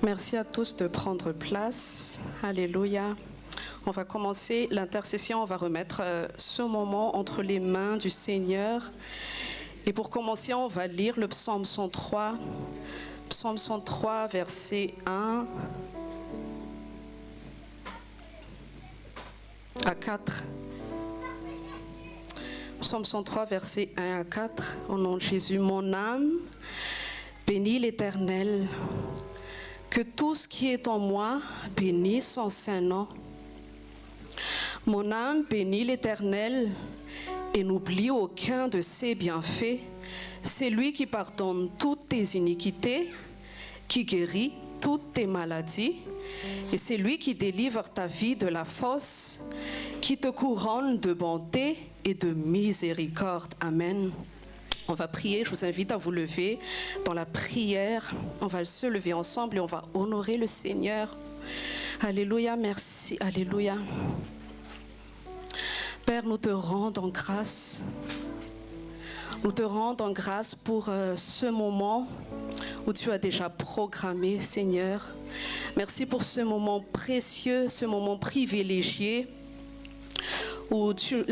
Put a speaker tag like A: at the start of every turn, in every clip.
A: Merci à tous de prendre place. Alléluia. On va commencer l'intercession, on va remettre ce moment entre les mains du Seigneur. Et pour commencer, on va lire le psaume 103. Psaume 103, verset 1 à 4. Psaume 103, verset 1 à 4. Au nom de Jésus, mon âme bénit l'Éternel. Que tout ce qui est en moi bénisse son saint nom. Mon âme bénit l'Éternel et n'oublie aucun de ses bienfaits. C'est lui qui pardonne toutes tes iniquités, qui guérit toutes tes maladies. Et c'est lui qui délivre ta vie de la fosse, qui te couronne de bonté et de miséricorde. Amen. On va prier, je vous invite à vous lever dans la prière. On va se lever ensemble et on va honorer le Seigneur. Alléluia, merci, alléluia. Père, nous te rendons grâce. Nous te rendons grâce pour ce moment où tu as déjà programmé, Seigneur. Merci pour ce moment précieux, ce moment privilégié où tu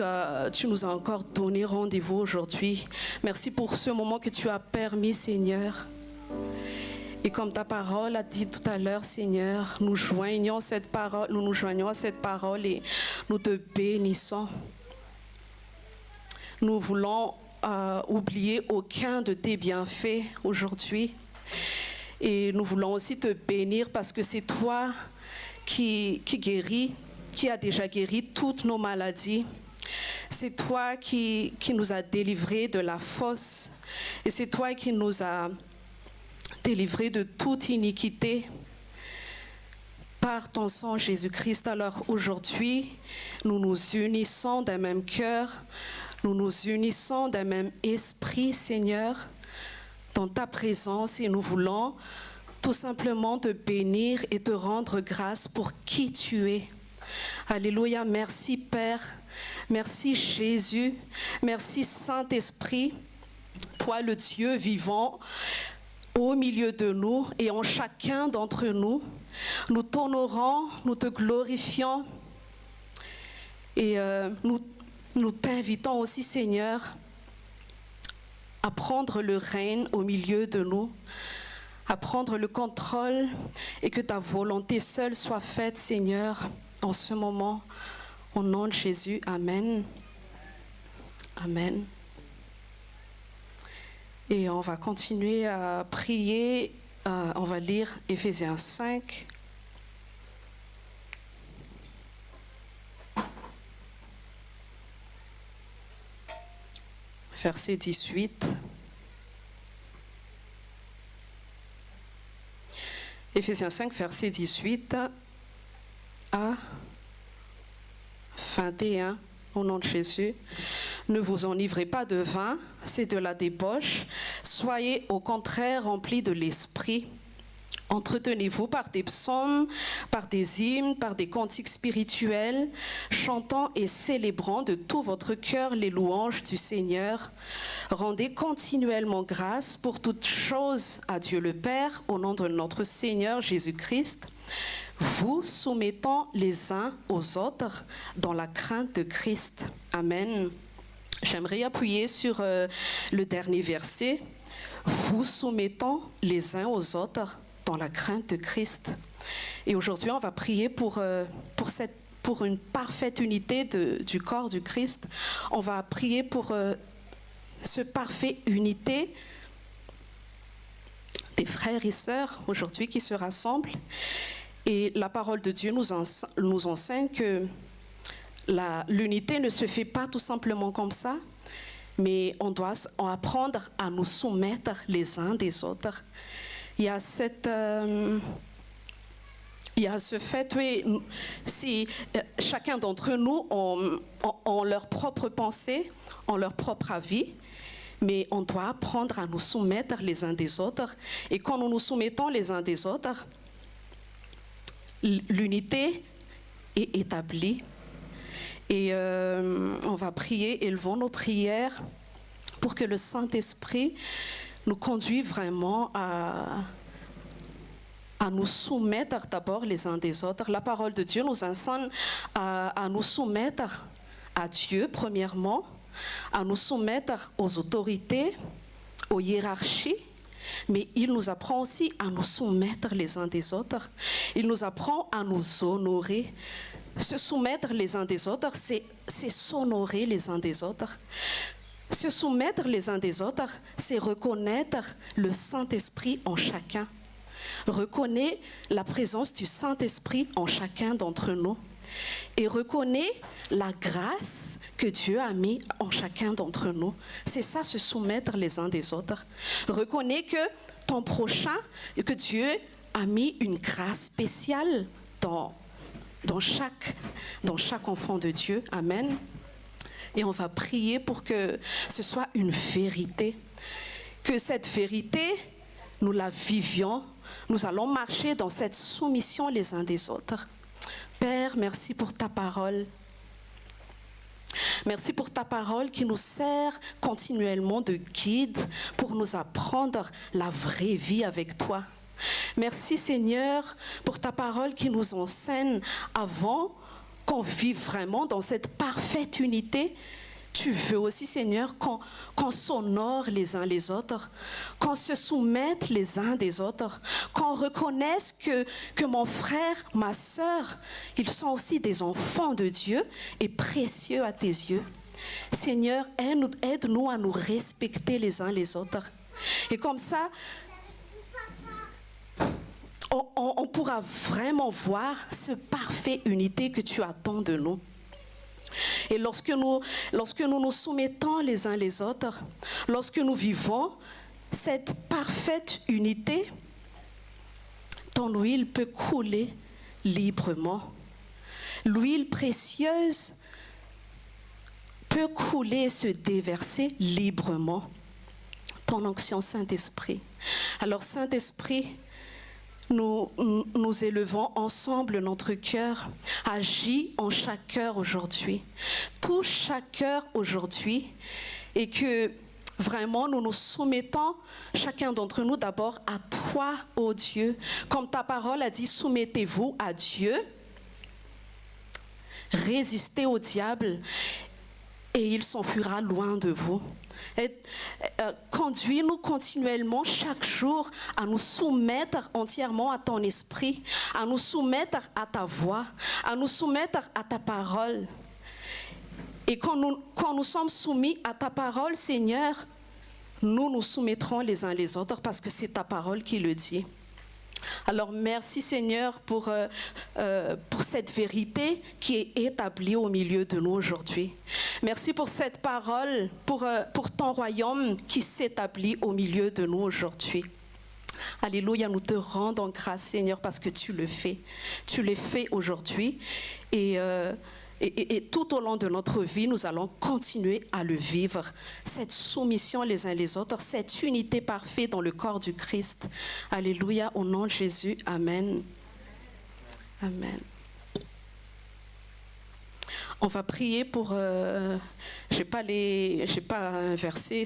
A: nous as encore donné rendez-vous aujourd'hui. Merci pour ce moment que tu as permis, Seigneur. Et comme ta parole a dit tout à l'heure, Seigneur, nous nous joignons à cette parole et nous te bénissons. Nous voulons oublier aucun de tes bienfaits aujourd'hui. Et nous voulons aussi te bénir parce que c'est toi qui guéris, qui a déjà guéri toutes nos maladies. C'est toi qui nous a délivrés de la fosse. Et c'est toi qui nous a délivrés de toute iniquité par ton sang Jésus-Christ. Alors aujourd'hui, nous nous unissons d'un même cœur, nous nous unissons d'un même esprit, Seigneur, dans ta présence, et nous voulons tout simplement te bénir et te rendre grâce pour qui tu es. Alléluia, merci Père, merci Jésus, merci Saint-Esprit, toi le Dieu vivant au milieu de nous et en chacun d'entre nous. Nous t'honorons, nous te glorifions et nous t'invitons aussi, Seigneur, à prendre le règne au milieu de nous, à prendre le contrôle et que ta volonté seule soit faite, Seigneur, en ce moment, au nom de Jésus. Amen. Amen. Et on va continuer à prier. On va lire Éphésiens 5. Verset 18. Éphésiens 5, verset 18 à 21, au nom de Jésus. Ne vous enivrez pas de vin, c'est de la débauche. Soyez au contraire remplis de l'esprit. Entretenez-vous par des psaumes, par des hymnes, par des cantiques spirituels, chantant et célébrant de tout votre cœur les louanges du Seigneur. Rendez continuellement grâce pour toutes choses à Dieu le Père, au nom de notre Seigneur Jésus-Christ, vous soumettant les uns aux autres dans la crainte de Christ. Amen. J'aimerais appuyer sur le dernier verset. Vous soumettant les uns aux autres dans la crainte de Christ. Et aujourd'hui, on va prier pour une parfaite unité du corps du Christ. On va prier pour ce parfait unité des frères et sœurs aujourd'hui qui se rassemblent. Et la parole de Dieu nous enseigne que l'unité ne se fait pas tout simplement comme ça, mais on doit apprendre à nous soumettre les uns des autres. Il y a ce fait, oui, si chacun d'entre nous ont leur propre pensée, ont leur propre avis, mais on doit apprendre à nous soumettre les uns des autres. Et quand nous nous soumettons les uns des autres, l'unité est établie. Et on va prier, élevons nos prières pour que le Saint-Esprit nous conduise vraiment à à nous soumettre d'abord les uns des autres. La parole de Dieu nous enseigne à nous soumettre à Dieu, premièrement, à nous soumettre aux autorités, aux hiérarchies, mais il nous apprend aussi à nous soumettre les uns des autres. Il nous apprend à nous honorer. Se soumettre les uns des autres, c'est s'honorer les uns des autres. Se soumettre les uns des autres, c'est reconnaître le Saint-Esprit en chacun. Reconnaître la présence du Saint-Esprit en chacun d'entre nous. Et reconnaître la grâce que Dieu a mis en chacun d'entre nous. C'est ça, se soumettre les uns des autres. Reconnaître que ton prochain, que Dieu a mis une grâce spéciale dans chaque enfant de Dieu. Amen. Et on va prier pour que ce soit une vérité. Que cette vérité, nous la vivions. Nous allons marcher dans cette soumission les uns des autres. Père, merci pour ta parole. Merci pour ta parole qui nous sert continuellement de guide pour nous apprendre la vraie vie avec toi. Merci Seigneur pour ta parole qui nous enseigne avant qu'on vive vraiment dans cette parfaite unité. Tu veux aussi Seigneur qu'on s'honore les uns les autres, qu'on se soumette les uns des autres, qu'on reconnaisse que mon frère, ma sœur, ils sont aussi des enfants de Dieu et précieux à tes yeux. Seigneur, aide-nous à nous respecter les uns les autres. Et comme ça, on pourra vraiment voir cette parfaite unité que tu attends de nous. Et lorsque nous nous soumettons les uns les autres, lorsque nous vivons cette parfaite unité, ton huile peut couler librement. L'huile précieuse peut couler et se déverser librement. Ton onction Saint-Esprit. Alors Saint-Esprit, nous élevons ensemble notre cœur. Agis en chaque cœur aujourd'hui. Touche chaque cœur aujourd'hui. Et que vraiment nous nous soumettons, chacun d'entre nous d'abord, à toi, ô Dieu. Comme ta parole a dit, soumettez-vous à Dieu. Résistez au diable et il s'enfuira loin de vous. Conduis-nous continuellement chaque jour à nous soumettre entièrement à ton esprit, à nous soumettre à ta voix, à nous soumettre à ta parole. Et quand nous sommes soumis à ta parole, Seigneur, nous nous soumettrons les uns les autres parce que c'est ta parole qui le dit. Alors merci Seigneur pour cette vérité qui est établie au milieu de nous aujourd'hui. Merci pour cette parole, pour ton royaume qui s'établit au milieu de nous aujourd'hui. Alléluia, nous te rendons grâce Seigneur parce que tu le fais. Tu le fais aujourd'hui et tout au long de notre vie, nous allons continuer à le vivre. Cette soumission les uns les autres, cette unité parfaite dans le corps du Christ. Alléluia, au nom de Jésus. Amen. Amen. On va prier pour... je n'ai pas un verset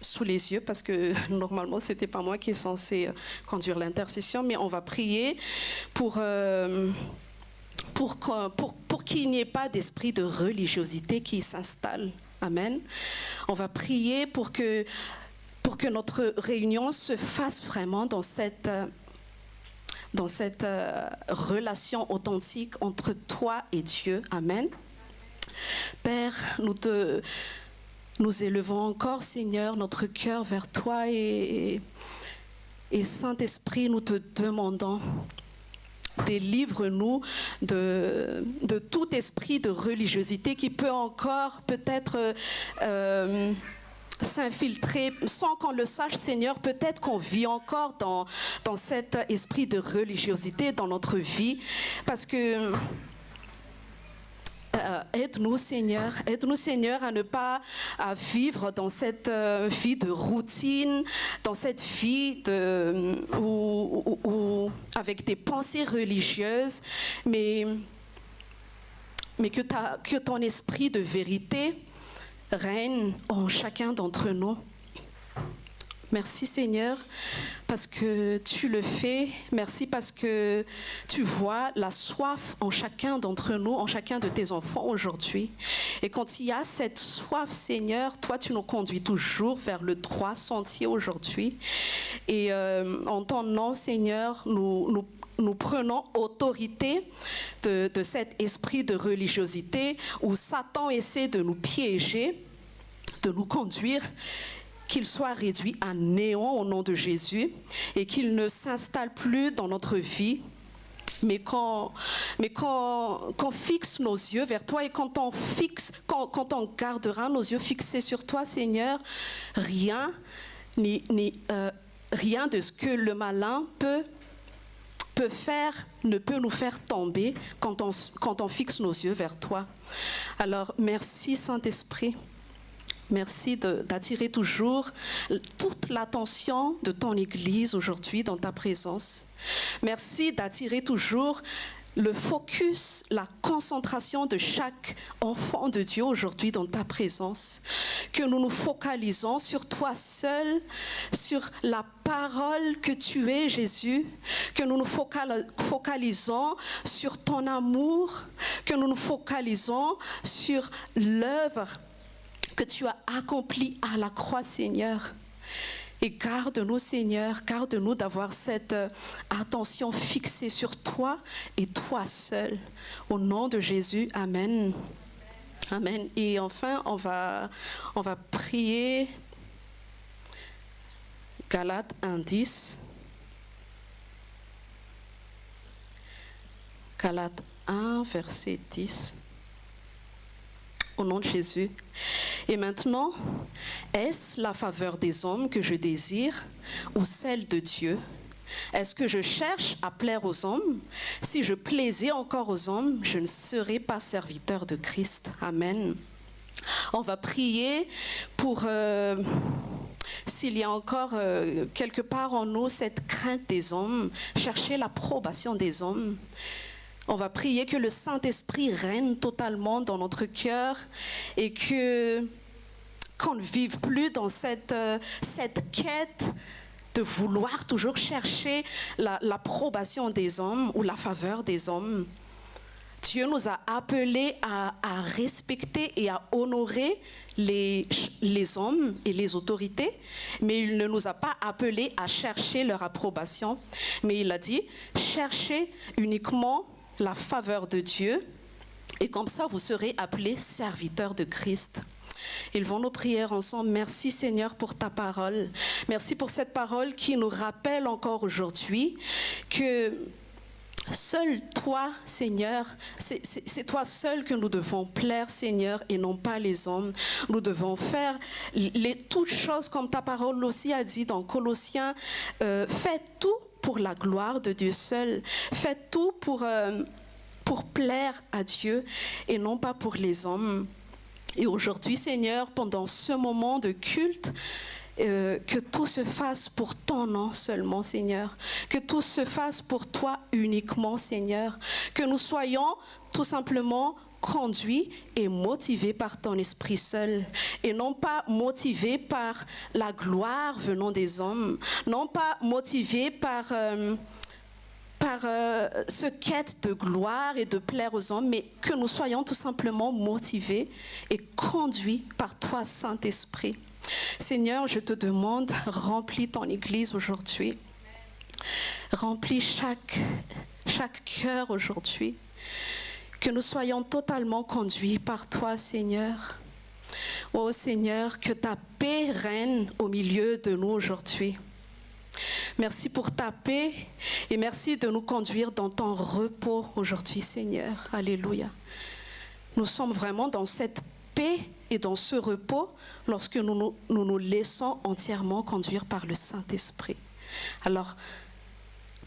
A: sous les yeux parce que normalement, ce n'était pas moi qui est censé conduire l'intercession, mais on va prier pour qu'il n'y ait pas d'esprit de religiosité qui s'installe. Amen. On va prier pour que notre réunion se fasse vraiment dans cette relation authentique entre toi et Dieu. Amen. Père, nous élevons encore, Seigneur, notre cœur vers toi et Saint-Esprit, nous te demandons, délivre-nous de tout esprit de religiosité qui peut encore peut-être s'infiltrer sans qu'on le sache, Seigneur. Peut-être qu'on vit encore dans cet esprit de religiosité dans notre vie parce que aide-nous Seigneur à ne pas vivre dans cette vie de routine, dans cette vie avec des pensées religieuses, mais que ton esprit de vérité règne en chacun d'entre nous. Merci Seigneur parce que tu le fais. Merci parce que tu vois la soif en chacun d'entre nous, en chacun de tes enfants aujourd'hui. Et quand il y a cette soif Seigneur, toi tu nous conduis toujours vers le droit sentier aujourd'hui. Et en ton nom Seigneur, nous prenons autorité de cet esprit de religiosité où Satan essaie de nous piéger, de nous conduire, qu'il soit réduit à néant au nom de Jésus et qu'il ne s'installe plus dans notre vie, mais qu'on fixe nos yeux vers toi et quand on gardera nos yeux fixés sur toi, Seigneur, rien de ce que le malin peut faire ne peut nous faire tomber quand on fixe nos yeux vers toi. Alors, merci Saint-Esprit. Merci d'attirer toujours toute l'attention de ton Église aujourd'hui dans ta présence. Merci d'attirer toujours le focus, la concentration de chaque enfant de Dieu aujourd'hui dans ta présence. Que nous nous focalisons sur toi seul, sur la parole que tu es, Jésus. Que nous nous focalisons sur ton amour. Que nous nous focalisons sur l'œuvre que tu as accompli à la croix, Seigneur. Et garde-nous, Seigneur, garde-nous d'avoir cette attention fixée sur toi et toi seul. Au nom de Jésus, Amen. Amen. Et enfin, on va prier Galates 1:10. Galates 1, verset 10. Au nom de Jésus. Et maintenant, est-ce la faveur des hommes que je désire ou celle de Dieu? Est-ce que je cherche à plaire aux hommes? Si je plaisais encore aux hommes, je ne serais pas serviteur de Christ. Amen. On va prier pour s'il y a encore quelque part en nous cette crainte des hommes, chercher l'approbation des hommes. On va prier que le Saint-Esprit règne totalement dans notre cœur et qu'on ne vive plus dans cette quête de vouloir toujours chercher l'approbation des hommes ou la faveur des hommes. Dieu nous a appelés à respecter et à honorer les hommes et les autorités, mais il ne nous a pas appelés à chercher leur approbation, mais il a dit « Cherchez uniquement la faveur de Dieu, et comme ça vous serez appelés serviteurs de Christ. » Ils vont nous prier ensemble. Merci Seigneur pour ta parole. Merci pour cette parole qui nous rappelle encore aujourd'hui que seul toi, Seigneur, c'est toi seul que nous devons plaire, Seigneur, et non pas les hommes. Nous devons faire toutes choses comme ta parole aussi a dit dans Colossiens. Faites tout pour la gloire de Dieu seul. Faites tout pour plaire à Dieu et non pas pour les hommes. Et aujourd'hui, Seigneur, pendant ce moment de culte, que tout se fasse pour ton nom seulement, Seigneur. Que tout se fasse pour toi uniquement, Seigneur. Que nous soyons tout simplement conduits et motivés par ton esprit seul. Et non pas motivés par la gloire venant des hommes. Non pas motivés par ce quête de gloire et de plaire aux hommes, mais que nous soyons tout simplement motivés et conduits par toi, Saint-Esprit. Seigneur, je te demande, remplis ton Église aujourd'hui. Remplis chaque cœur aujourd'hui. Que nous soyons totalement conduits par toi, Seigneur. Oh Seigneur, que ta paix règne au milieu de nous aujourd'hui. Merci pour ta paix et merci de nous conduire dans ton repos aujourd'hui, Seigneur. Alléluia. Nous sommes vraiment dans cette paix et dans ce repos lorsque nous nous laissons entièrement conduire par le Saint-Esprit. Alors,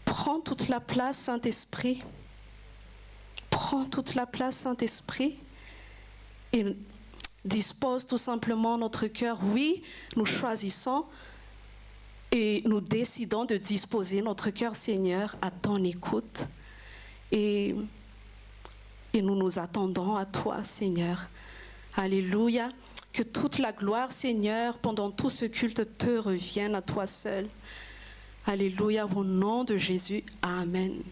A: prends toute la place, Saint-Esprit. Prends toute la place, Saint-Esprit, et dispose tout simplement notre cœur. Oui, nous choisissons et nous décidons de disposer notre cœur, Seigneur, à ton écoute. Et nous nous attendons à toi, Seigneur. Alléluia. Que toute la gloire, Seigneur, pendant tout ce culte te revienne à toi seul. Alléluia, au nom de Jésus. Amen.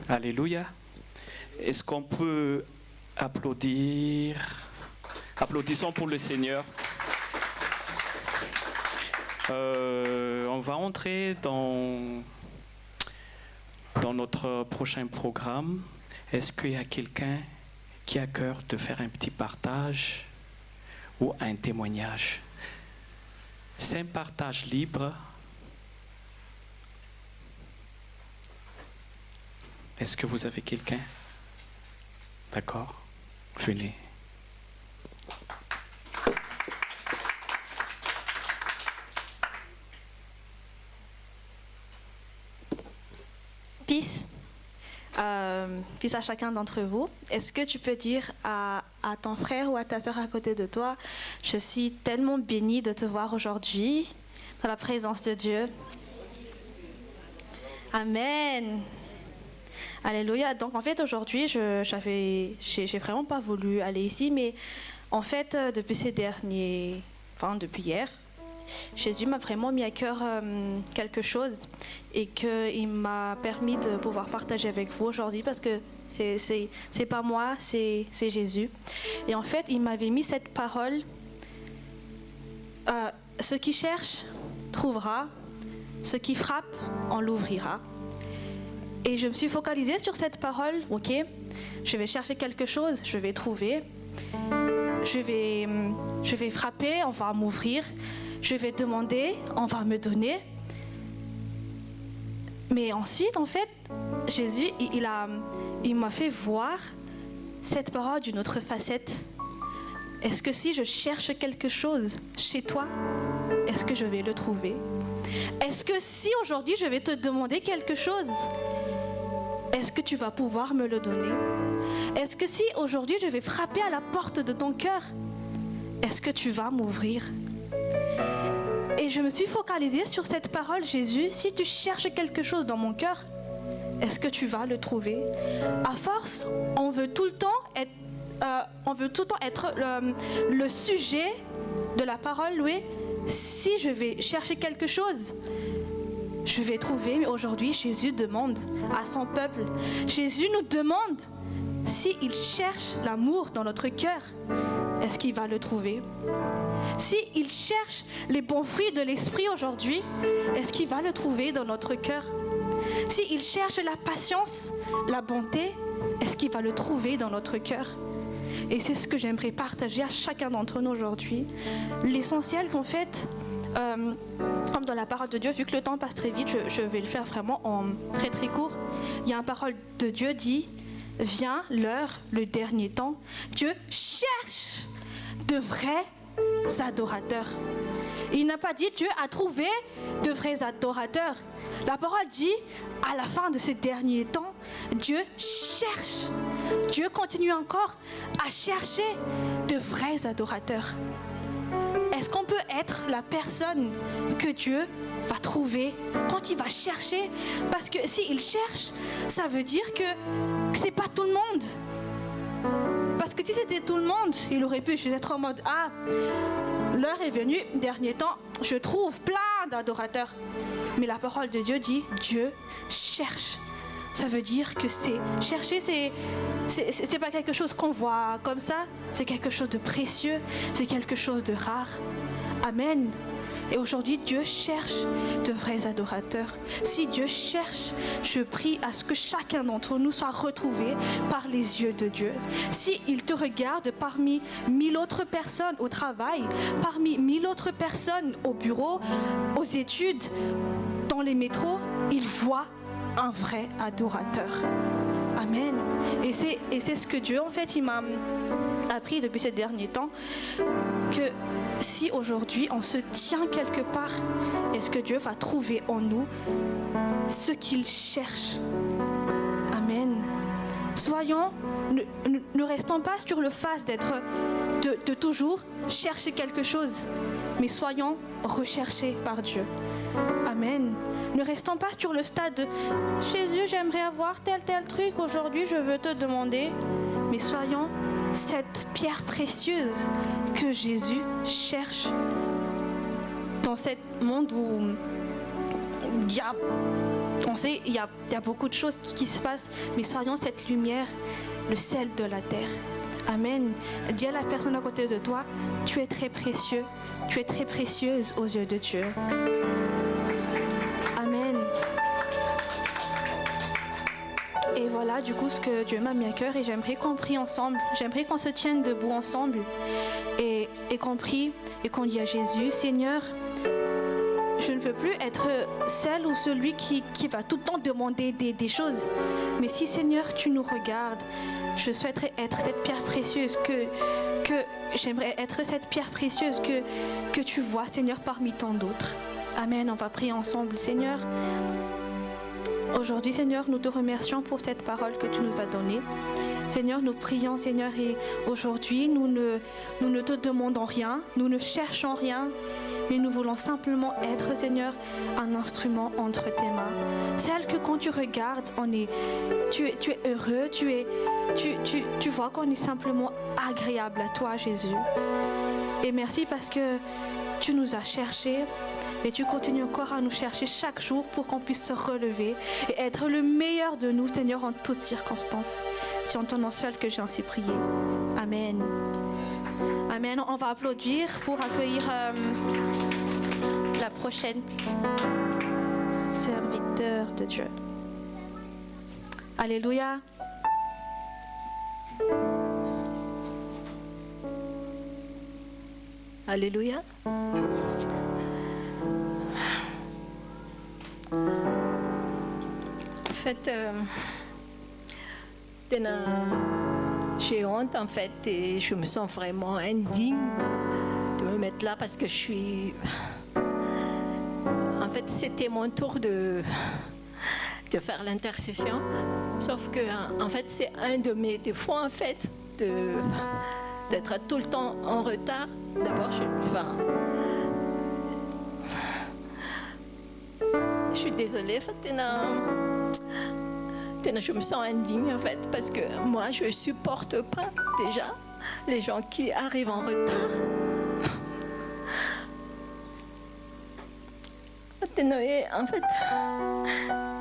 B: Alléluia. Est-ce qu'on peut applaudir? Applaudissons pour le Seigneur. On va entrer dans notre prochain programme. Est-ce qu'il y a quelqu'un qui a cœur de faire un petit partage ou un témoignage? C'est un partage libre. Est-ce que vous avez quelqu'un? D'accord, venez.
C: Peace à chacun d'entre vous. Est-ce que tu peux dire à ton frère ou à ta sœur à côté de toi, je suis tellement bénie de te voir aujourd'hui dans la présence de Dieu. Amen. Alléluia. Donc en fait aujourd'hui, j'ai vraiment pas voulu aller ici, mais en fait depuis depuis hier, Jésus m'a vraiment mis à cœur quelque chose et qu'il m'a permis de pouvoir partager avec vous aujourd'hui parce que c'est pas moi, c'est Jésus. Et en fait, il m'avait mis cette parole, ce qui cherche trouvera, ce qui frappe, on l'ouvrira. Et je me suis focalisée sur cette parole, ok, je vais chercher quelque chose, je vais trouver, je vais frapper, on va m'ouvrir. Je vais demander, on va me donner. Mais ensuite, en fait, Jésus, il m'a fait voir cette parole d'une autre facette. Est-ce que si je cherche quelque chose chez toi, est-ce que je vais le trouver? Est-ce que si aujourd'hui je vais te demander quelque chose, est-ce que tu vas pouvoir me le donner? Est-ce que si aujourd'hui je vais frapper à la porte de ton cœur, est-ce que tu vas m'ouvrir? Et je me suis focalisée sur cette parole, Jésus, si tu cherches quelque chose dans mon cœur, est-ce que tu vas le trouver? À force, on veut tout le temps être le sujet de la parole, oui. Si je vais chercher quelque chose, je vais trouver. Mais aujourd'hui, Jésus demande à son peuple, Jésus nous demande s'il cherche l'amour dans notre cœur, est-ce qu'il va le trouver? S'il cherche les bons fruits de l'esprit aujourd'hui, est-ce qu'il va le trouver dans notre cœur? S'il cherche la patience, la bonté, est-ce qu'il va le trouver dans notre cœur? Et c'est ce que j'aimerais partager à chacun d'entre nous aujourd'hui. L'essentiel qu'en fait, comme dans la parole de Dieu, vu que le temps passe très vite, je vais le faire vraiment en très très court. Il y a une parole de Dieu dit, vient l'heure, le dernier temps, Dieu cherche de vrais adorateurs. Il n'a pas dit Dieu a trouvé de vrais adorateurs. La parole dit, à la fin de ces derniers temps, Dieu cherche. Dieu continue encore à chercher de vrais adorateurs. Est-ce qu'on peut être la personne que Dieu va trouver quand il va chercher? Parce que s'il cherche, ça veut dire que c'est pas tout le monde. Parce que si c'était tout le monde, il aurait pu être en mode, ah, l'heure est venue, dernier temps, je trouve plein d'adorateurs. Mais la parole de Dieu dit, Dieu cherche. Ça veut dire que chercher, c'est pas quelque chose qu'on voit comme ça, c'est quelque chose de précieux, c'est quelque chose de rare. Amen. Et aujourd'hui, Dieu cherche de vrais adorateurs. Si Dieu cherche, je prie à ce que chacun d'entre nous soit retrouvé par les yeux de Dieu. S'il te regarde parmi 1000 autres personnes au travail, parmi 1000 autres personnes au bureau, aux études, dans les métros, il voit un vrai adorateur. Amen. Et c'est ce que Dieu, en fait, il m'a appris depuis ces derniers temps, que si aujourd'hui on se tient quelque part, est-ce que Dieu va trouver en nous ce qu'il cherche? Amen. Ne restons pas sur le phase de toujours chercher quelque chose, mais soyons recherchés par Dieu. Amen. Ne restons pas sur le stade de Jésus, j'aimerais avoir tel truc, aujourd'hui je veux te demander, mais soyons cette pierre précieuse que Jésus cherche dans ce monde où il y a beaucoup de choses qui se passent, mais soyons cette lumière, le sel de la terre. Amen. Dis à la personne à côté de toi, tu es très précieux, tu es très précieuse aux yeux de Dieu. Amen. Et voilà du coup ce que Dieu m'a mis à cœur et j'aimerais qu'on prie ensemble, j'aimerais qu'on se tienne debout ensemble et qu'on prie et qu'on dise à Jésus, Seigneur, je ne veux plus être celle ou celui qui va tout le temps demander des choses. Mais si, Seigneur, tu nous regardes, je souhaiterais être cette pierre précieuse j'aimerais être cette pierre précieuse que tu vois, Seigneur, parmi tant d'autres. Amen. On va prier ensemble, Seigneur. Aujourd'hui, Seigneur, nous te remercions pour cette parole que tu nous as donnée. Seigneur, nous prions, Seigneur, et aujourd'hui, nous ne te demandons rien, nous ne cherchons rien, mais nous voulons simplement être, Seigneur, un instrument entre tes mains. Celle que quand tu regardes, tu es heureux, tu vois qu'on est simplement agréable à toi, Jésus. Et merci parce que tu nous as cherchés et tu continues encore à nous chercher chaque jour pour qu'on puisse se relever et être le meilleur de nous, Seigneur, en toutes circonstances. C'est en ton nom seul que j'ai ainsi prié. Amen. Amen. On va applaudir pour accueillir la prochaine serviteur de Dieu. Alléluia.
D: Alléluia. En fait, j'ai honte en fait et je me sens vraiment indigne de me mettre là parce que je suis... En fait, c'était mon tour de faire l'intercession, sauf que en fait, c'est un de mes défauts en fait d'être tout le temps en retard. D'abord, je suis désolée, je me sens indigne en fait, parce que moi je supporte pas déjà les gens qui arrivent en retard. En fait,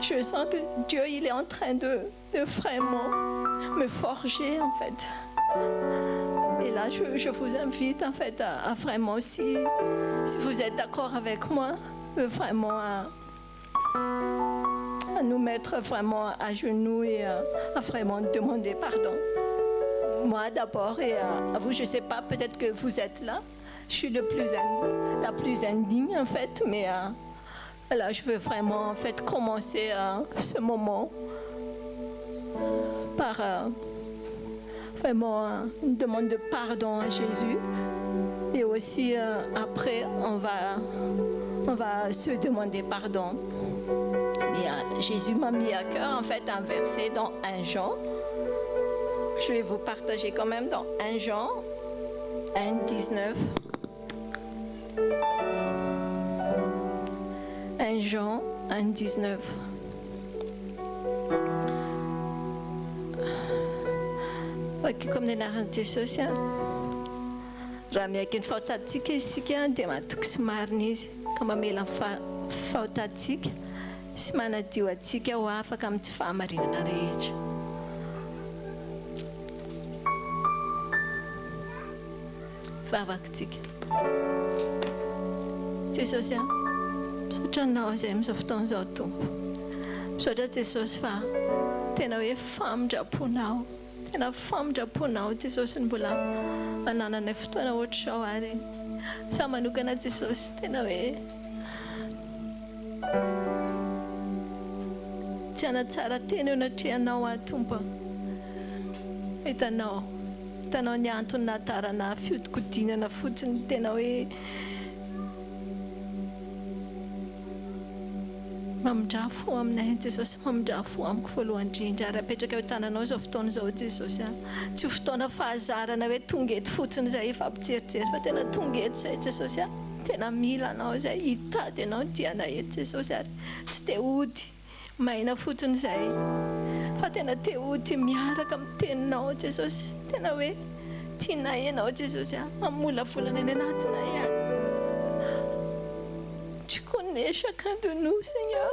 D: je sens que Dieu il est en train de vraiment me forger en fait. Et là, je vous invite en fait à vraiment, si vous êtes d'accord avec moi, vraiment à nous mettre vraiment à genoux et à vraiment demander pardon. Moi d'abord et à vous, je ne sais pas, peut-être que vous êtes là, je suis la plus indigne en fait, mais là je veux vraiment en fait commencer ce moment par vraiment une demande de pardon à Jésus et aussi après on va se demander pardon. Et Jésus m'a mis à cœur en fait un verset dans 1 Jean. Je vais vous partager quand même dans 1 Jean 1,19. 1 Jean 1,19. Comme des narratifs sociaux. Ramyakin fautatique ici qui a un dématux marnis comme un mélange fautatique. Si manadiwatique ou afa comme tu fais marine na reich. Favactique. C'est social. Je n'ai sauf temps auto. Je te sosfa. Tenawe femme japonao. Tena femme japonao te sosin bula. Anana nefto na wat shawari. Sama nukana te sos tenawe. Tiana tsara teny na trianao atompa. Hitanao ny antony nahatarana fiodikodinana fotsiny tena hoe Mamjafo aminay Jesosy, mamjafo amiko voalohany indrindra rapetraka eo tananao izao fotoana izao Jesosy. Tsy ho fotoana fahazarana hoe tonga eto fotsiny izay efa ampijerijery fa tena tonga eto izay Jesosy. Tena mila anao izay hitady anao ny diana eto Jesosy ary tsy te hody maina fotsiny izay fa tena te hody miaraka amin'ny teninao Jesosy. Tena hoe tianay ianao Jesosy, mamolavolana any anatinay ihany. Tu connais chacun de nous, Seigneur.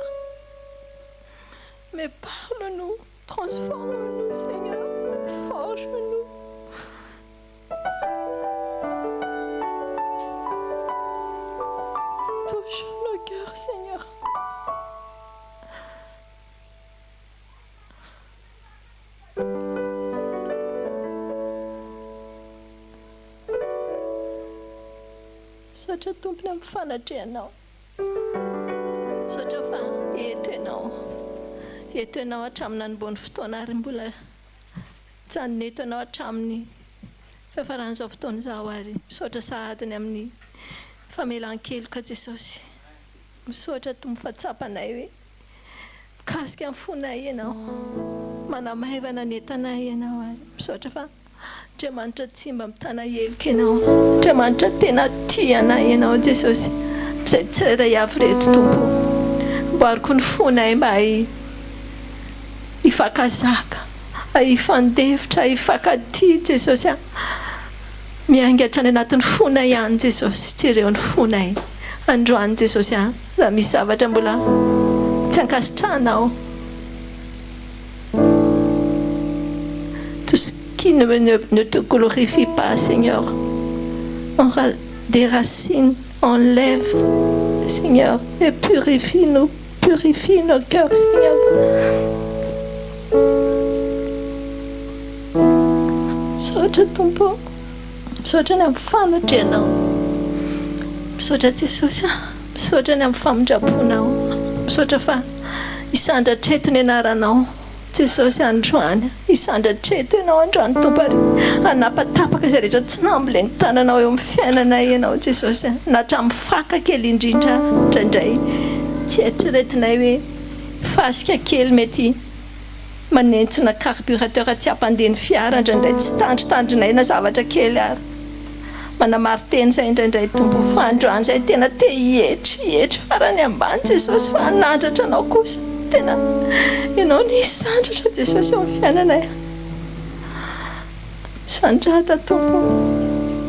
D: Mais parle-nous, transforme-nous, Seigneur. Forge-nous. Touche nos cœurs, Seigneur. Satria tompony amin'ny fanatrehanao. Satria fa eto ianao hatramin'ny nanomboan'ny fotoana ary mbola mijanona eto ianao hatramin'ny fiafaran'izao fotoana izao ary misaotra sahadiny amin'ny famelan-keloka Jesosy. Misaotra tompo fa tsapanay hoe mikasika amin'ny fonay ianao, manamaivana ny entanay ianao ary misaotra fa Andriamanitra tsy mba mitana heloka ianao, Andriamanitra tena tia anay ianao Jesosy. Izay tsirairay avy reto tompo, mboariko ny fonay mba hifakazaka, hifandefitra, hifankatia Jesosy. Miangatra any anatin'ny fonay ihany Jesosy, tsy ireo ny fonay. Androany Jesosy, raha misy zavatra mbola tsy ankasitrahanao, tout ce qui ne te glorifie pas Seigneur, on déracine, enlève Seigneur et purifie nos cœurs Seigneur. Misaotra tompo, misaotra ny amin'ny fanatrehanao, misaotra Jesosy, misaotra ny amin'ny famindraponao, misaotra fa hisandratra eto ny anaranao Jesosy androany, hisandratra eto ianao androany tompo ary hanapatapaka izay rehetra tsy nambola ny tananao eo amin'ny fiainanay ianao Jesosy. Na hatramin'ny faka kely indrindra indraindray tsy eritreretinay hoe fasika kely mety manentsina carburateur tsy hampandeha ny fiara indraindray tsy tandritandrinay na zavatra kely ary manamarteny izay indraindray tompo. Fa androany izay tena te hietry farany ambany Jesosy, fa hanandratra anao kosa tena ianao ny hisandratra Jesosy eo amin'ny fiainanay. Sandrata tompo,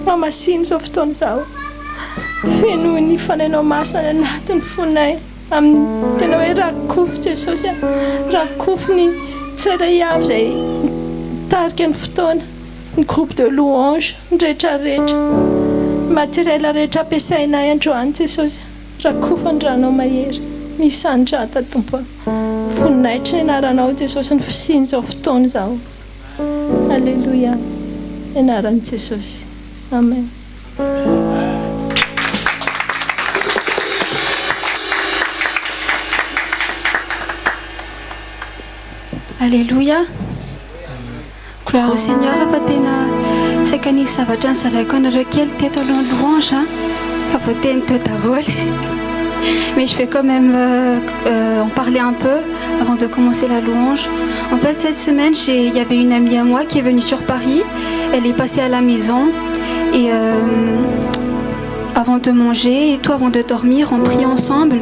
D: mamasiny izao fotoana izao, fenoy ny fanainao masina ny anatin'ny fonay amin'ny tena hoe rakofo Jesosy, rakofo ny tsirairay avy izay mitarika ny fotoana, ny groupe de louange, ny rehetrarehetra, matériel rehetra ampiasainay androany Jesosy, rakofo andranao mahery, misandrata tompo. Voninaitry ny anaranao Jesosy ny fisiny izao fotoana izao. Alléluia. Enaran'i Jesosy. Amen.
E: Alléluia. Gloire au Seigneur. Fa tena saika nisy zavatra nizaraiko anareo kely teto alohan'ny louange, fa voateny teo daholo. Mais je vais quand même en parler un peu avant de commencer la louange. En fait, cette semaine, il y avait une amie à moi qui est venue sur Paris. Elle est passée à la maison et avant de manger et tout, avant de dormir, on prie ensemble.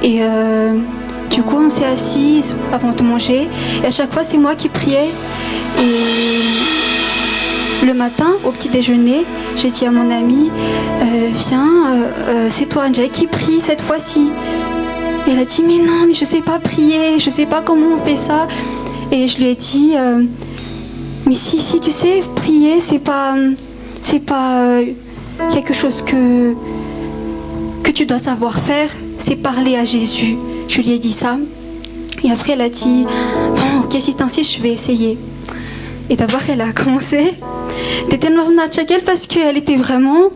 E: Et du coup, on s'est assises avant de manger. Et à chaque fois, c'est moi qui priais. Et le matin, au petit déjeuner, j'ai dit à mon amie, viens, c'est toi Angel qui prie cette fois-ci. Et elle a dit, mais non, mais je ne sais pas prier, je ne sais pas comment on fait ça. Et je lui ai dit, mais si tu sais, prier, c'est pas quelque chose que tu dois savoir faire, c'est parler à Jésus. Je lui ai dit ça. Et après, elle a dit, bon, ok, si t'insistes, je vais essayer. Et d'abord, elle a commencé. T'étais elle parce qu'elle était vraiment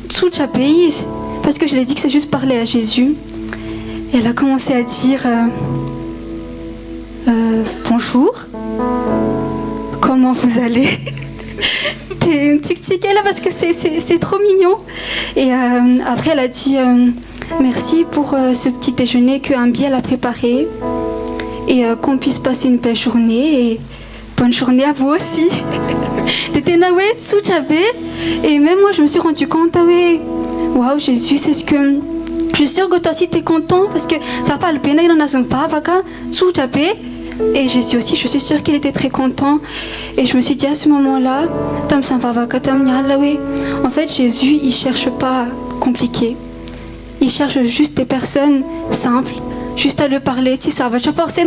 E: sous pays. Parce que je lui ai dit que c'est juste parler à Jésus. Et elle a commencé à dire bonjour, comment vous allez? T'es une petite là parce que c'est trop mignon. Et après, elle a dit merci pour ce petit déjeuner que Ambiel a préparé et qu'on puisse passer une belle journée et bonne journée à vous aussi. Et même moi je me suis rendu compte, waouh Jésus, c'est ce que... Je suis sûre que toi aussi t'es content parce que ça parle bien, il en a un pas, et Jésus aussi, je suis sûre qu'il était très content. Et je me suis dit à ce moment-là, en fait Jésus il cherche pas compliqué. Il cherche juste des personnes simples, juste à le parler. Tu sais, va te forcer,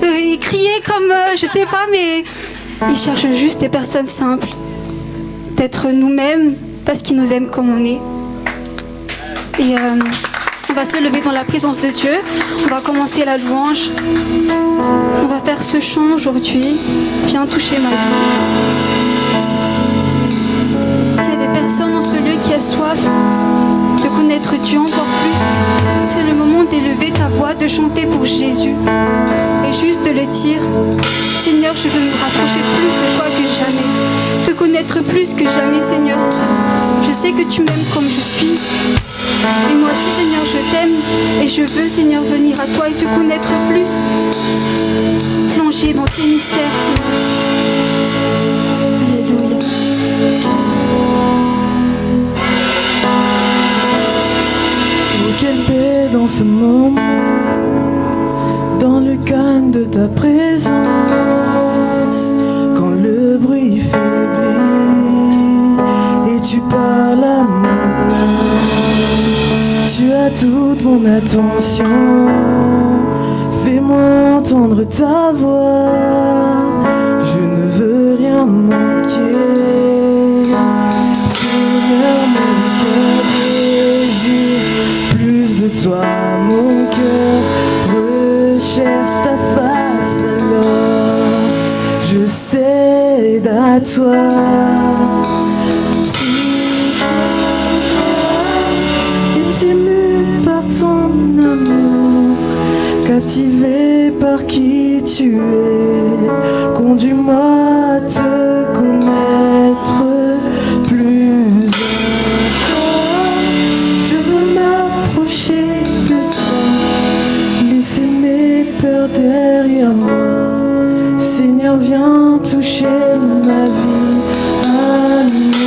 E: il criait comme, je sais pas, mais il cherche juste des personnes simples, d'être nous-mêmes parce qu'il nous aime comme on est. Et on va se lever dans la présence de Dieu. On va commencer la louange. On va faire ce chant aujourd'hui. Viens toucher ma vie. S'il y a des personnes dans ce lieu qui a soif de connaître Dieu encore plus, c'est le moment d'élever ta voix, de chanter pour Jésus. Et juste de le dire, Seigneur, je veux me rapprocher plus de toi que jamais. Te connaître plus que jamais, Seigneur. Je sais que tu m'aimes comme je suis. Et moi aussi, Seigneur, je t'aime et je veux, Seigneur, venir à toi et te connaître plus. Plonger dans tes mystères, Seigneur. Alléluia.
F: Oh, quelle paix dans ce moment, dans le calme de ta présence, quand le bruit faiblit et tu parles à mon âme. Tu as toute mon attention, fais-moi entendre ta voix, je ne veux rien manquer. Seigneur, mon cœur désire plus de toi, mon cœur recherche ta face, alors je cède à toi. Ému par ton amour, captivé par qui tu es, conduis-moi à te connaître plus encore. Je veux m'approcher de toi, laisser mes peurs derrière moi. Seigneur, viens toucher ma vie à nouveau.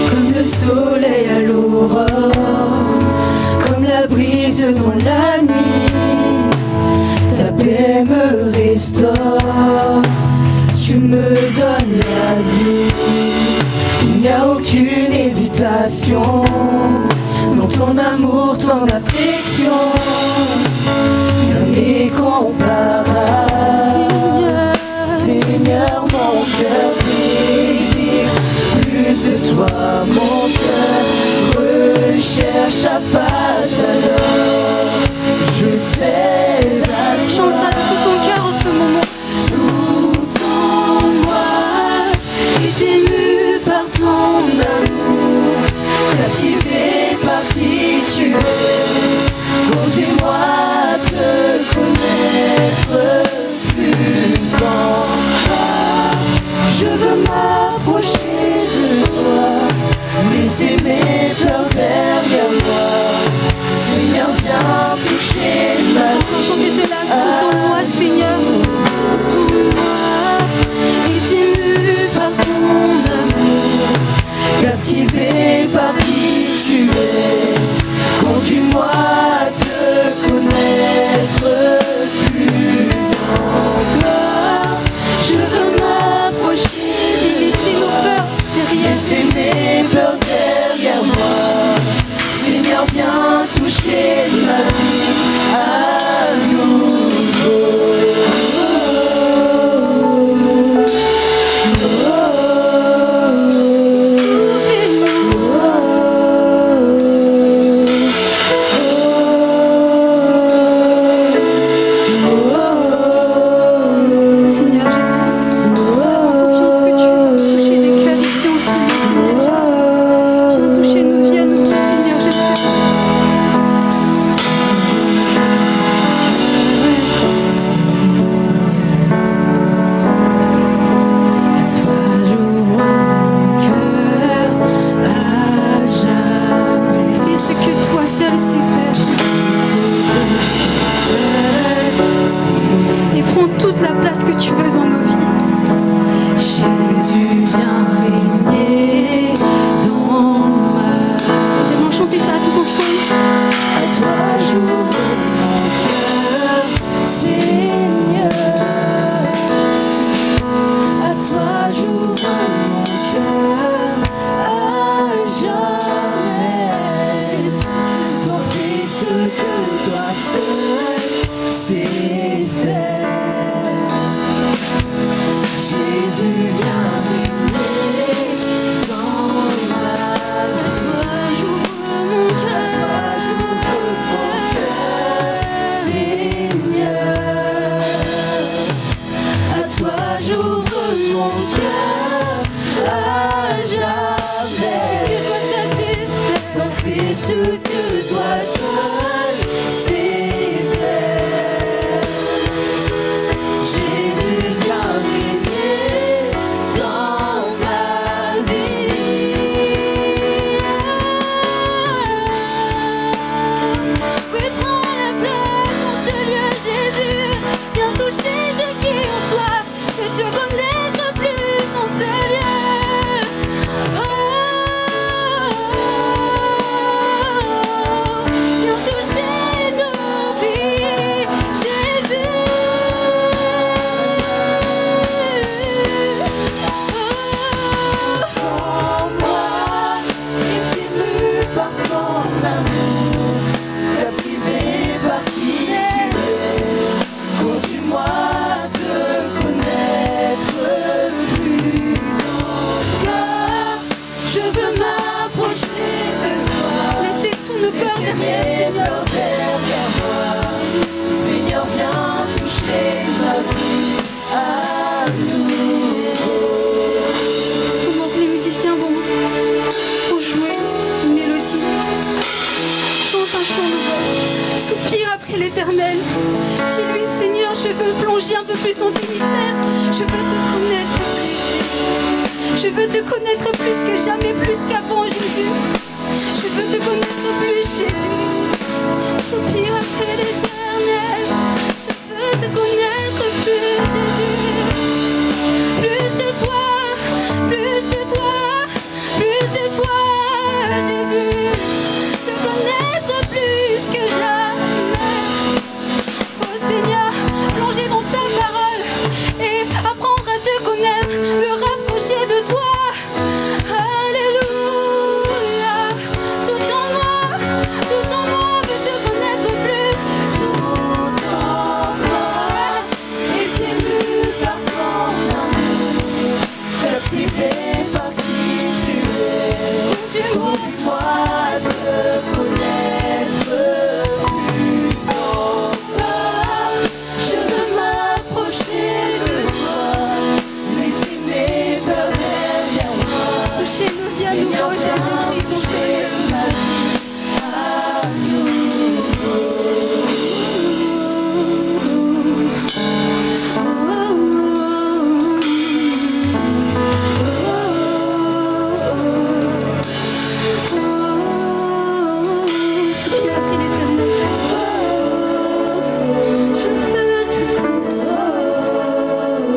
D: Comme le soleil à l'aurore, comme la brise dans la nuit, ta paix me restaure, tu me donnes la vie. Il n'y a aucune hésitation dans ton amour, ton affection, rien n'est comparable. Seigneur, mon cœur désire plus de toi, mon cœur recherche ta face, alors je cède à toi.
E: Chante ça de tout ton cœur en ce moment.
D: Tout en moi est ému par ton amour, captivé par qui tu es, conduis-moi à te connaître plus encore. Je veux m'approcher de toi, laisser mes peurs derrière moi. Seigneur, viens toucher ma vie.
E: Chantez cela tout en moi, Seigneur.
D: Tout moi est ému par ton amour, captivé par qui tu es, conduis-moi à te connaître plus encore. Je veux m'approcher,
E: Laissez nos peurs derrière.
D: laisser mes peurs derrière moi. Seigneur, viens toucher ma vie à nouveau.
G: ce que toi seul sais faire. Jésus, viens régner dans ma vie. Oui, prends la place en ce lieu, Jésus. Viens toucher ceux qui ont soif de te connaître plus dans ce lieu. Viens toucher nos vies, Jésus. Prends-moi, ému par ton amour, captivé par qui tu es. Conduis-moi à te connaître plus encore. Je veux m'approcher de toi.
C: Laissez tous nos peurs derrière,
G: Derrière moi. Seigneur, viens toucher ma vie à nouveau.
E: Pendant que les musiciens vont jouer une mélodie, chante un chant nouveau, soupire après l'éternel. Dis-lui, Seigneur, je veux plonger un peu plus dans tes mystères. Je veux te connaître plus, Jésus. Je veux te connaître plus que jamais, plus qu'avant, Jésus. Je veux te connaître plus, Jésus. Soupire après l'éternel. Je veux te connaître plus, Jésus. Plus de toi, plus de toi, plus de toi, Jésus. Te connaître plus que jamais. Oh Seigneur, plonger dans ta parole et apprendre à te connaître, me rapprocher de toi. Alléluia. Tout en moi veut te connaître plus.
G: Tout en moi est ému par ton amour, captivé par qui tu es. Conduis-moi à te connaître plus encore. Je veux m'approcher de toi, laisser mes peurs derrière moi.
E: Touchez nos vies à nouveau, Jésus-Christ, mon Seigneur.
G: Ma vie à
E: Soupire après l'éternel. Je veux te connaître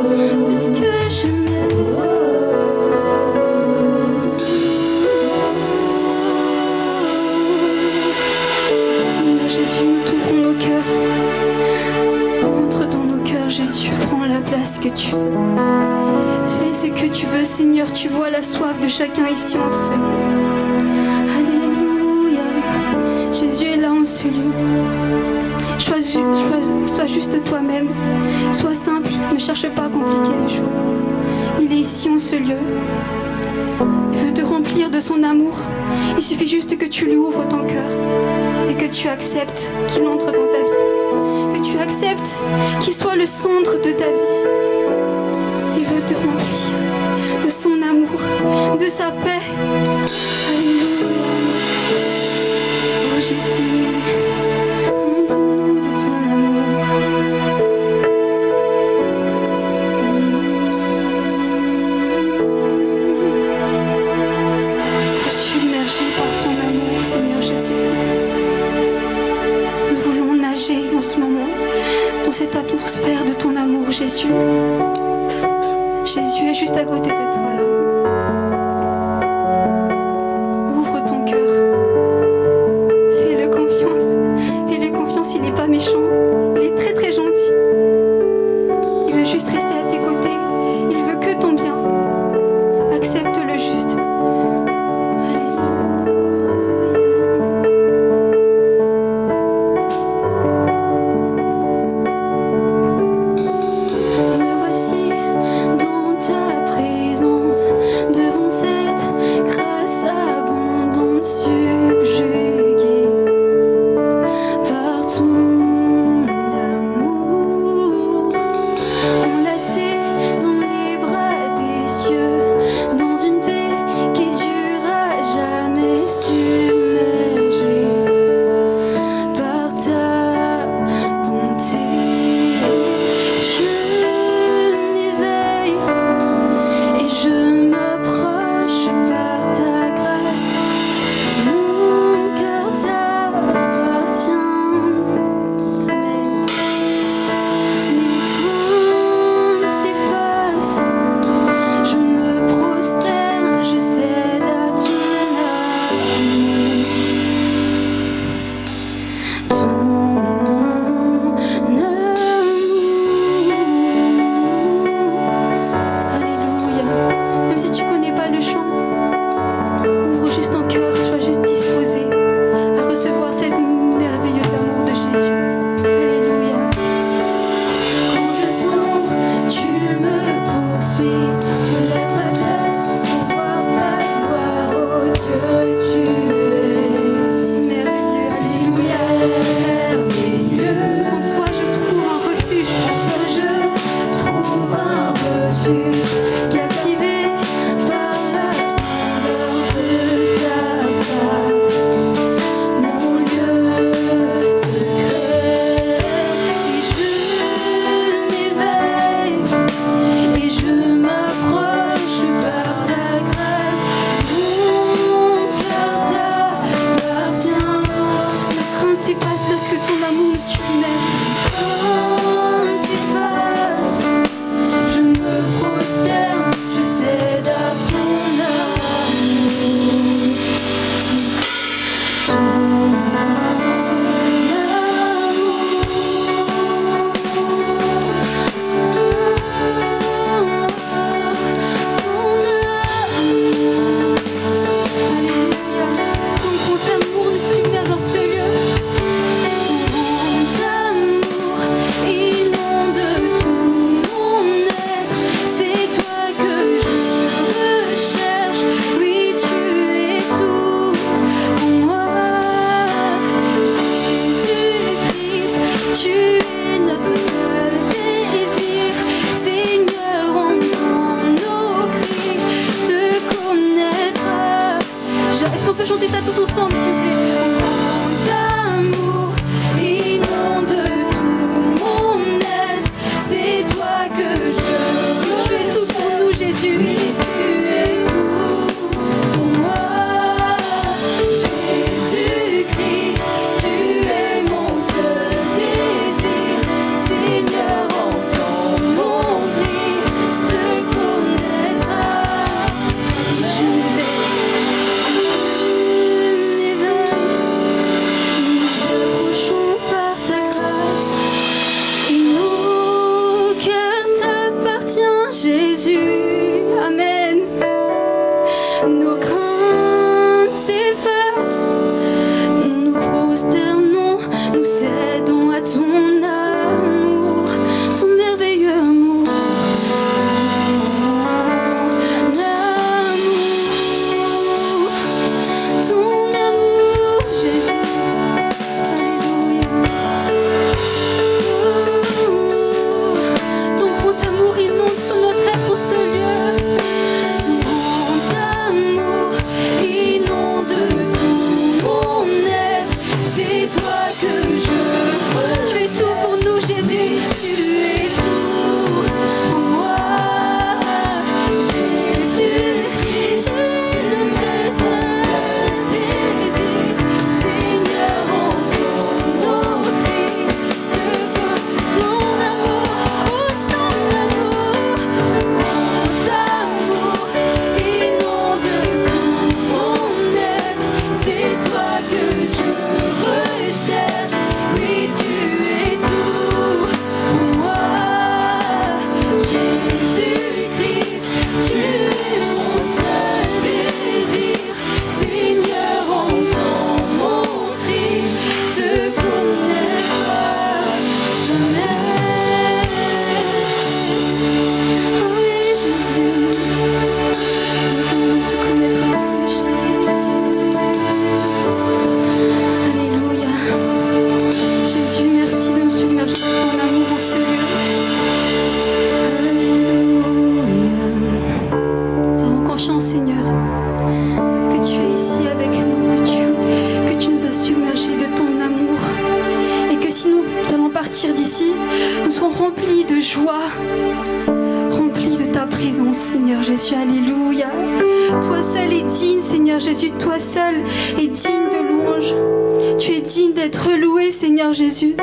E: plus que jamais. Seigneur Jésus, nous t'ouvrons nos cœurs. Entre dans nos cœurs, Jésus, prends la place que tu veux. Fais ce que tu veux, Seigneur. Tu vois la soif de chacun ici en ce lieu. Alléluia. Jésus est là en ce lieu. Sois juste toi-même. Sois simple. Ne cherche pas à compliquer les choses. Il est ici en ce lieu. Il veut te remplir de son amour. Il suffit juste que tu lui ouvres ton cœur et que tu acceptes qu'il entre dans ta vie. Que tu acceptes qu'il soit le centre de ta vie. Il veut te remplir de son amour, de sa paix. Alléluia. Oh Jésus, remplis-nous de ton amour. Te submerger par ton amour, Seigneur Jésus-Christ. Nous voulons nager en ce moment dans cette atmosphère de ton amour, Jésus. Jésus est juste à côté de toi là. Ouvre ton cœur. Fais-le confiance. Fais-le confiance, il n'est pas méchant. Il est très très gentil. Il veut juste rester à tes côtés. Il veut que ton bien. Accepte-le juste. Me voici dans ta présence. rempli de joie, rempli de ta présence, Seigneur Jésus. Alléluia. Toi seul es digne, Seigneur Jésus. Toi seul es digne de louange. Tu es digne d'être loué, Seigneur Jésus.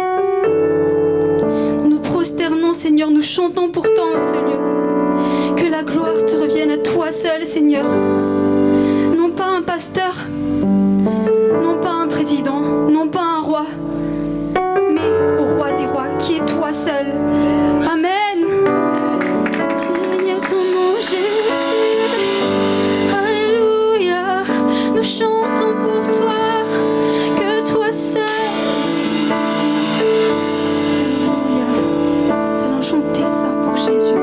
E: Nous prosternons, Seigneur, nous chantons pour toi en ce lieu. Que la gloire te revienne à toi seul, Seigneur. Non pas un pasteur, non pas un président, non pas un roi, mais au roi des rois, qui est toi seul. Amen. Digne est ton nom, Jésus. Alléluia. Nous chantons pour toi, que toi seul. Alléluia. Nous allons chanter ça pour Jésus.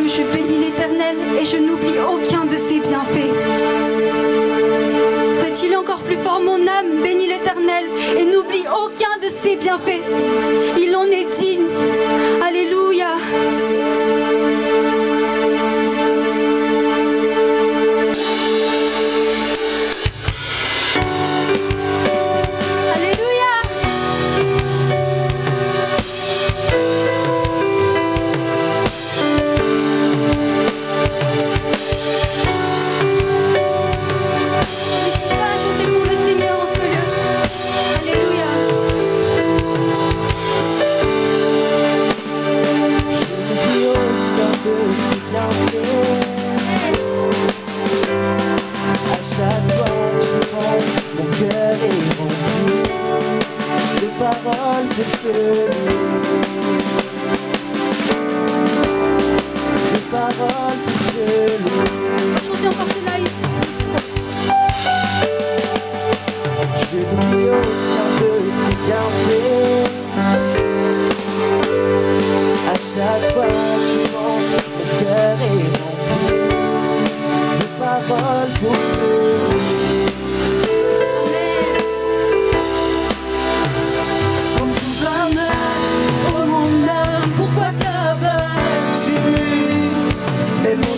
E: Je bénis l'Éternel et je n'oublie aucun de ses bienfaits. Dis-le encore plus fort, mon âme bénit l'Éternel et n'oublie aucun de ses bienfaits. Il en est digne. Alléluia.
G: Bénis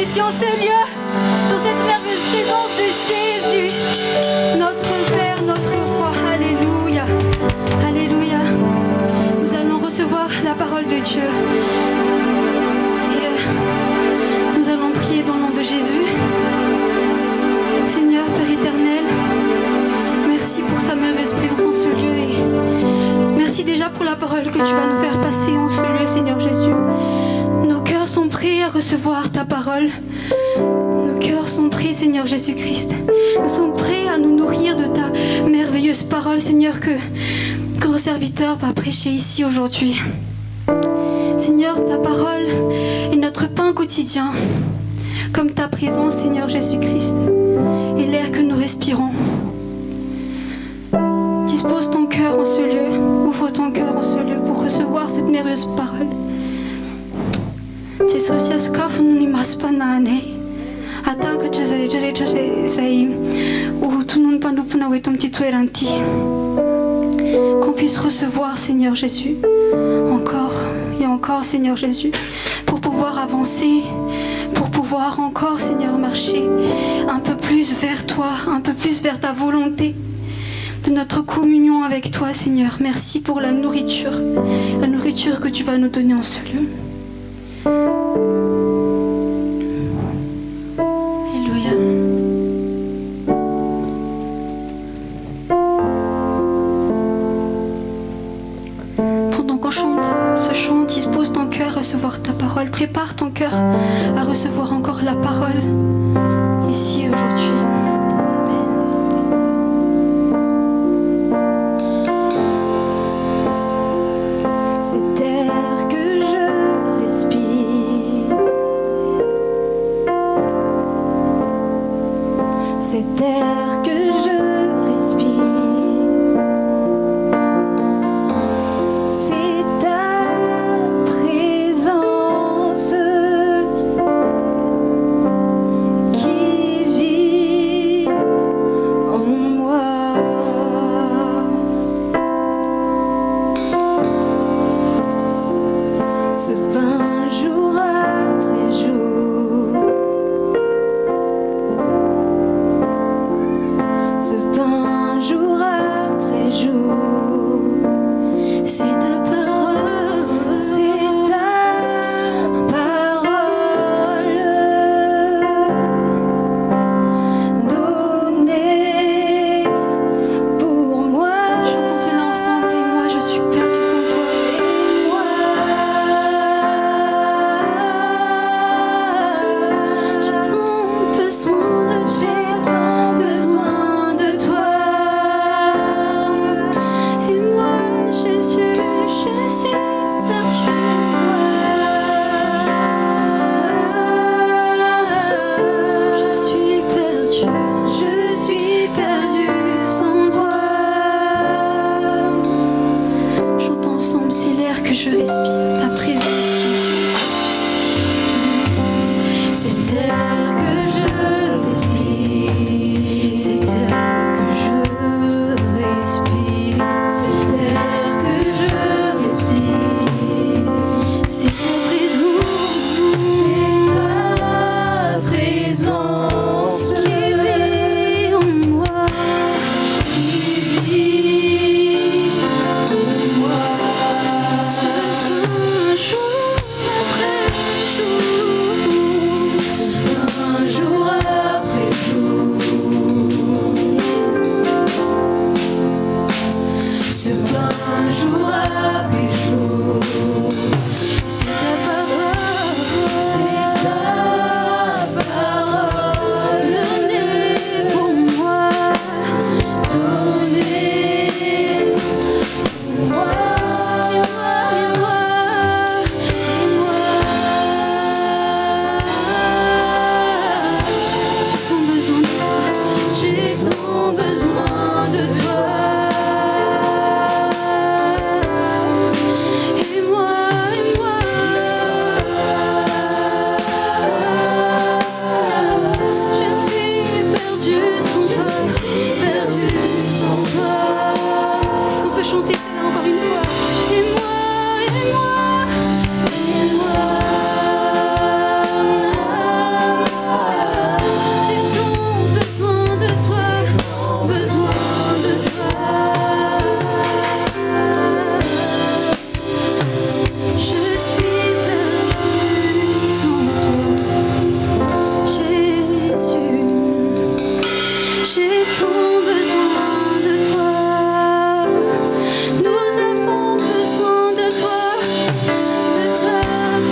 E: ici en ce lieu, dans cette merveilleuse présence de Jésus, notre Père, notre Roi. Alléluia, Alléluia. Nous allons recevoir la parole de Dieu. Et nous allons prier dans le nom de Jésus. Seigneur, Père éternel, merci pour ta merveilleuse présence en ce lieu. Et merci déjà pour la parole que tu vas nous faire passer en ce lieu, Seigneur Jésus. Nos cœurs sont prêts à recevoir ta parole. Nos cœurs sont prêts, Seigneur Jésus-Christ. Nous sommes prêts à nous nourrir de ta merveilleuse parole, Seigneur, que notre serviteur va prêcher ici aujourd'hui. Seigneur, ta parole est notre pain quotidien, comme ta présence, Seigneur Jésus-Christ, et l'air que nous respirons. Dispose ton cœur en ce lieu, ouvre ton cœur en ce lieu pour recevoir cette merveilleuse parole. Qu'on puisse recevoir, Seigneur Jésus, encore et encore, Seigneur Jésus, pour pouvoir avancer, pour pouvoir encore, Seigneur, marcher un peu plus vers toi, un peu plus vers ta volonté, de notre communion avec toi, Seigneur. Merci pour la nourriture que tu vas nous donner en ce lieu. Alléluia. Pendant qu'on chante ce chant, dispose ton cœur à recevoir ta parole. Prépare ton cœur à recevoir encore la parole ici aujourd'hui.
G: Cet air que je respire, c'est ta présence qui vit en moi. Ce pain jour après jour, ce pain jour après jour, c'est ta parole, c'est ta parole donnée pour moi.
E: Chantons cela ensemble. Et moi, je suis perdue sans toi.
G: Et moi,
E: J'ai tant besoin de toi.
G: j'ai tant besoin de toi.
E: Et moi, Jésus, je suis perdue Je suis perdue.
G: Je suis perdue sans toi.
E: Chantons ensemble, c'est l'air que je respire, ta présence.
G: C'est l'air que je respire,
E: C'est l'air que je respire.
G: c'est l'air que je respire,
E: C'est ta présence
G: c'est ta présence
E: qui vit en moi.
G: qui vit en moi. tant besoin de toi. Nous avons besoin de toi, de ta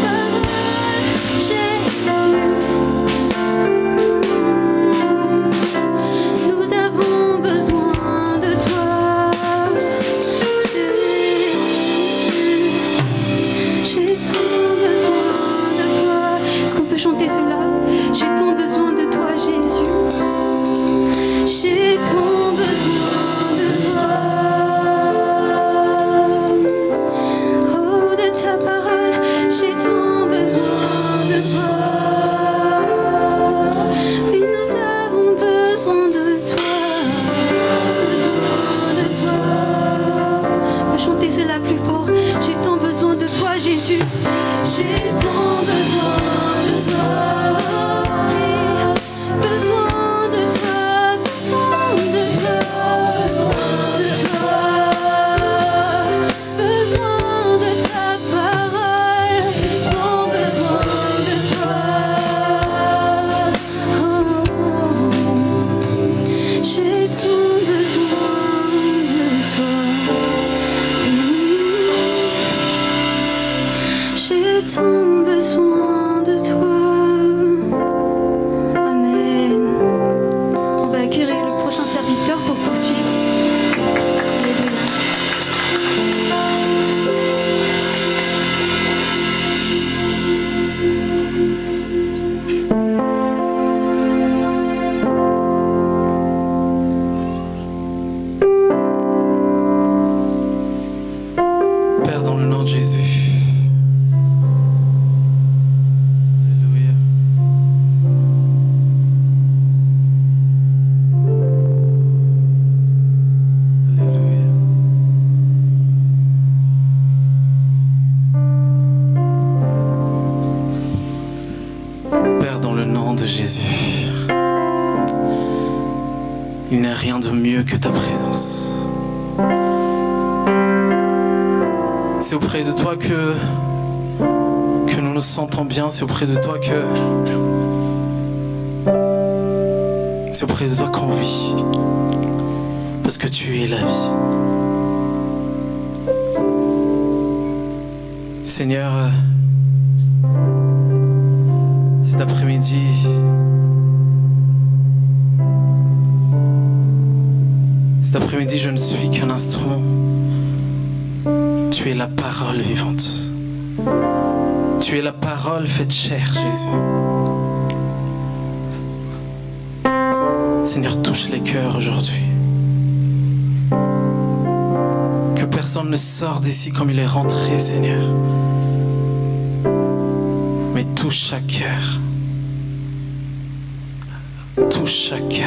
G: parole, Jésus. Nous avons besoin de toi, Jésus. J'ai tant besoin de toi. Est-ce qu'on peut chanter cela? J'ai tant besoin de toi, Jésus. J'ai tant besoin de toi. Oh, de ta parole, j'ai tant besoin de toi. Oui, nous avons besoin de toi. Besoin de toi. On peut chanter cela plus fort. J'ai tant besoin de toi, Jésus. J'ai tant besoin de toi. Besoin de toi, besoin de toi, besoin de ta parole, tant besoin de toi. J'ai tant besoin de toi. J'ai tant besoin de toi. Amen. On va accueillir le prochain serviteur pour poursuivre.
F: Père, dans le nom de Jésus. Alléluia. Alléluia. Père, dans le nom de Jésus, il n'y a rien de mieux que ta présence. C'est auprès de toi que nous nous sentons bien, c'est auprès de toi c'est auprès de toi qu'on vit, parce que tu es la vie. Seigneur, cet après-midi, je ne suis qu'un instrument. Tu es la parole vivante. Tu es la parole faite chair, Jésus. Seigneur, touche les cœurs aujourd'hui. Que personne ne sorte d'ici comme il est rentré, Seigneur. Mais touche chaque cœur. Touche chaque cœur.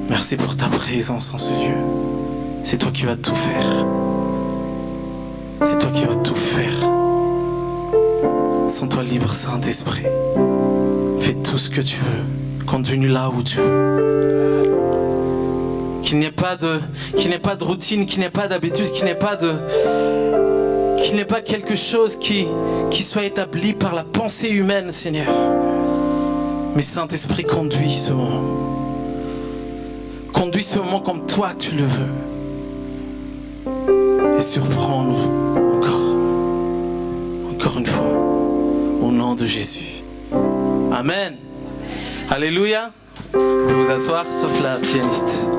F: Merci pour ta présence en ce lieu. C'est toi qui vas tout faire. C'est toi qui vas tout faire. Sens-toi libre, Saint-Esprit. Fais tout ce que tu veux. Conduis-nous là où tu veux. Qu'il n'y ait pas de routine, qu'il n'y ait pas d'habitude, qu'il n'y ait pas quelque chose qui soit établi par la pensée humaine, Seigneur. Mais Saint-Esprit, conduis ce moment. Conduis ce moment comme toi tu le veux. Et surprends-nous encore une fois, au nom de Jésus. Amen. Alléluia. Vous pouvez vous asseoir, sauf la pianiste.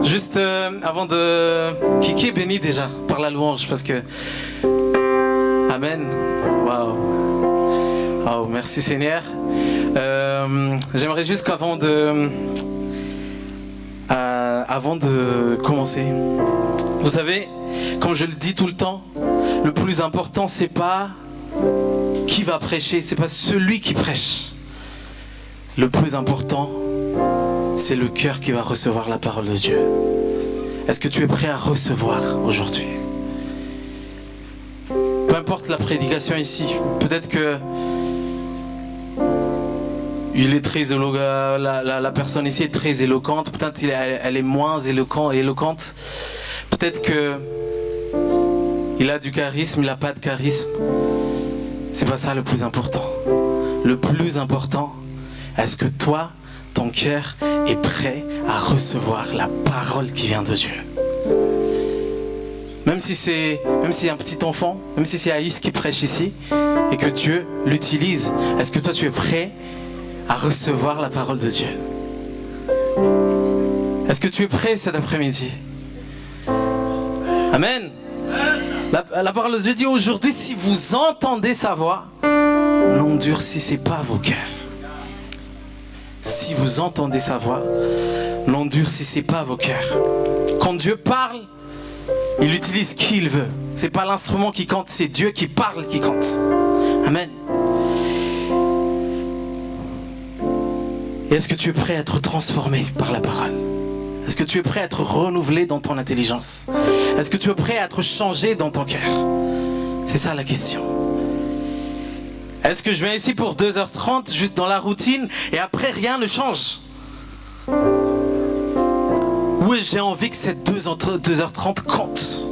F: Juste avant de... Qui est béni déjà par la louange, parce que... Amen. Waouh. Oh, merci Seigneur. J'aimerais juste qu'avant de commencer, vous savez, comme je le dis tout le temps, le plus important c'est pas qui va prêcher, c'est pas celui qui prêche. Le plus important, c'est le cœur qui va recevoir la parole de Dieu. Est-ce que tu es prêt à recevoir aujourd'hui? Peu importe la prédication ici, peut-être que la personne ici est très éloquente, peut-être elle est moins éloquente, peut-être que il a du charisme, il n'a pas de charisme. C'est pas ça le plus important. Le plus important, Est-ce que toi, ton cœur est prêt à recevoir la parole qui vient de Dieu? Même si c'est un petit enfant, même si c'est Aïs qui prêche ici, et que Dieu l'utilise, est-ce que toi tu es prêt à recevoir la parole de Dieu? Est-ce que tu es prêt cet après-midi? Amen. La parole de Dieu dit aujourd'hui, si vous entendez sa voix, n'endurcissez pas vos cœurs. Si vous entendez sa voix, n'endurcissez pas vos cœurs. Quand Dieu parle, il utilise qui il veut. C'est pas l'instrument qui compte, c'est Dieu qui parle qui compte. Amen. Et est-ce que tu es prêt à être transformé par la parole? Est-ce que tu es prêt à être renouvelé dans ton intelligence? Est-ce que tu es prêt à être changé dans ton cœur? C'est ça la question. Est-ce que je viens ici pour 2h30 juste dans la routine et après rien ne change? Ou j'ai envie que cette 2h30 compte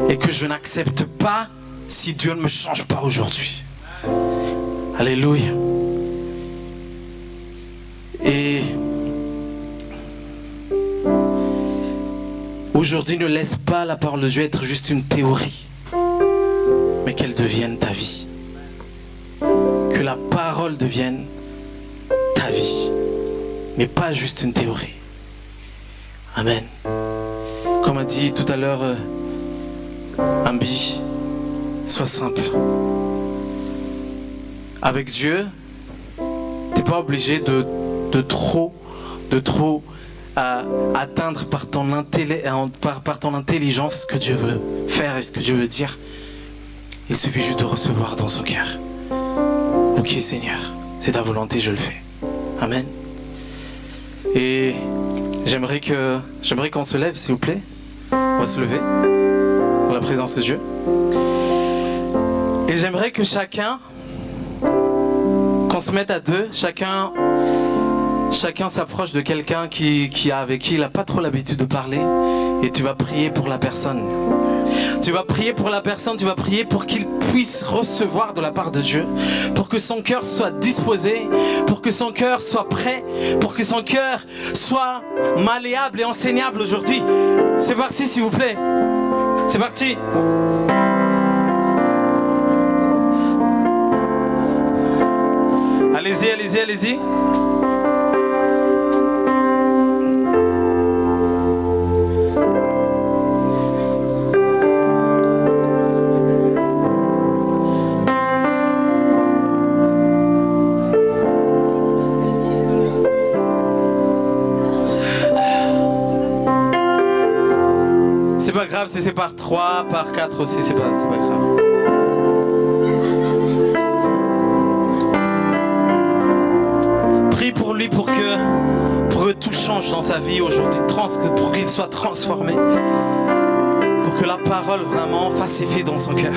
F: et que je n'accepte pas si Dieu ne me change pas aujourd'hui? Alléluia. Et aujourd'hui, ne laisse pas la parole de Dieu être juste une théorie, mais qu'elle devienne ta vie. Que la parole devienne ta vie, mais pas juste une théorie. Amen. Comme a dit tout à l'heure Ambi, sois simple. Avec Dieu, tu n'es pas obligé de trop atteindre par ton intelligence ce que Dieu veut faire et ce que Dieu veut dire. Il suffit juste de recevoir dans son cœur. Ok Seigneur, c'est ta volonté, je le fais. Amen. Et j'aimerais qu'on se lève s'il vous plaît. On va se lever dans la présence de Dieu. Et j'aimerais que qu'on se mette à deux, chacun s'approche de quelqu'un avec qui il n'a pas trop l'habitude de parler, et tu vas prier pour la personne. Tu vas prier pour la personne, tu vas prier pour qu'il puisse recevoir de la part de Dieu, pour que son cœur soit disposé, pour que son cœur soit prêt, pour que son cœur soit malléable et enseignable aujourd'hui. C'est parti s'il vous plaît. C'est parti. Allez-y, allez-y, allez-y. C'est pas grave si c'est par 3, par 4 aussi, c'est pas grave. Prie pour lui pour que tout change dans sa vie aujourd'hui, pour qu'il soit transformé, pour que la parole vraiment fasse effet dans son cœur.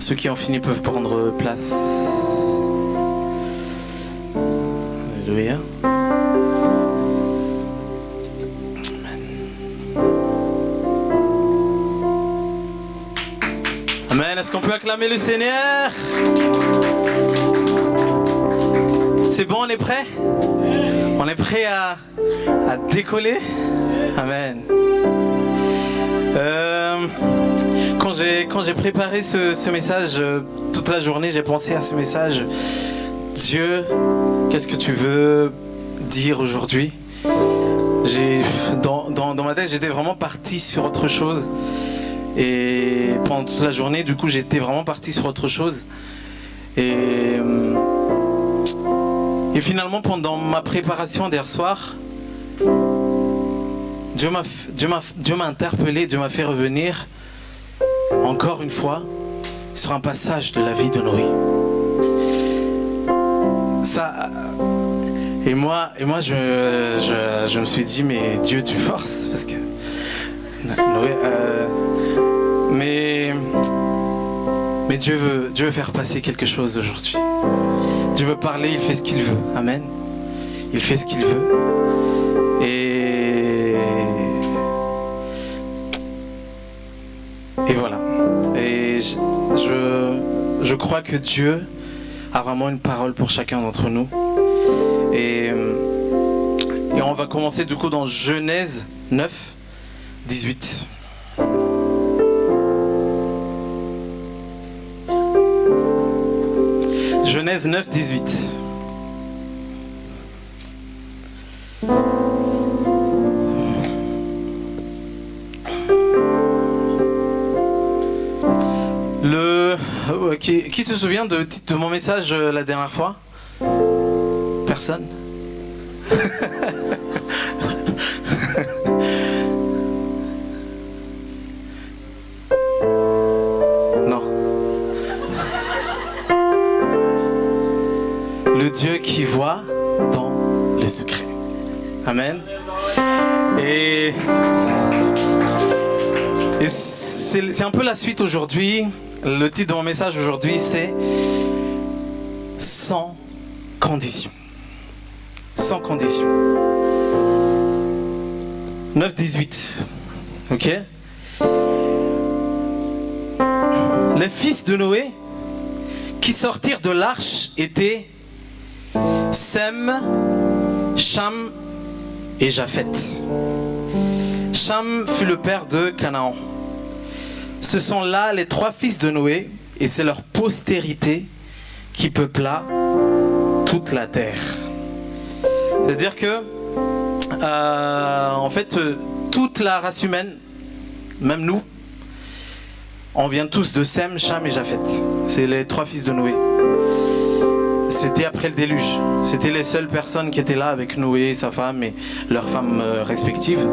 F: Ceux qui ont fini peuvent prendre place. Alléluia. Amen. Est-ce qu'on peut acclamer le Seigneur? C'est bon, on est prêt? On est prêt à décoller? Amen. Quand j'ai préparé ce message, toute la journée, j'ai pensé à ce message. Dieu, qu'est-ce que tu veux dire aujourd'hui? Dans ma tête, j'étais vraiment parti sur autre chose. Et pendant toute la journée, du coup, j'étais vraiment parti sur autre chose. Et finalement, pendant ma préparation d'hier soir, Dieu m'a interpellé, Dieu m'a fait revenir encore une fois sur un passage de la vie de Noé. Et moi je me suis dit, mais Dieu, tu forces, parce que Noé, mais Dieu veut faire passer quelque chose aujourd'hui. Dieu veut parler, il fait ce qu'il veut. Amen. Il fait ce qu'il veut. Et voilà. Et je crois que Dieu a vraiment une parole pour chacun d'entre nous. Et on va commencer du coup dans Genèse 9, 18. Genèse 9, 18. Qui se souvient de mon message la dernière fois? Personne? Non. Le Dieu qui voit dans le secret. Amen. Et c'est un peu la suite aujourd'hui. Le titre de mon message aujourd'hui, c'est « Sans condition ». Sans condition. 9, 18. Ok? Les fils de Noé qui sortirent de l'arche étaient Sem, Cham et Japheth. Cham fut le père de Canaan. Ce sont là les 3 fils de Noé, et c'est leur postérité qui peupla toute la terre. C'est-à-dire que, en fait, toute la race humaine, même nous, on vient tous de Sem, Cham et Japheth. C'est les 3 fils de Noé. C'était après le déluge. C'était les seules personnes qui étaient là avec Noé, sa femme et leurs femmes respectives.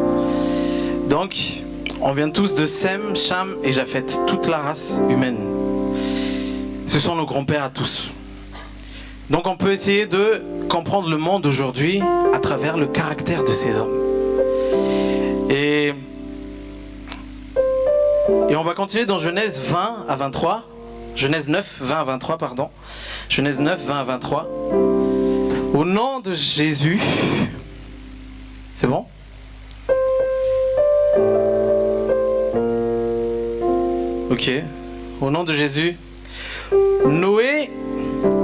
F: Donc, on vient tous de Sem, Cham et Japheth, toute la race humaine. Ce sont nos grands-pères à tous. Donc on peut essayer de comprendre le monde aujourd'hui à travers le caractère de ces hommes. Et on va continuer dans Genèse 20 à 23. Genèse 9, 20 à 23, pardon. Genèse 9, 20 à 23. Au nom de Jésus. C'est bon ? Ok, au nom de Jésus. Noé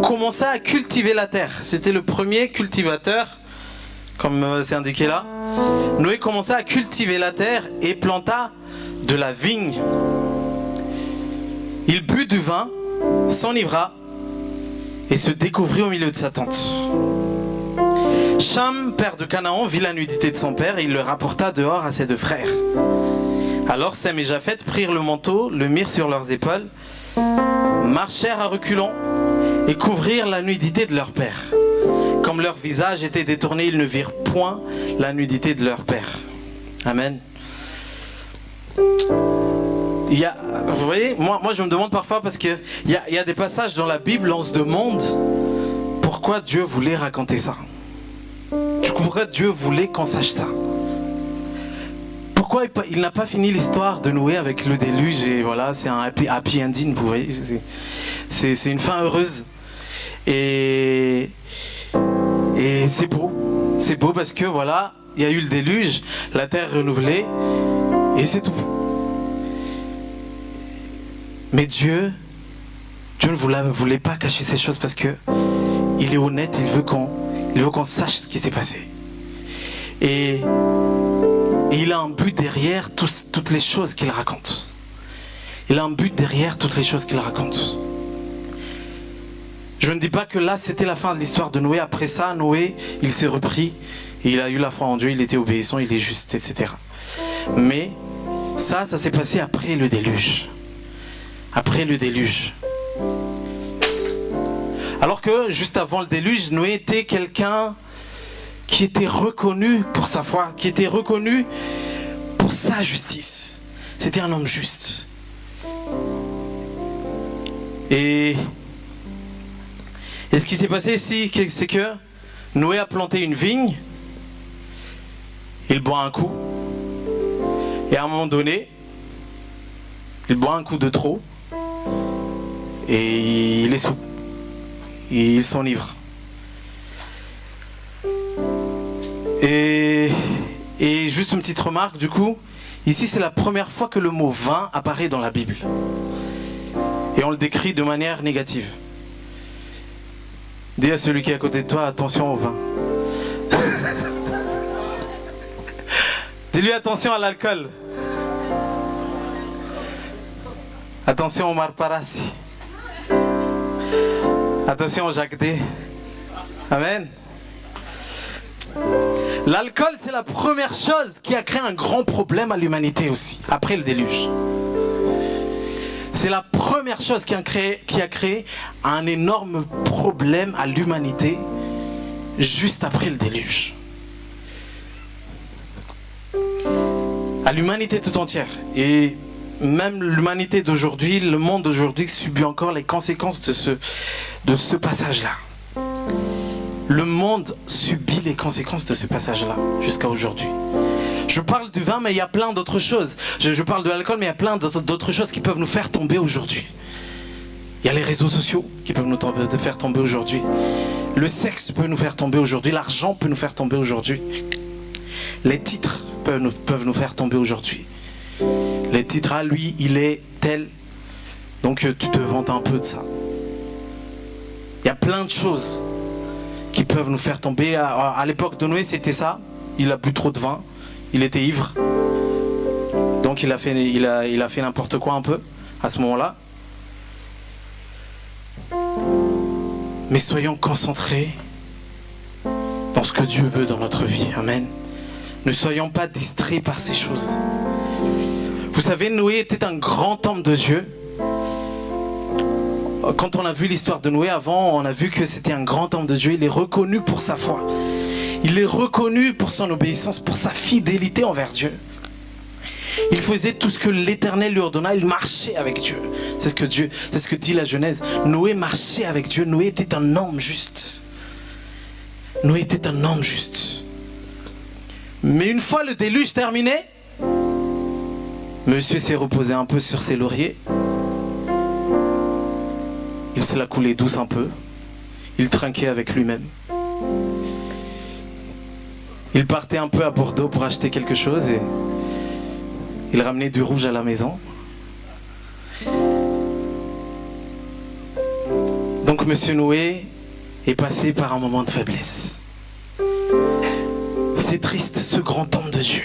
F: commença à cultiver la terre. C'était le premier cultivateur, comme c'est indiqué là. Noé commença à cultiver la terre et planta de la vigne. Il but du vin, s'enivra et se découvrit au milieu de sa tente. Cham, père de Canaan, vit la nudité de son père et il le rapporta dehors à ses 2 frères. Alors Sem et Japheth prirent le manteau, le mirent sur leurs épaules, marchèrent à reculons et couvrirent la nudité de leur père. Comme leur visage était détourné, ils ne virent point la nudité de leur père. Amen. Vous voyez, moi je me demande parfois, parce qu'il y a des passages dans la Bible, on se demande pourquoi Dieu voulait raconter ça. Pourquoi Dieu voulait qu'on sache ça? pourquoi il n'a pas fini l'histoire de Noé avec le déluge et voilà, c'est un happy ending, vous voyez, c'est une fin heureuse. Et c'est beau parce que voilà, il y a eu le déluge, la terre renouvelée et c'est tout. Mais Dieu ne voulait pas cacher ces choses parce que il est honnête, il veut qu'on sache ce qui s'est passé. Et il a un but derrière toutes les choses qu'il raconte. Il a un but derrière toutes les choses qu'il raconte. Je ne dis pas que là c'était la fin de l'histoire de Noé. Après ça, Noé, il s'est repris. Et il a eu la foi en Dieu, il était obéissant, il est juste, etc. Mais ça s'est passé après le déluge. Après le déluge. Alors que juste avant le déluge, Noé était quelqu'un qui était reconnu pour sa foi, qui était reconnu pour sa justice. C'était un homme juste. Et ce qui s'est passé ici, c'est que Noé a planté une vigne, il boit un coup, et à un moment donné, il boit un coup de trop, et il est sous, il s'enivre. Et juste une petite remarque, du coup, ici c'est la première fois que le mot vin apparaît dans la Bible. Et on le décrit de manière négative. Dis à celui qui est à côté de toi, attention au vin. Dis-lui attention à l'alcool. Attention au Marparasi. Attention au Jacques D. Amen. L'alcool, c'est la première chose qui a créé un grand problème à l'humanité aussi, après le déluge. C'est la première chose qui a créé un énorme problème à l'humanité juste après le déluge. À l'humanité tout entière. Et même l'humanité d'aujourd'hui, le monde d'aujourd'hui subit encore les conséquences de ce passage-là. Le monde subit les conséquences de ce passage-là jusqu'à aujourd'hui. Je parle du vin, mais il y a plein d'autres choses. Je parle de l'alcool, mais il y a plein d'autres choses qui peuvent nous faire tomber aujourd'hui. Il y a les réseaux sociaux qui peuvent nous faire tomber aujourd'hui. Le sexe peut nous faire tomber aujourd'hui. L'argent peut nous faire tomber aujourd'hui. Les titres peuvent nous faire tomber aujourd'hui. Les titres, ah lui, il est tel. Donc tu te vantes un peu de ça. Il y a plein de choses qui peuvent nous faire tomber. À l'époque de Noé, c'était ça. Il a bu trop de vin. Il était ivre. Donc il a fait n'importe quoi un peu à ce moment-là. Mais soyons concentrés dans ce que Dieu veut dans notre vie. Amen. Ne soyons pas distraits par ces choses. Vous savez, Noé était un grand homme de Dieu. Quand on a vu l'histoire de Noé avant, on a vu que c'était un grand homme de Dieu. Il est reconnu pour sa foi. Il est reconnu pour son obéissance, pour sa fidélité envers Dieu. Il faisait tout ce que l'Éternel lui ordonna. Il marchait avec Dieu. C'est ce que dit la Genèse. Noé marchait avec Dieu. Noé était un homme juste. Noé était un homme juste. Mais une fois le déluge terminé, monsieur s'est reposé un peu sur ses lauriers. Il se la coulait douce un peu. Il trinquait avec lui-même. Il partait un peu à Bordeaux pour acheter quelque chose et il ramenait du rouge à la maison. Donc monsieur Noé est passé par un moment de faiblesse. C'est triste, ce grand homme de Dieu.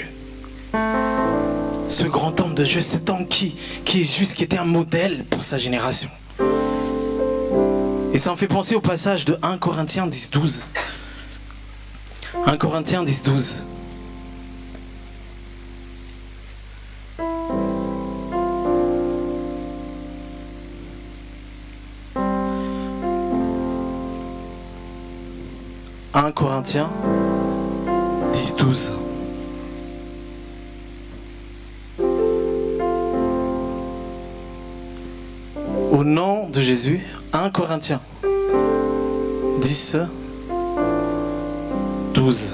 F: Ce grand homme de Dieu, cet homme qui était un modèle pour sa génération. Et ça me fait penser au passage de 1 Corinthiens 10-12. 1 Corinthiens 10-12. « 1 Corinthiens 10-12. Au nom de Jésus, 1 Corinthiens 10, 12.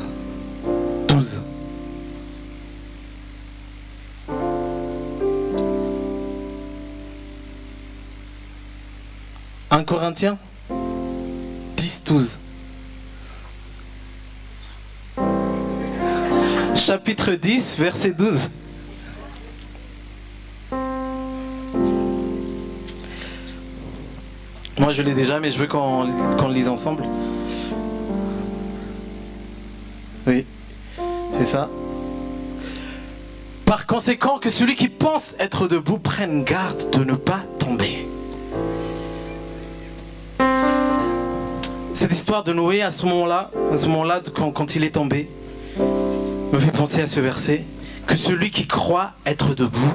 F: 1 Corinthiens 10, 12. Chapitre 10, verset 12. Moi je l'ai déjà, mais je veux qu'on le lise ensemble. Oui, c'est ça. Par conséquent, que celui qui pense être debout prenne garde de ne pas tomber. Cette histoire de Noé à ce moment-là, quand il est tombé, me fait penser à ce verset, que celui qui croit être debout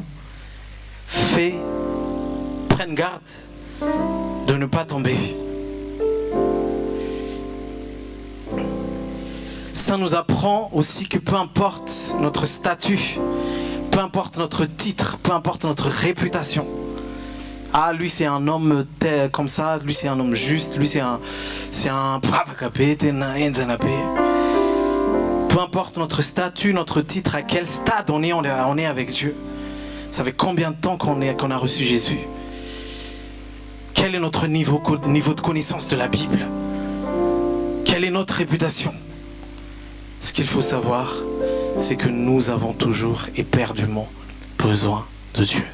F: prenne garde de ne pas tomber. Ça nous apprend aussi que peu importe notre statut, peu importe notre titre, peu importe notre réputation, ah lui c'est un homme comme ça, lui c'est un homme juste, lui c'est un peu importe notre statut, notre titre, à quel stade on est avec Dieu. Ça fait combien de temps qu'on a reçu Jésus? Quel est notre niveau de connaissance de la Bible? Quelle est notre réputation? Ce qu'il faut savoir, c'est que nous avons toujours éperdument besoin de Dieu.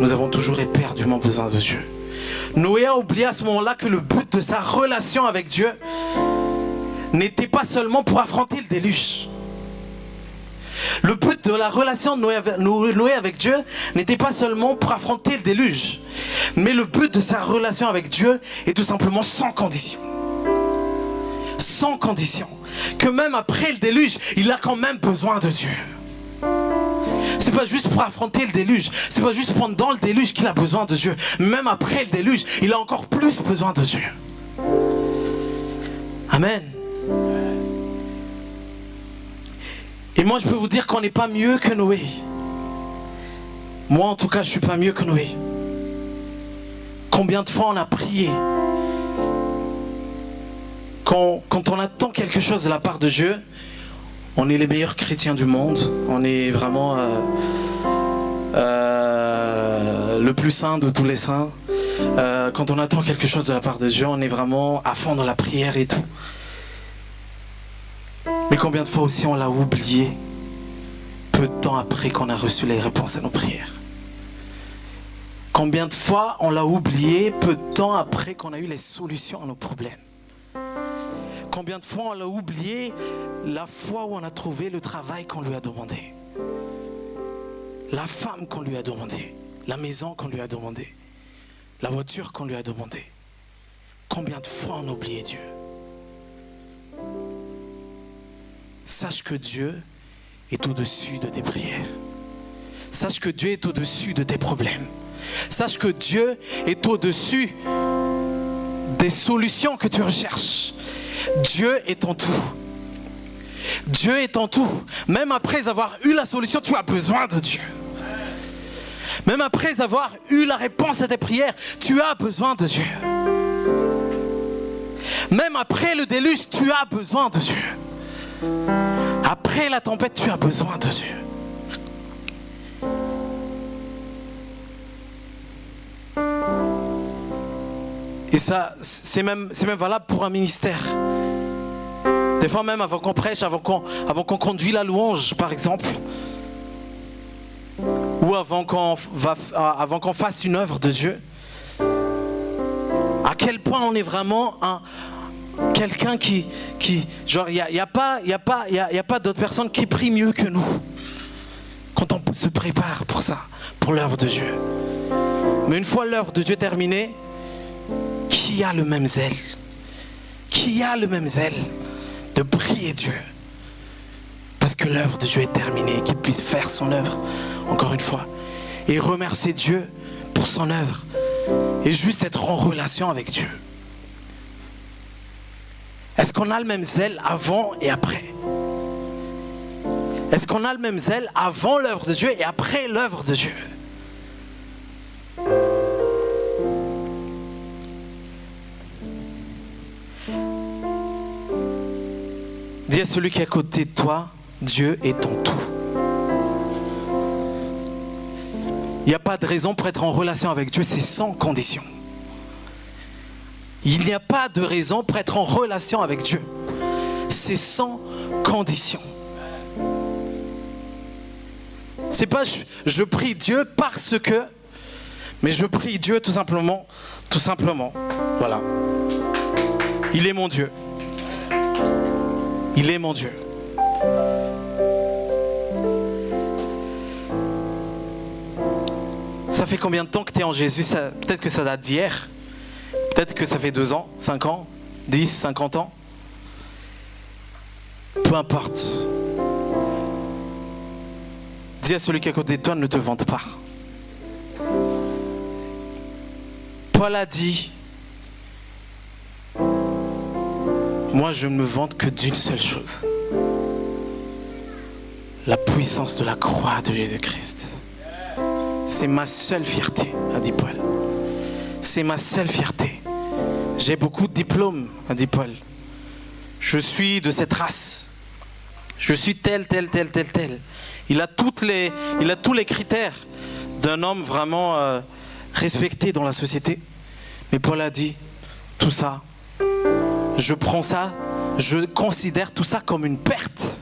F: Nous avons toujours éperdument besoin de Dieu. Noé a oublié à ce moment-là que le but de sa relation avec Dieu n'était pas seulement pour affronter le déluge. Le but de la relation de Noé avec Dieu n'était pas seulement pour affronter le déluge, mais le but de sa relation avec Dieu est tout simplement sans condition. Sans condition. Que même après le déluge, il a quand même besoin de Dieu. C'est pas juste pour affronter le déluge, c'est pas juste pendant le déluge qu'il a besoin de Dieu. Même après le déluge, il a encore plus besoin de Dieu. Amen. Et moi je peux vous dire qu'on n'est pas mieux que Noé. Moi en tout cas je suis pas mieux que Noé. Combien de fois on a prié? Quand on attend quelque chose de la part de Dieu, on est les meilleurs chrétiens du monde. On est vraiment le plus saint de tous les saints. Quand on attend quelque chose de la part de Dieu, on est vraiment à fond dans la prière et tout. Mais combien de fois aussi on l'a oublié peu de temps après qu'on a reçu les réponses à nos prières? Combien de fois on l'a oublié peu de temps après qu'on a eu les solutions à nos problèmes? Combien de fois on l'a oublié la fois où on a trouvé le travail qu'on lui a demandé, la femme qu'on lui a demandé, la maison qu'on lui a demandé, la voiture qu'on lui a demandé? Combien de fois on a oublié Dieu? Sache que Dieu est au-dessus de tes prières. Sache que Dieu est au-dessus de tes problèmes. Sache que Dieu est au-dessus des solutions que tu recherches. Dieu est en tout. Dieu est en tout. Même après avoir eu la solution, tu as besoin de Dieu. Même après avoir eu la réponse à tes prières, tu as besoin de Dieu. Même après le déluge, tu as besoin de Dieu. Après la tempête, tu as besoin de Dieu. Et ça, c'est même valable pour un ministère. Des fois même avant qu'on prêche, avant qu'on conduit la louange, par exemple, ou avant qu'on fasse une œuvre de Dieu, à quel point on est vraiment quelqu'un qui genre, il n'y a pas d'autres personnes qui prient mieux que nous quand on se prépare pour ça, pour l'œuvre de Dieu. Mais une fois l'œuvre de Dieu terminée, qui a le même zèle? Qui a le même zèle de prier Dieu parce que l'œuvre de Dieu est terminée, qu'il puisse faire son œuvre encore une fois et remercier Dieu pour son œuvre et juste être en relation avec Dieu? Est-ce qu'on a le même zèle avant et après? Est-ce qu'on a le même zèle avant l'œuvre de Dieu et après l'œuvre de Dieu? Dis à celui qui est à côté de toi, Dieu est en tout. Il n'y a pas de raison pour être en relation avec Dieu, c'est sans condition. Il n'y a pas de raison pour être en relation avec Dieu. C'est sans condition. C'est pas je prie Dieu parce que, mais je prie Dieu tout simplement. Voilà. Il est mon Dieu. Il est mon Dieu. Ça fait combien de temps que tu es en Jésus? Peut-être que ça date d'hier. Peut-être que ça fait 2 ans, 5 ans, 10, 50 ans. Peu importe. Dis à celui qui est à côté de toi, ne te vante pas. Paul a dit, moi je ne me vante que d'une seule chose. La puissance de la croix de Jésus-Christ. C'est ma seule fierté, a dit Paul. C'est ma seule fierté. J'ai beaucoup de diplômes, a dit Paul. Je suis de cette race. Je suis tel. Il a tous les critères d'un homme vraiment respecté dans la société. Mais Paul a dit, tout ça, je prends ça, je considère tout ça comme une perte.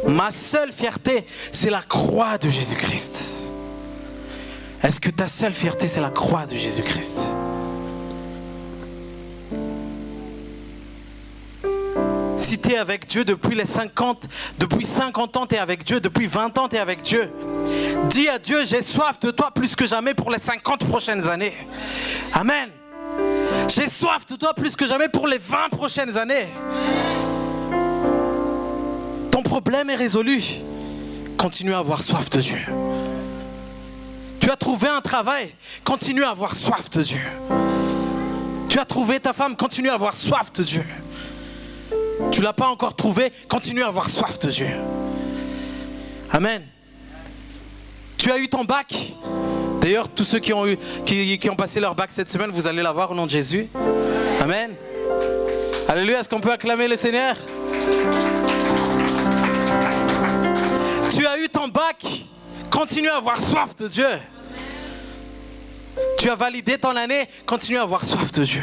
F: Ma seule fierté, c'est la croix de Jésus-Christ. Est-ce que ta seule fierté, c'est la croix de Jésus-Christ? Si tu es avec Dieu depuis 50 ans, tu es avec Dieu, depuis 20 ans, tu es avec Dieu. Dis à Dieu, j'ai soif de toi plus que jamais pour les 50 prochaines années. Amen. J'ai soif de toi plus que jamais pour les 20 prochaines années. Ton problème est résolu. Continue à avoir soif de Dieu. Tu as trouvé un travail, continue à avoir soif de Dieu. Tu as trouvé ta femme, continue à avoir soif de Dieu. Tu ne l'as pas encore trouvé, continue à avoir soif de Dieu. Amen. Tu as eu ton bac. D'ailleurs, tous ceux qui ont passé leur bac cette semaine, vous allez l'avoir au nom de Jésus. Amen. Alléluia, est-ce qu'on peut acclamer le Seigneur? Tu as eu ton bac, continue à avoir soif de Dieu. Tu as validé ton année, continue à avoir soif de Dieu.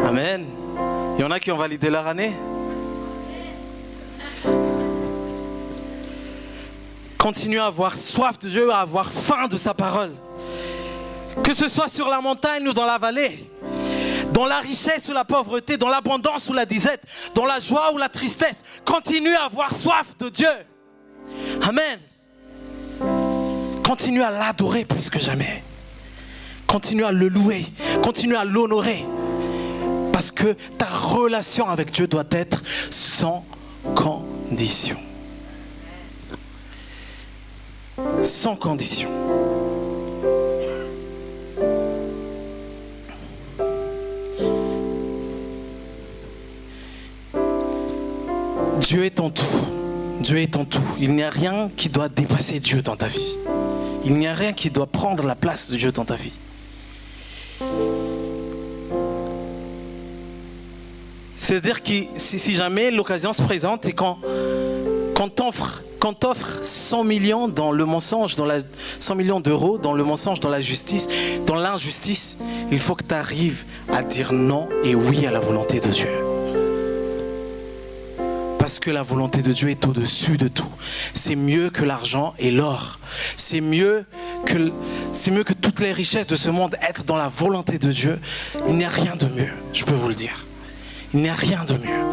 F: Amen. Il y en a qui ont validé leur année. Continue à avoir soif de Dieu, à avoir faim de sa parole. Que ce soit sur la montagne ou dans la vallée, dans la richesse ou la pauvreté, dans l'abondance ou la disette, dans la joie ou la tristesse, continue à avoir soif de Dieu. Amen. Continue à l'adorer plus que jamais. Continue à le louer. Continue à l'honorer. Parce que ta relation avec Dieu doit être sans condition. Sans condition. Dieu est ton tout. Dieu est ton tout. Il n'y a rien qui doit dépasser Dieu dans ta vie. Il n'y a rien qui doit prendre la place de Dieu dans ta vie. C'est-à-dire que si jamais l'occasion se présente et qu'on t'offre 100 millions dans le mensonge, 100 millions d'euros dans le mensonge, dans la justice, dans l'injustice, il faut que tu arrives à dire non et oui à la volonté de Dieu. Parce que la volonté de Dieu est au-dessus de tout. C'est mieux que l'argent et l'or. C'est mieux que toutes les richesses de ce monde. Être dans la volonté de Dieu, il n'y a rien de mieux, je peux vous le dire. Il n'y a rien de mieux.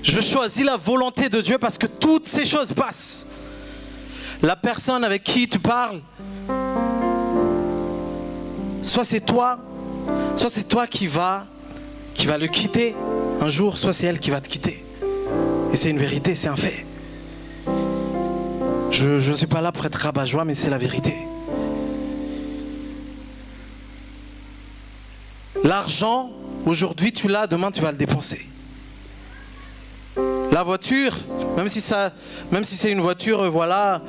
F: Je choisis la volonté de Dieu parce que toutes ces choses passent. La personne avec qui tu parles, soit c'est toi qui va le quitter un jour, soit c'est elle qui va te quitter. Et c'est une vérité, c'est un fait. Je ne suis pas là pour être rabat-joie, mais c'est la vérité. L'argent, aujourd'hui tu l'as, demain tu vas le dépenser. La voiture, même si c'est une voiture, voilà,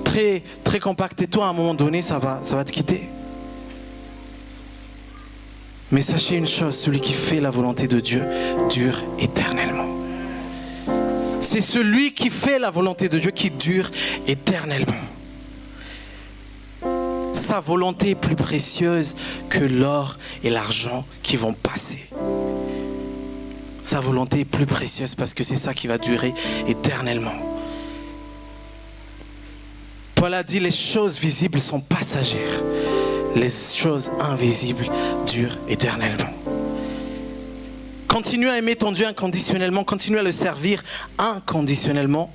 F: très, très compacte et tout, à un moment donné, ça va te quitter. Mais sachez une chose, celui qui fait la volonté de Dieu dure éternellement. C'est celui qui fait la volonté de Dieu qui dure éternellement. Sa volonté est plus précieuse que l'or et l'argent qui vont passer. Sa volonté est plus précieuse parce que c'est ça qui va durer éternellement. Paul a dit, les choses visibles sont passagères. Les choses invisibles durent éternellement. Continue à aimer ton Dieu inconditionnellement, continue à le servir inconditionnellement.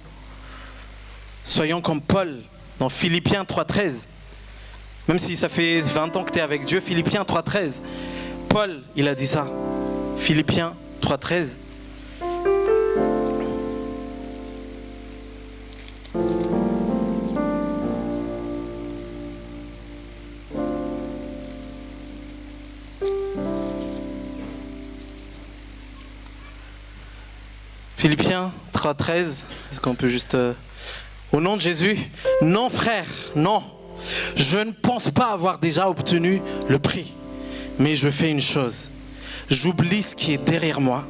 F: Soyons comme Paul dans Philippiens 3,13. Même si ça fait 20 ans que tu es avec Dieu, Philippiens 3,13. Paul, il a dit ça. Philippiens 3,13. Philippiens 3,13. Est-ce qu'on peut juste... Au nom de Jésus, non frère, non. Je ne pense pas avoir déjà obtenu le prix. Mais je fais une chose. J'oublie ce qui est derrière moi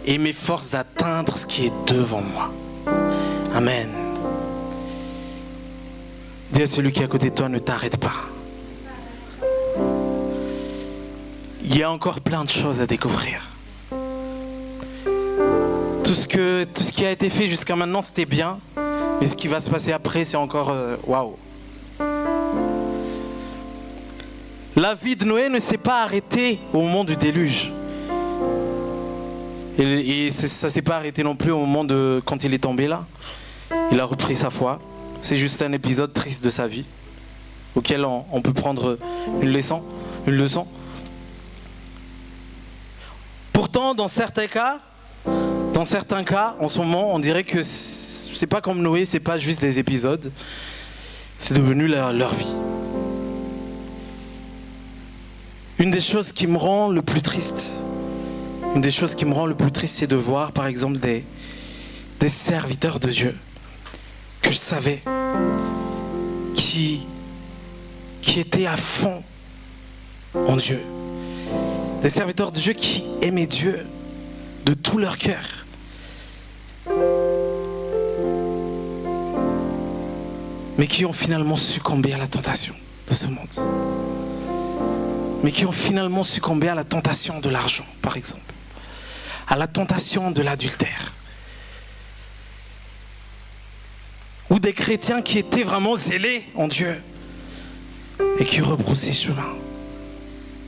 F: et m'efforce d'atteindre ce qui est devant moi. Amen. Dis à celui qui est à côté de toi, ne t'arrête pas. Il y a encore plein de choses à découvrir. Tout ce qui a été fait jusqu'à maintenant, c'était bien. Mais ce qui va se passer après, c'est encore waouh. La vie de Noé ne s'est pas arrêtée au moment du déluge. Et ça ne s'est pas arrêté non plus au moment quand il est tombé là. Il a repris sa foi. C'est juste un épisode triste de sa vie, auquel on peut prendre une leçon. Pourtant, dans certains cas, en ce moment, on dirait que c'est pas comme Noé, c'est pas juste des épisodes. C'est devenu leur vie. Une des choses qui me rend le plus triste, c'est de voir, par exemple, des serviteurs de Dieu que je savais, qui étaient à fond en Dieu. Des serviteurs de Dieu qui aimaient Dieu de tout leur cœur. Mais qui ont finalement succombé à la tentation de ce monde. Mais qui ont finalement succombé à la tentation de l'argent, par exemple. À la tentation de l'adultère. Ou des chrétiens qui étaient vraiment zélés en Dieu et qui rebroussaient chemin.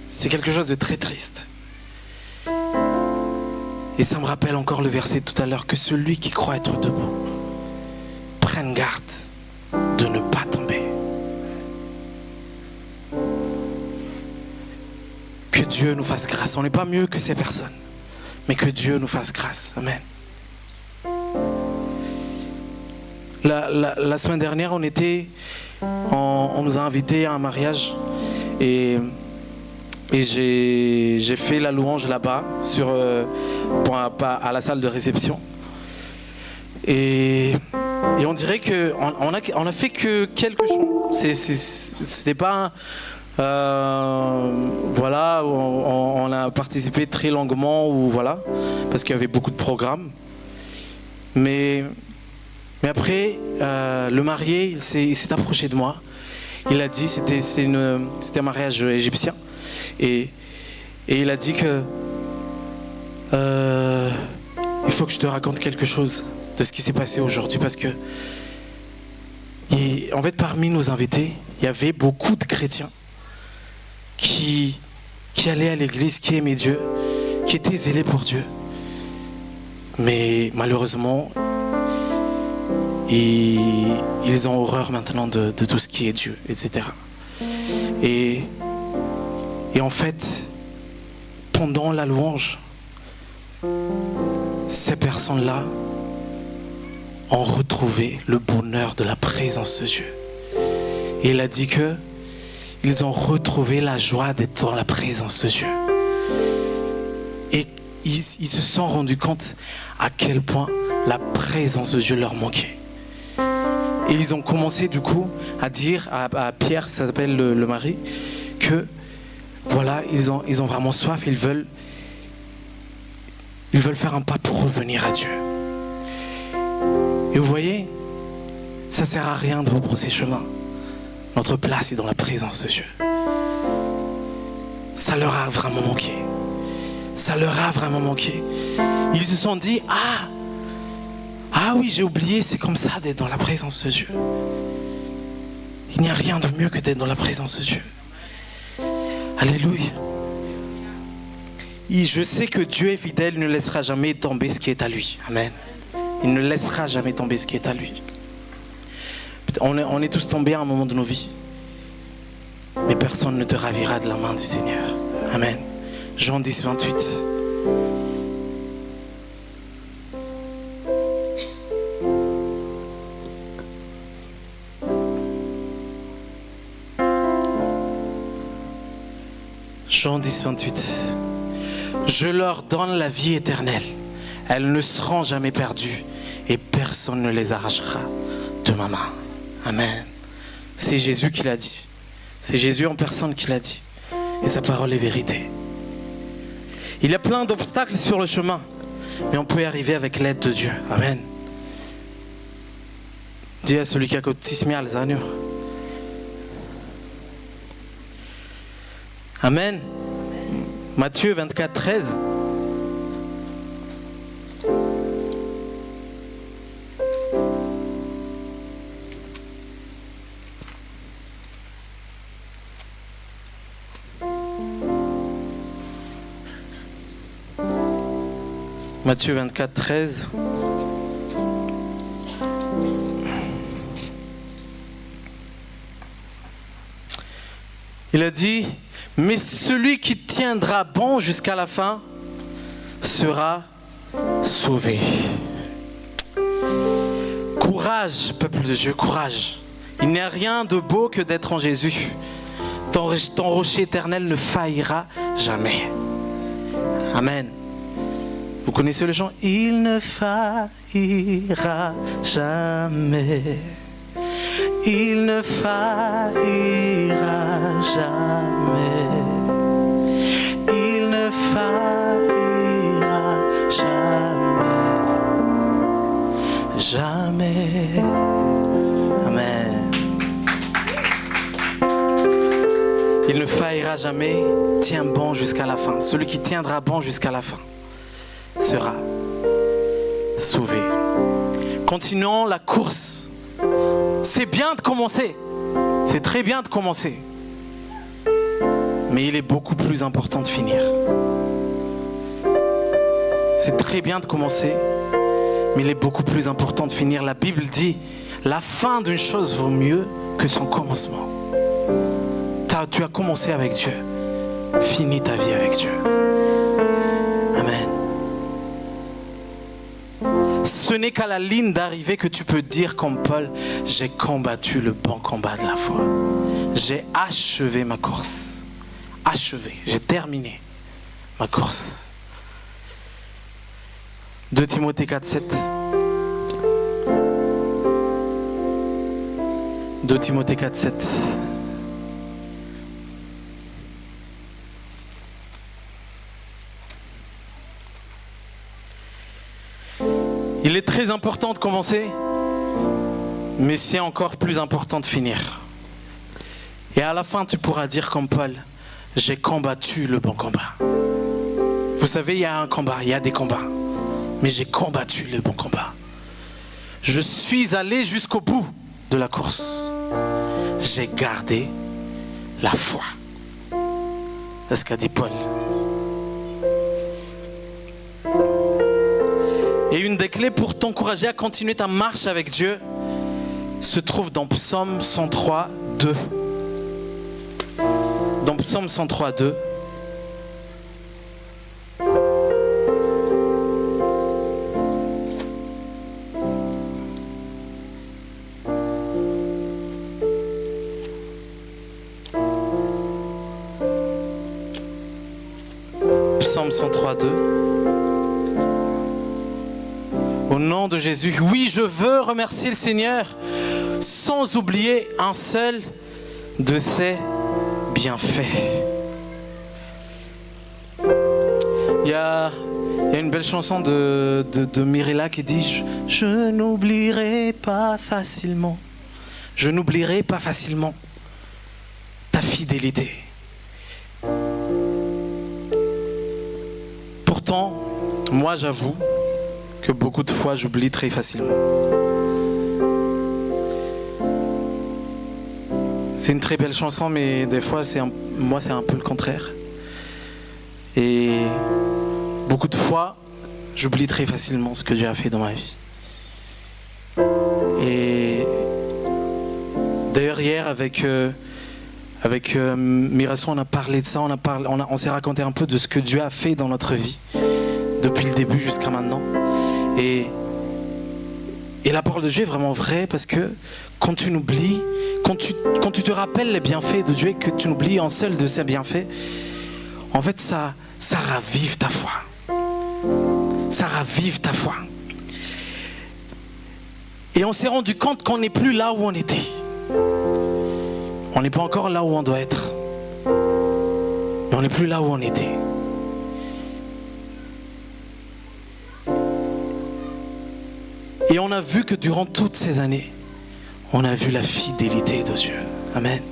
F: C'est quelque chose de très triste. Et ça me rappelle encore le verset tout à l'heure, que celui qui croit être debout prenne garde de ne pas tomber. Que Dieu nous fasse grâce. On n'est pas mieux que ces personnes, mais que Dieu nous fasse grâce. Amen. La semaine dernière, on nous a invités à un mariage et j'ai fait la louange là-bas à la salle de réception. Et on dirait qu'on a fait que quelques chants. C'était pas voilà, on a participé très longuement ou voilà, parce qu'il y avait beaucoup de programmes. Mais après, le marié, il s'est approché de moi. Il a dit, c'était un mariage égyptien. Et il a dit que il faut que je te raconte quelque chose de ce qui s'est passé aujourd'hui, parce que en fait, parmi nos invités, il y avait beaucoup de chrétiens qui allaient à l'église, qui aimaient Dieu, qui étaient zélés pour Dieu. Mais malheureusement, ils ont horreur maintenant de tout ce qui est Dieu, etc. Et en fait, pendant la louange, ces personnes-là ont retrouvé le bonheur de la présence de Dieu. Et il a dit qu'ils ont retrouvé la joie d'être dans la présence de Dieu. Et ils se sont rendus compte à quel point la présence de Dieu leur manquait. Et ils ont commencé du coup à dire à Pierre, ça s'appelle le mari, que voilà, ils ont vraiment soif, ils veulent faire un pas pour revenir à Dieu. Et vous voyez, ça ne sert à rien de rebrousser chemin. Notre place est dans la présence de Dieu. Ça leur a vraiment manqué. Ça leur a vraiment manqué. Ils se sont dit, ah oui, j'ai oublié, c'est comme ça d'être dans la présence de Dieu. Il n'y a rien de mieux que d'être dans la présence de Dieu. Alléluia. Et je sais que Dieu est fidèle, il ne laissera jamais tomber ce qui est à lui. Amen. Il ne laissera jamais tomber ce qui est à lui. On est tous tombés à un moment de nos vies. Mais personne ne te ravira de la main du Seigneur. Amen. Jean 10, 28. Jean 10, 28. Je leur donne la vie éternelle. Elles ne seront jamais perdues et personne ne les arrachera de ma main. Amen. C'est Jésus qui l'a dit. C'est Jésus en personne qui l'a dit. Et sa parole est vérité. Il y a plein d'obstacles sur le chemin, mais on peut y arriver avec l'aide de Dieu. Amen. Dis à celui qui a côté Alzanur. Amen. Matthieu 24, 13. Matthieu 24, 13. Il a dit, mais celui qui tiendra bon jusqu'à la fin sera sauvé. Courage, peuple de Dieu, courage. Il n'y a rien de beau que d'être en Jésus. Ton rocher éternel ne faillira jamais. Amen. Vous connaissez le chant? Il ne faillira jamais. Il ne faillira jamais. Il ne faillira jamais. Jamais. Amen. Il ne faillira jamais. Tiens bon jusqu'à la fin. Celui qui tiendra bon jusqu'à la fin sera sauvé. Continuons la course. C'est bien de commencer. C'est très bien de commencer. Mais il est beaucoup plus important de finir. C'est très bien de commencer, mais il est beaucoup plus important de finir. La Bible dit, la fin d'une chose vaut mieux que son commencement. Tu as commencé avec Dieu. Finis ta vie avec Dieu. Amen. Ce n'est qu'à la ligne d'arrivée que tu peux dire comme Paul, j'ai combattu le bon combat de la foi. J'ai achevé ma course. Achevé, j'ai terminé ma course. 2 Timothée 4, 7. 2 Timothée 4, 7. Il est très important de commencer, mais c'est encore plus important de finir. Et à la fin, tu pourras dire comme Paul, j'ai combattu le bon combat. Vous savez, il y a un combat, il y a des combats, mais j'ai combattu le bon combat. Je suis allé jusqu'au bout de la course. J'ai gardé la foi. C'est ce qu'a dit Paul. Et une des clés pour t'encourager à continuer ta marche avec Dieu se trouve dans Psaume 103, 2. Dans Psaume 103, 2. Psaume 103, 2. Au nom de Jésus, oui, je veux remercier le Seigneur sans oublier un seul de ses bienfaits. Il y a y a une belle chanson de Mirella qui dit je n'oublierai pas facilement. Je n'oublierai pas facilement ta fidélité. Pourtant, moi j'avoue que beaucoup de fois j'oublie très facilement. C'est une très belle chanson, mais des fois moi c'est un peu le contraire. Et beaucoup de fois j'oublie très facilement ce que Dieu a fait dans ma vie. Et d'ailleurs hier avec Mirasson, on a parlé de ça, on s'est raconté un peu de ce que Dieu a fait dans notre vie depuis le début jusqu'à maintenant. Et la parole de Dieu est vraiment vraie, parce que quand tu n'oublies, quand tu te rappelles les bienfaits de Dieu et que tu n'oublies un seul de ses bienfaits, en fait ça ravive ta foi. Ça ravive ta foi. Et on s'est rendu compte qu'on n'est plus là où on était. On n'est pas encore là où on doit être. Mais on n'est plus là où on était. Et on a vu que durant toutes ces années, on a vu la fidélité de Dieu. Amen.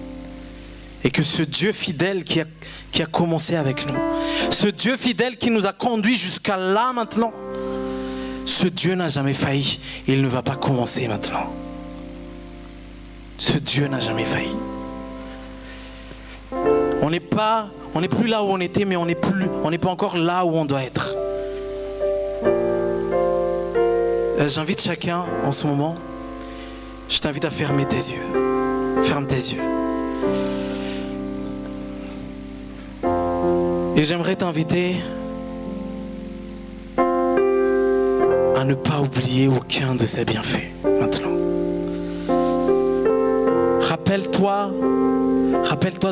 F: Et que ce Dieu fidèle qui a commencé avec nous, ce Dieu fidèle qui nous a conduits jusqu'à là maintenant, ce Dieu n'a jamais failli et il ne va pas commencer maintenant. Ce Dieu n'a jamais failli. On n'est plus là où on était, mais on n'est pas encore là où on doit être. J'invite chacun en ce moment, je t'invite à fermer tes yeux. Ferme tes yeux. Et j'aimerais t'inviter à ne pas oublier aucun de ses bienfaits maintenant. Rappelle-toi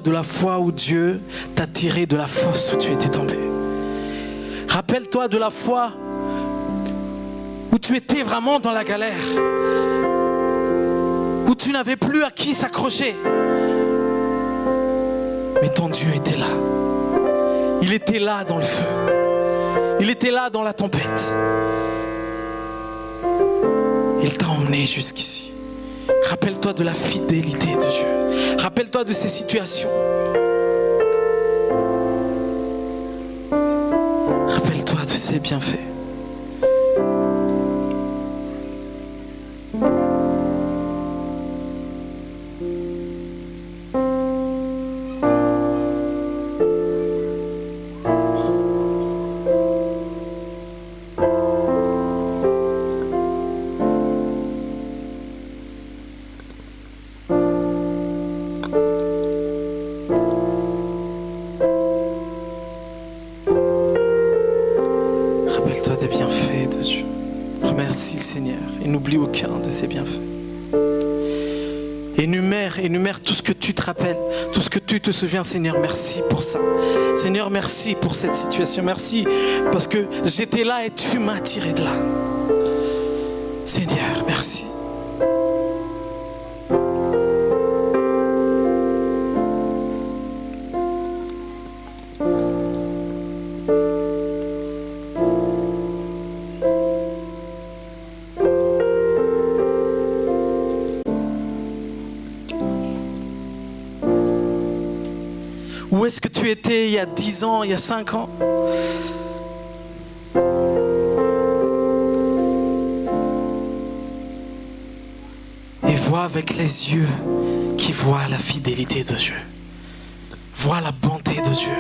F: de la fois où Dieu t'a tiré de la fosse où tu étais tombé. Rappelle-toi de la fois où tu étais vraiment dans la galère, où tu n'avais plus à qui s'accrocher. Mais ton Dieu était là. Il était là dans le feu. Il était là dans la tempête. Il t'a emmené jusqu'ici. Rappelle-toi de la fidélité de Dieu. Rappelle-toi de ces situations. Rappelle-toi de ses bienfaits. Rappelle-toi des bienfaits de Dieu. Remercie le Seigneur et n'oublie aucun de ses bienfaits. Énumère tout ce que tu te rappelles, tout ce que tu te souviens. Seigneur, merci pour ça. Seigneur, merci pour cette situation. Merci parce que j'étais là et tu m'as tiré de là. Seigneur, merci. Où est-ce que tu étais il y a 10 ans, il y a 5 ans? Et vois avec les yeux qui voient la fidélité de Dieu. Vois la bonté de Dieu.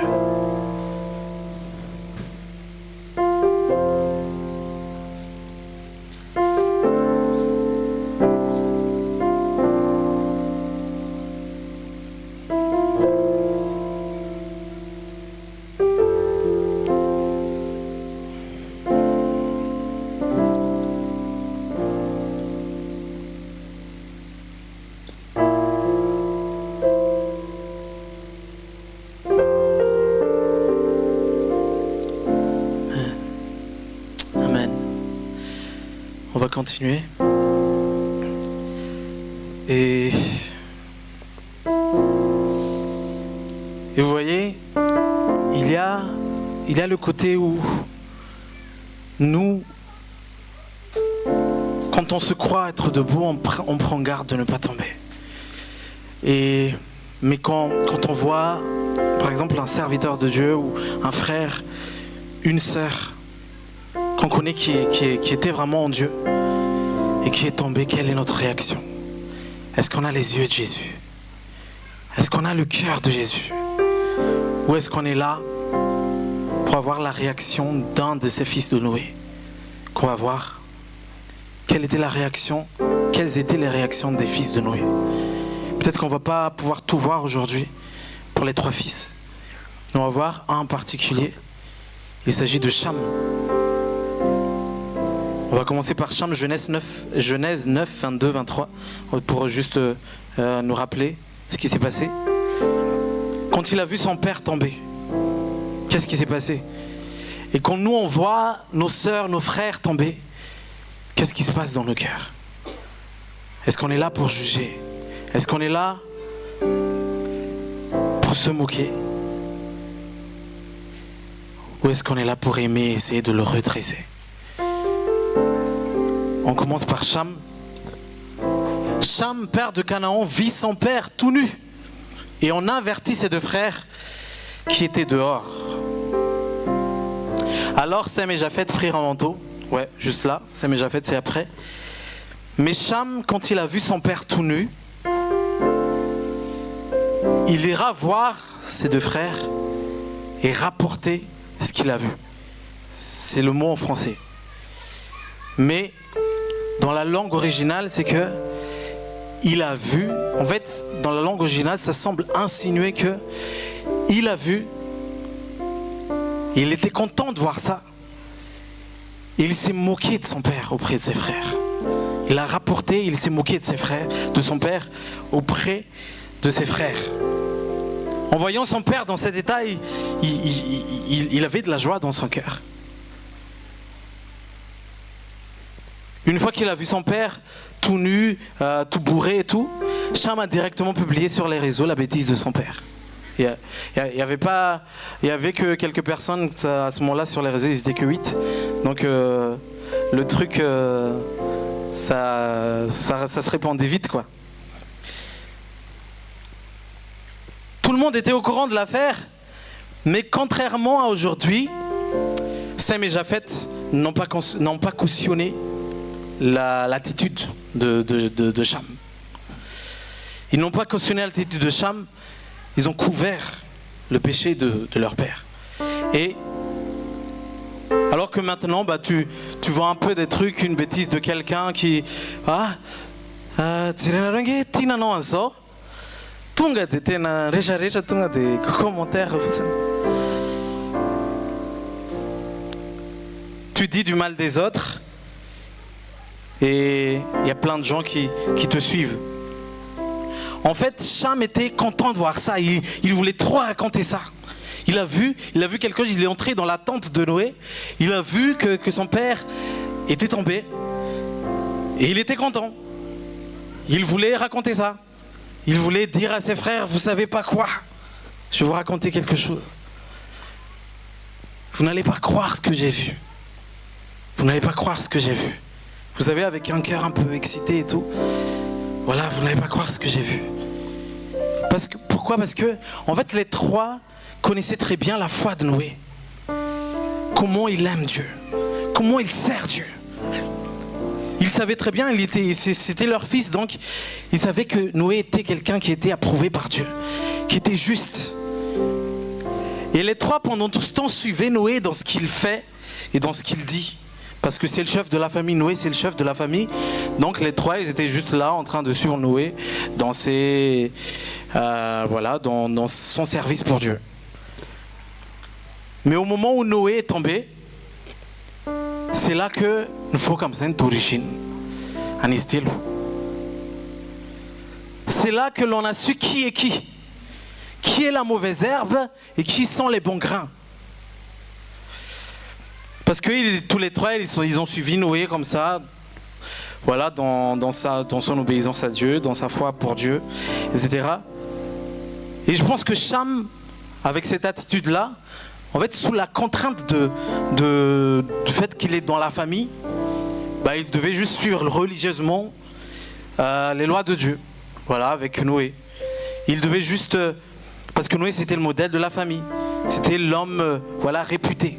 F: On va continuer. Et vous voyez, il y a le côté où nous, quand on se croit être debout, on prend garde de ne pas tomber. Mais quand on voit, par exemple, un serviteur de Dieu ou un frère, une sœur qu'on connaît qui était vraiment en Dieu et qui est tombé, quelle est notre réaction? Est-ce qu'on a les yeux de Jésus? Est-ce qu'on a le cœur de Jésus? Ou est-ce qu'on est là pour avoir la réaction d'un de ces fils de Noé qu'on va voir? Quelle était la réaction? Quelles étaient les réactions des fils de Noé? Peut-être qu'on ne va pas pouvoir tout voir aujourd'hui pour les 3 fils. On va voir un en particulier. Il s'agit de Cham. On va commencer par Cham, Genèse 9, 22, 23, pour juste nous rappeler ce qui s'est passé. Quand il a vu son père tomber, qu'est-ce qui s'est passé? Et quand nous on voit nos sœurs, nos frères tomber, qu'est-ce qui se passe dans nos cœurs? Est-ce qu'on est là pour juger? Est-ce qu'on est là pour se moquer? Ou est-ce qu'on est là pour aimer et essayer de le redresser? On commence par Cham. Cham, père de Canaan, vit son père tout nu. Et on avertit ses 2 frères qui étaient dehors. Alors Sem et Japheth prirent un manteau. Ouais, juste là. Sem et Japheth, c'est après. Mais Cham, quand il a vu son père tout nu, il ira voir ses 2 frères et rapporter ce qu'il a vu. C'est le mot en français. Mais dans la langue originale, c'est que il a vu. En fait, dans la langue originale, ça semble insinuer que il a vu. Il était content de voir ça. Et il s'est moqué de son père auprès de ses frères. Il a rapporté, il s'est moqué de ses frères, de son père auprès de ses frères. En voyant son père dans cet état, il avait de la joie dans son cœur. Une fois qu'il a vu son père tout nu, tout bourré et tout, Cham a directement publié sur les réseaux la bêtise de son père. Il y avait que quelques personnes à ce moment-là sur les réseaux, ils n'étaient que 8. Donc le truc, ça se répandait vite, quoi. Tout le monde était au courant de l'affaire, mais contrairement à aujourd'hui, Sem et Japheth n'ont pas cautionné l'attitude de Cham. Ils n'ont pas cautionné l'attitude de Cham, ils ont couvert le péché de leur père. Et alors que maintenant, tu vois un peu des trucs, une bêtise de quelqu'un qui... Tu dis du mal des autres et il y a plein de gens qui te suivent. En fait, Cham était content de voir ça. Il voulait trop raconter ça. Il a vu quelque chose. Il est entré dans la tente de Noé. Il a vu que son père était tombé. Et il était content. Il voulait raconter ça. Il voulait dire à ses frères, vous savez pas quoi? Je vais vous raconter quelque chose. Vous n'allez pas croire ce que j'ai vu. Vous n'allez pas croire ce que j'ai vu. Vous savez, avec un cœur un peu excité et tout. Voilà, vous n'allez pas croire ce que j'ai vu. Pourquoi? Parce que, en fait, les 3 connaissaient très bien la foi de Noé. Comment il aime Dieu. Comment il sert Dieu. Ils savaient très bien, c'était leur fils, donc ils savaient que Noé était quelqu'un qui était approuvé par Dieu, qui était juste. Et les 3, pendant tout ce temps, suivaient Noé dans ce qu'il fait et dans ce qu'il dit. Parce que c'est le chef de la famille, Noé c'est le chef de la famille. Donc les 3, ils étaient juste là en train de suivre Noé dans dans son service pour Dieu. Mais au moment où Noé est tombé, c'est là que nous faut comme ça une origine, un style. C'est là que l'on a su qui est la mauvaise herbe et qui sont les bons grains. Parce que tous les 3, ils ont suivi Noé comme ça, voilà, dans son obéissance à Dieu, dans sa foi pour Dieu, etc. Et je pense que Cham, avec cette attitude-là, en fait, sous la contrainte du fait qu'il est dans la famille, bah, il devait juste suivre religieusement les lois de Dieu. Voilà, avec Noé. Il devait juste... parce que Noé, c'était le modèle de la famille. C'était l'homme voilà, réputé.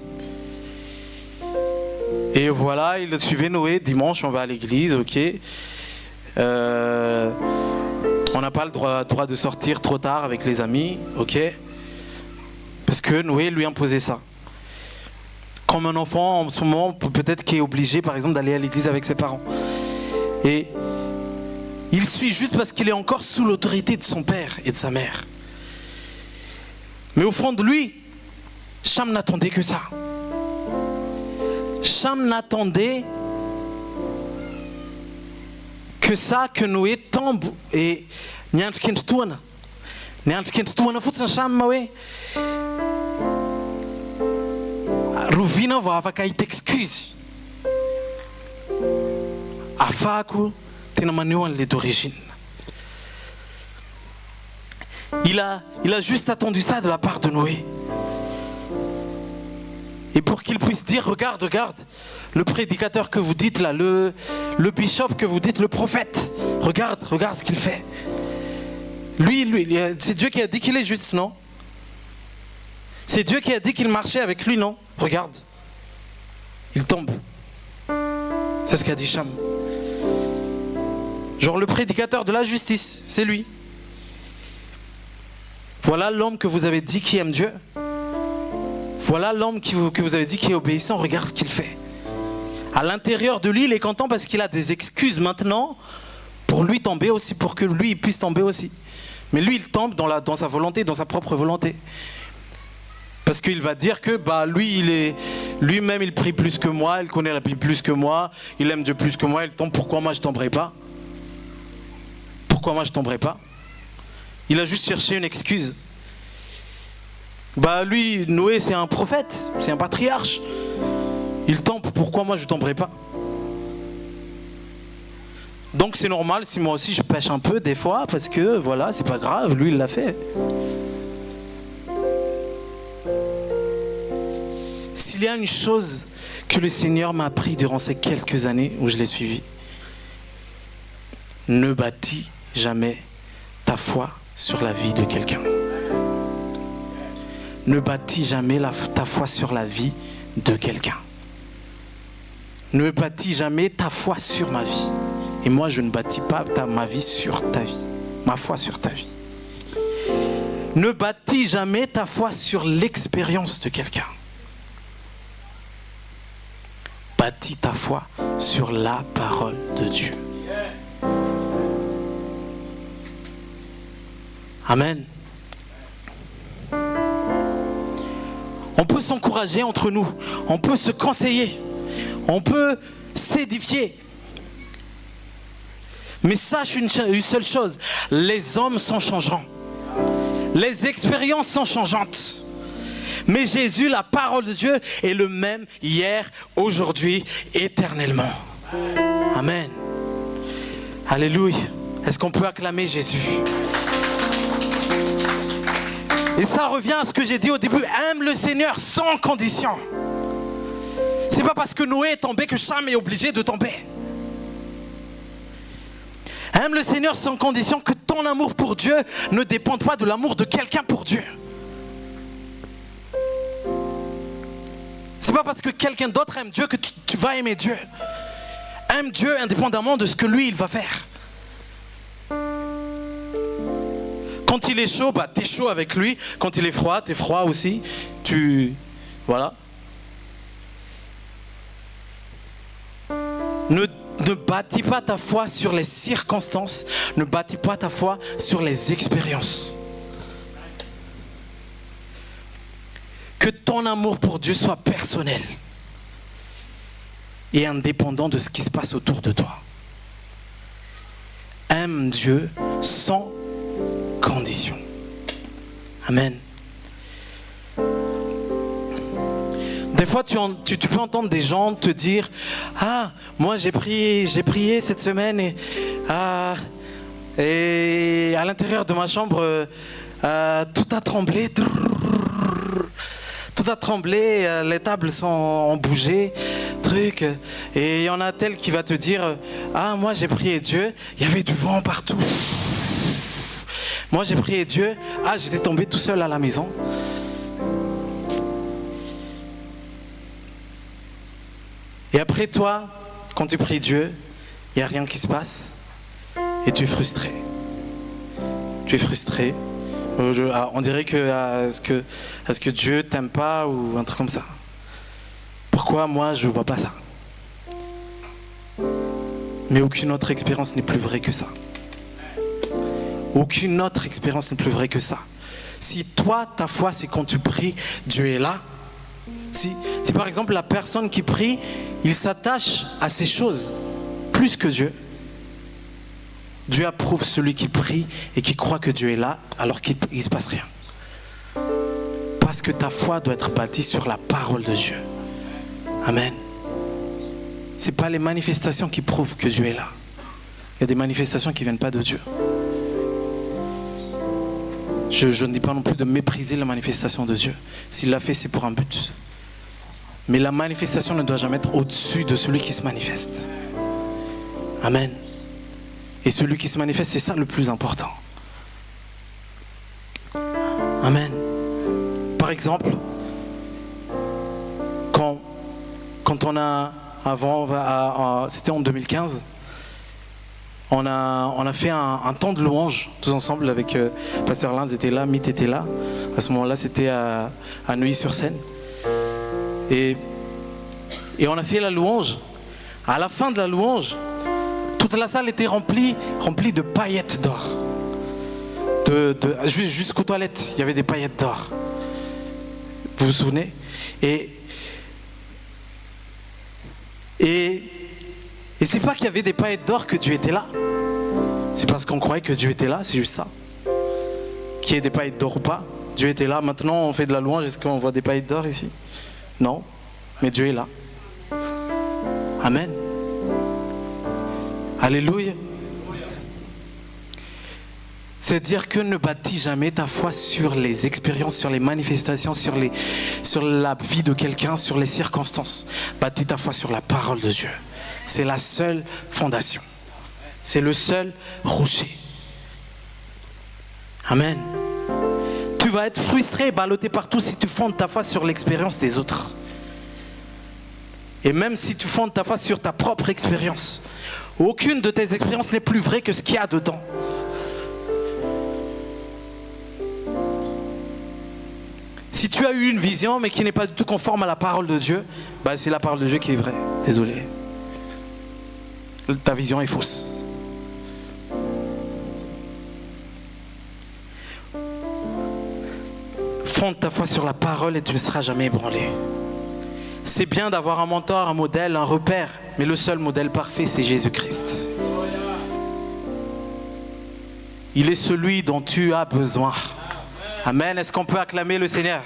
F: Et voilà, il suivait Noé. Dimanche, on va à l'église, ok. On n'a pas le droit de sortir trop tard avec les amis, ok. Parce que Noé lui imposait ça. Comme un enfant, en ce moment, peut-être qui est obligé, par exemple, d'aller à l'église avec ses parents. Et il suit juste parce qu'il est encore sous l'autorité de son père et de sa mère. Mais au fond de lui, Cham n'attendait que ça. Cham n'attendait que ça, que Noé tombe et Cham Ruvina va avoir une excuse. Afaku tenamaniwan d'origine. Il a juste attendu ça de la part de Noé. Et pour qu'il puisse dire, regarde, le prédicateur que vous dites là, le bishop que vous dites, le prophète, regarde ce qu'il fait. Lui, c'est Dieu qui a dit qu'il est juste, non? C'est Dieu qui a dit qu'il marchait avec lui, non? Regarde, il tombe. C'est ce qu'a dit Cham. Genre le prédicateur de la justice, c'est lui. Voilà l'homme que vous avez dit qui aime Dieu. Voilà l'homme que vous avez dit qui est obéissant. Regarde ce qu'il fait. À l'intérieur de lui, il est content parce qu'il a des excuses maintenant pour lui tomber aussi, pour que lui il puisse tomber aussi. Mais lui, il tombe dans sa volonté, dans sa propre volonté. Parce qu'il va dire que lui-même il prie plus que moi, il connaît la Bible plus que moi, il aime Dieu plus que moi, il tombe. Pourquoi moi je tomberai pas? Pourquoi moi je tomberai pas? Il a juste cherché une excuse. Bah lui, Noé, c'est un prophète, c'est un patriarche. Il tombe, pourquoi moi je tomberai pas? Donc c'est normal si moi aussi je pêche un peu des fois, parce que voilà, c'est pas grave, lui il l'a fait. S'il y a une chose que le Seigneur m'a appris durant ces quelques années où je l'ai suivi, ne bâtis jamais ta foi sur la vie de quelqu'un. Ne bâtis jamais ta foi sur la vie de quelqu'un. Ne bâtis jamais ta foi sur ma vie. Et moi, je ne bâtis pas ma vie sur ta vie. Ma foi sur ta vie. Ne bâtis jamais ta foi sur l'expérience de quelqu'un. Bâtis ta foi sur la parole de Dieu. Amen. On peut s'encourager entre nous, on peut se conseiller, on peut s'édifier. Mais sache une seule chose, les hommes sont changeants, les expériences sont changeantes. Mais Jésus, la parole de Dieu, est le même hier, aujourd'hui, éternellement. Amen. Alléluia. Est-ce qu'on peut acclamer Jésus? Et ça revient à ce que j'ai dit au début. Aime le Seigneur sans condition. C'est pas parce que Noé est tombé que Cham est obligé de tomber. Aime le Seigneur sans condition, que ton amour pour Dieu ne dépende pas de l'amour de quelqu'un pour Dieu. C'est pas parce que quelqu'un d'autre aime Dieu que tu vas aimer Dieu. Aime Dieu indépendamment de ce que lui il va faire. Quand il est chaud, bah t'es chaud avec lui. Quand il est froid, t'es froid aussi. Voilà. Ne bâtis pas ta foi sur les circonstances. Ne bâtis pas ta foi sur les expériences. Que ton amour pour Dieu soit personnel et indépendant de ce qui se passe autour de toi. Aime Dieu sans condition. Amen. Des fois, tu peux entendre des gens te dire: ah, moi j'ai prié cette semaine et à l'intérieur de ma chambre, tout a tremblé. Tout Tout a tremblé, les tables ont bougé, truc. Et il y en a tel qui va te dire, ah moi j'ai prié Dieu, il y avait du vent partout. Moi j'ai prié Dieu, ah j'étais tombé tout seul à la maison. Et après toi, quand tu pries Dieu, il n'y a rien qui se passe. Et tu es frustré. Tu es frustré. On dirait que est-ce que Dieu t'aime pas ou un truc comme ça. Pourquoi moi je ne vois pas ça? Mais aucune autre expérience n'est plus vraie que ça. Aucune autre expérience n'est plus vraie que ça. Si toi, ta foi, c'est quand tu pries, Dieu est là. Si par exemple la personne qui prie, il s'attache à ces choses plus que Dieu, Dieu approuve celui qui prie et qui croit que Dieu est là alors qu'il ne se passe rien. Parce que ta foi doit être bâtie sur la parole de Dieu. Amen. Ce n'est pas les manifestations qui prouvent que Dieu est là. Il y a des manifestations qui ne viennent pas de Dieu. Je ne dis pas non plus de mépriser la manifestation de Dieu. S'il l'a fait, c'est pour un but. Mais la manifestation ne doit jamais être au-dessus de celui qui se manifeste. Amen. Et celui qui se manifeste, c'est ça le plus important. Amen. Par exemple, quand on a, avant, c'était en 2015, on a fait un temps de louange, tous ensemble, avec Pasteur Linz était là, Mythe était là. À ce moment-là, c'était à Neuilly-sur-Seine. Et on a fait la louange. À la fin de la louange, toute la salle était remplie de paillettes d'or. Jusqu'aux toilettes, il y avait des paillettes d'or. Vous vous souvenez? Et c'est pas qu'il y avait des paillettes d'or que Dieu était là. C'est parce qu'on croyait que Dieu était là, c'est juste ça. Qu'il y ait des paillettes d'or ou pas, Dieu était là. Maintenant, on fait de la louange, est-ce qu'on voit des paillettes d'or ici? Non, mais Dieu est là. Amen. Alléluia. C'est dire que ne bâtis jamais ta foi sur les expériences, sur les manifestations, sur la vie de quelqu'un, sur les circonstances. Bâtis ta foi sur la parole de Dieu. C'est la seule fondation. C'est le seul rocher. Amen. Tu vas être frustré et ballotté partout si tu fondes ta foi sur l'expérience des autres. Et même si tu fondes ta foi sur ta propre expérience, aucune de tes expériences n'est plus vraie que ce qu'il y a dedans. Si tu as eu une vision mais qui n'est pas du tout conforme à la parole de Dieu, bah c'est la parole de Dieu qui est vraie. Désolé. Ta vision est fausse. Fonde ta foi sur la parole et tu ne seras jamais ébranlé. C'est bien d'avoir un mentor, un modèle, un repère, mais le seul modèle parfait, c'est Jésus-Christ. Il est celui dont tu as besoin. Amen. Est-ce qu'on peut acclamer le Seigneur?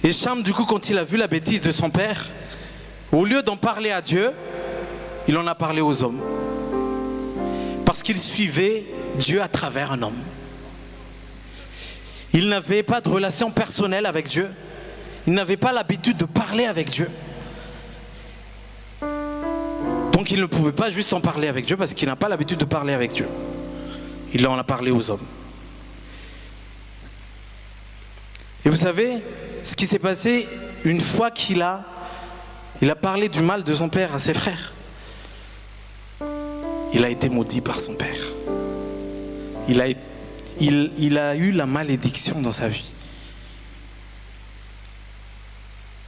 F: Et Cham, du coup, quand il a vu la bêtise de son père, au lieu d'en parler à Dieu, il en a parlé aux hommes. Parce qu'il suivait Dieu à travers un homme. Il n'avait pas de relation personnelle avec Dieu. Il n'avait pas l'habitude de parler avec Dieu. Donc il ne pouvait pas juste en parler avec Dieu parce qu'il n'a pas l'habitude de parler avec Dieu. Il en a parlé aux hommes. Et vous savez, ce qui s'est passé une fois qu'il a parlé du mal de son père à ses frères. Il a été maudit par son père. Il a eu la malédiction dans sa vie.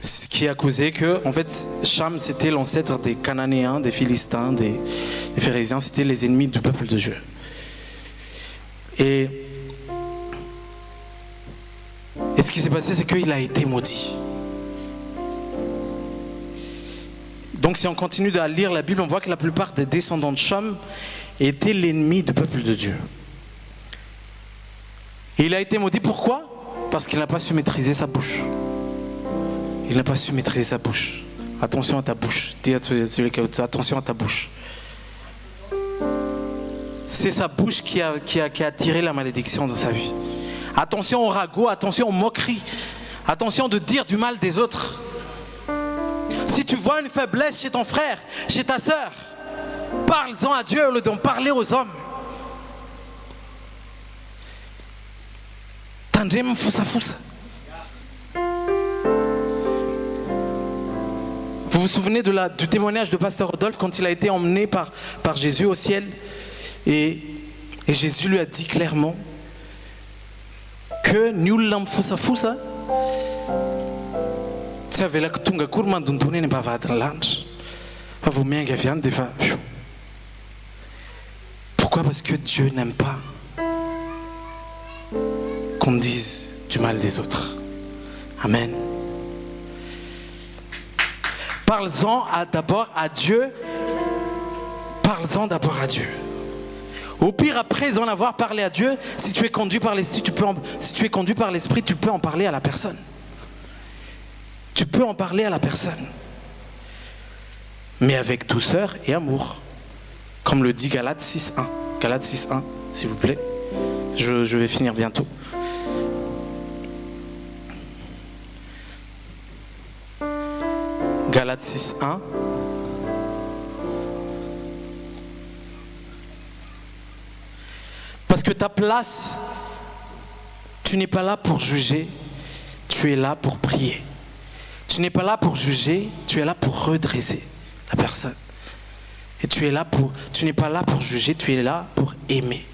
F: Ce qui a causé que, en fait, Cham, c'était l'ancêtre des Cananéens, des Philistins, des Phérésiens, c'était les ennemis du peuple de Dieu. Et ce qui s'est passé, c'est qu'il a été maudit. Donc si on continue à lire la Bible, on voit que la plupart des descendants de Cham étaient l'ennemi du peuple de Dieu. Et il a été maudit, pourquoi? Parce qu'il n'a pas su maîtriser sa bouche. Il n'a pas su maîtriser sa bouche. Attention à ta bouche. Dis à celui qui est attention à ta bouche. c'est sa bouche qui a attiré la malédiction dans sa vie. Attention au ragot, attention aux moqueries, attention de dire du mal des autres. Si tu vois une faiblesse chez ton frère, chez ta sœur, parle-en à Dieu au lieu d'en parler aux hommes. Tandem foussa. Vous vous souvenez du témoignage de Pasteur Rodolphe quand il a été emmené par Jésus au ciel et Jésus lui a dit clairement que nul l'homme foussa. Tu avais la tunga kurma dundune ne pas va lunch. Pas vous bien viande des fois. Pourquoi? Parce que Dieu n'aime pas qu'on dise du mal des autres. Amen. Parle-en d'abord à Dieu. Parle-en d'abord à Dieu. Au pire, après en avoir parlé à Dieu, si tu es conduit par l'esprit, tu peux en parler à la personne. Tu peux en parler à la personne. Mais avec douceur et amour. Comme le dit Galates 6.1. Galates 6.1, s'il vous plaît. Je vais finir bientôt. Galates 6.1. Parce que ta place, tu n'es pas là pour juger, tu es là pour prier. Tu n'es pas là pour juger, tu es là pour redresser la personne. Et tu n'es pas là pour juger, tu es là pour aimer.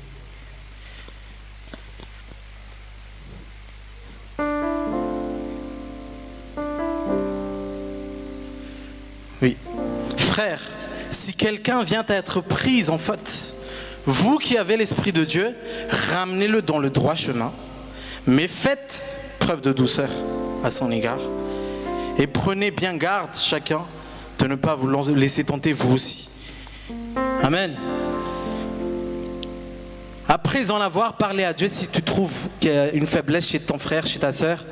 F: Oui. Frère, si quelqu'un vient à être pris en faute, vous qui avez l'Esprit de Dieu, ramenez-le dans le droit chemin, mais faites preuve de douceur à son égard. Et prenez bien garde chacun de ne pas vous laisser tenter vous aussi. Amen. Après en avoir parlé à Dieu, si tu trouves qu'il y a une faiblesse chez ton frère, chez ta sœur,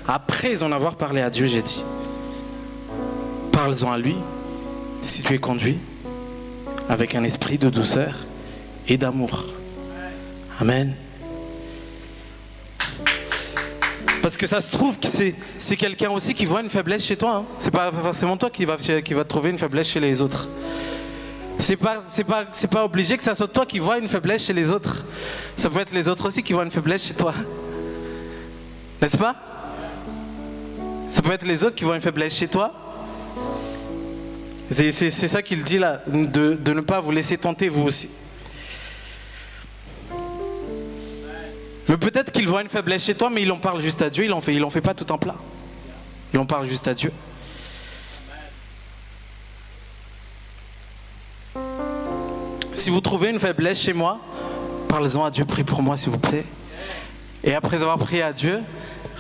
F: après en avoir parlé à Dieu, j'ai dit, parle-en à lui, si tu es conduit, avec un esprit de douceur et d'amour. Amen. Parce que ça se trouve que c'est quelqu'un aussi qui voit une faiblesse chez toi. Hein. C'est pas forcément toi qui va trouver une faiblesse chez les autres. C'est pas obligé que ça soit toi qui vois une faiblesse chez les autres. Ça peut être les autres aussi qui voient une faiblesse chez toi. N'est-ce pas? Ça peut être les autres qui voient une faiblesse chez toi. C'est ça qu'il dit là, de ne pas vous laisser tenter vous aussi. Mais peut-être qu'il voit une faiblesse chez toi, mais il en parle juste à Dieu, il en fait pas tout en plat. Il en parle juste à Dieu. Si vous trouvez une faiblesse chez moi, parlez-en à Dieu, prie pour moi s'il vous plaît. Et après avoir prié à Dieu,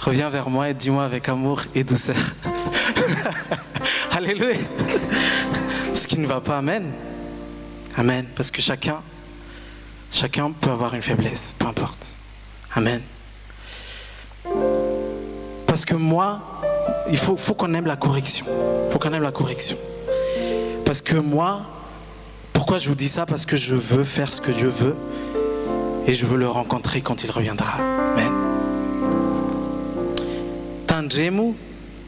F: reviens vers moi et dis-moi avec amour et douceur. Alléluia. Ce qui ne va pas, amen. Amen. Parce que chacun peut avoir une faiblesse, peu importe. Amen. Parce que moi, il faut qu'on aime la correction. Il faut qu'on aime la correction. Parce que moi, pourquoi je vous dis ça? Parce que je veux faire ce que Dieu veut et je veux le rencontrer quand il reviendra. Amen. Tandremu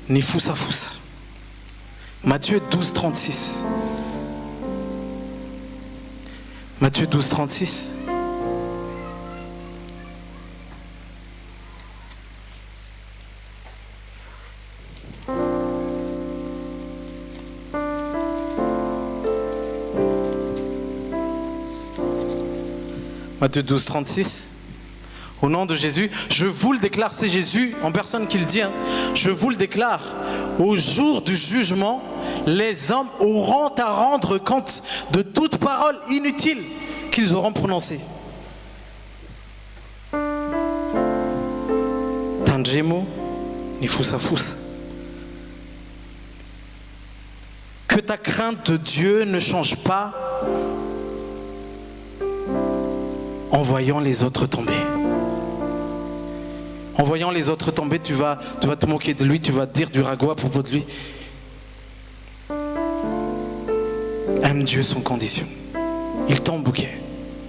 F: ni fusa. Matthieu 12.36. Matthieu 12.36. Matthieu 12.36. Au nom de Jésus, je vous le déclare, c'est Jésus en personne qui le dit, hein. Je vous le déclare, au jour du jugement, les hommes auront à rendre compte de toute parole inutile qu'ils auront prononcée. Tandremo ni fusa. Que ta crainte de Dieu ne change pas en voyant les autres tomber. En voyant les autres tomber, tu vas te moquer de lui, tu vas dire du ragot à propos de lui. Aime Dieu sans condition. Il tombe, ok.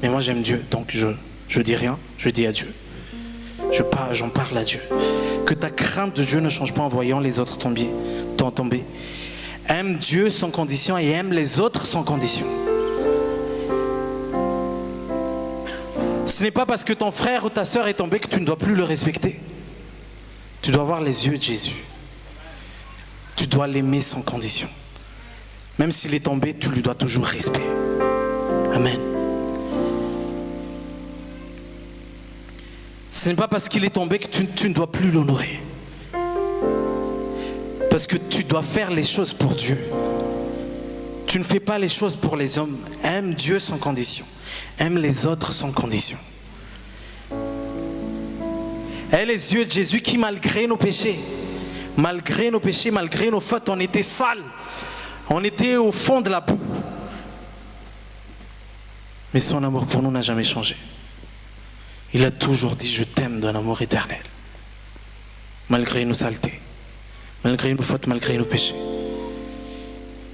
F: Mais moi j'aime Dieu, donc je dis rien, je dis à Dieu. J'en parle à Dieu. Que ta crainte de Dieu ne change pas en voyant les autres tomber. Aime Dieu sans condition et aime les autres sans condition. Ce n'est pas parce que ton frère ou ta sœur est tombé que tu ne dois plus le respecter. Tu dois avoir les yeux de Jésus. Tu dois l'aimer sans condition. Même s'il est tombé, tu lui dois toujours respect. Amen. Ce n'est pas parce qu'il est tombé que tu ne dois plus l'honorer. Parce que tu dois faire les choses pour Dieu. Tu ne fais pas les choses pour les hommes. Aime Dieu sans condition. Aime les autres sans condition. Aie les yeux de Jésus qui, malgré nos péchés, malgré nos fautes, on était sales. On était au fond de la boue. Mais son amour pour nous n'a jamais changé. Il a toujours dit « Je t'aime » d'un amour éternel. Malgré nos saletés, malgré nos fautes, malgré nos péchés.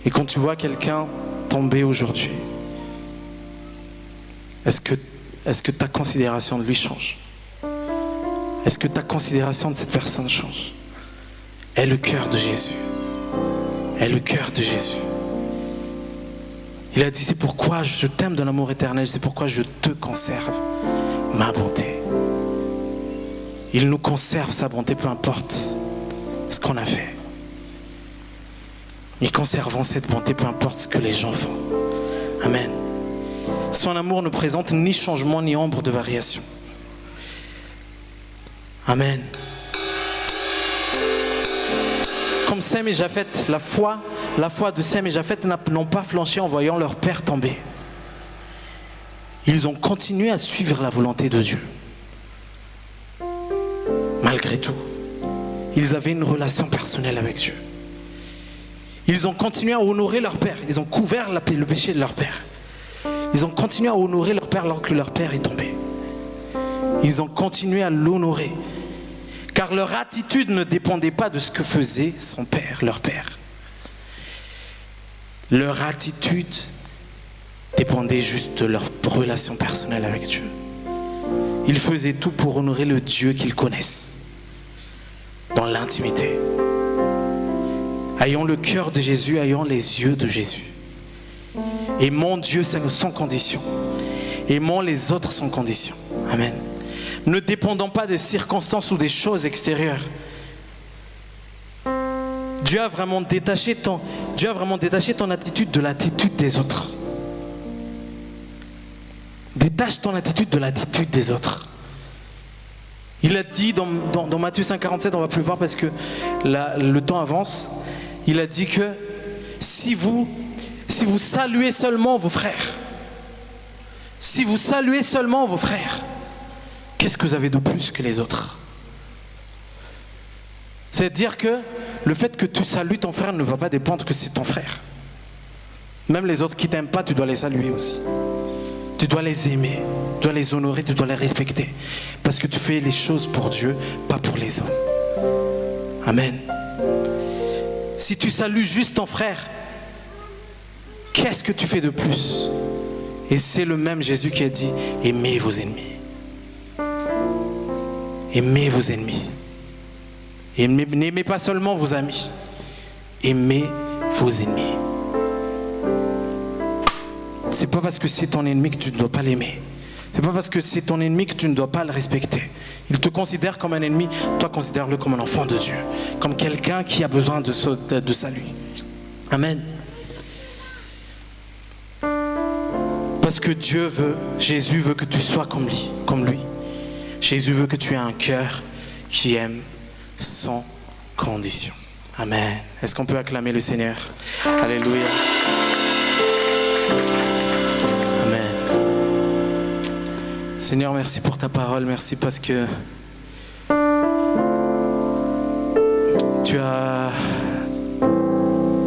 F: Et quand tu vois quelqu'un tomber aujourd'hui, est-ce que ta considération de lui change? Est-ce que ta considération de cette personne change? Aie le cœur de Jésus. Aie le cœur de Jésus. Il a dit, c'est pourquoi je t'aime d'un amour éternel, c'est pourquoi je te conserve ma bonté. Il nous conserve sa bonté, peu importe ce qu'on a fait. Et conservons cette bonté, peu importe ce que les gens font. Amen. Son amour ne présente ni changement ni ombre de variation. Amen. Comme Sem et Japhet, la foi de Sem et Japhet n'ont pas flanché en voyant leur père tomber. Ils ont continué à suivre la volonté de Dieu. Malgré tout, ils avaient une relation personnelle avec Dieu. Ils ont continué à honorer leur père. Ils ont couvert le péché de leur père. Ils ont continué à honorer leur père alors que leur père est tombé. Ils ont continué à l'honorer. Car leur attitude ne dépendait pas de ce que faisait son père, leur père. Leur attitude dépendait juste de leur relation personnelle avec Dieu. Ils faisaient tout pour honorer le Dieu qu'ils connaissent, dans l'intimité. Ayons le cœur de Jésus, ayons les yeux de Jésus. Aimons Dieu sans condition. Aimons les autres sans condition. Amen. Ne dépendons pas des circonstances ou des choses extérieures. Dieu a vraiment détaché ton attitude de l'attitude des autres. Détache ton attitude de l'attitude des autres. Il a dit dans Matthieu 5,47, on ne va plus voir parce que le temps avance. Il a dit que si vous saluez seulement vos frères, qu'est-ce que vous avez de plus que les autres? C'est-à-dire que le fait que tu salues ton frère ne va pas dépendre que c'est ton frère. Même les autres qui ne t'aiment pas, tu dois les saluer aussi. Tu dois les aimer, tu dois les honorer, tu dois les respecter. Parce que tu fais les choses pour Dieu, pas pour les hommes. Amen. Si tu salues juste ton frère, qu'est-ce que tu fais de plus? Et c'est le même Jésus qui a dit, aimez vos ennemis. Aimez vos ennemis. N'aimez pas seulement vos amis. Aimez vos ennemis. C'est pas parce que c'est ton ennemi que tu ne dois pas l'aimer. C'est pas parce que c'est ton ennemi que tu ne dois pas le respecter. Il te considère comme un ennemi, toi considère-le comme un enfant de Dieu, comme quelqu'un qui a besoin de salut. Amen. Parce que Jésus veut que tu sois comme lui. Jésus veut que tu aies un cœur qui aime sans condition. Amen. Est-ce qu'on peut acclamer le Seigneur? Alléluia. Amen. Seigneur, merci pour ta parole. Merci parce que tu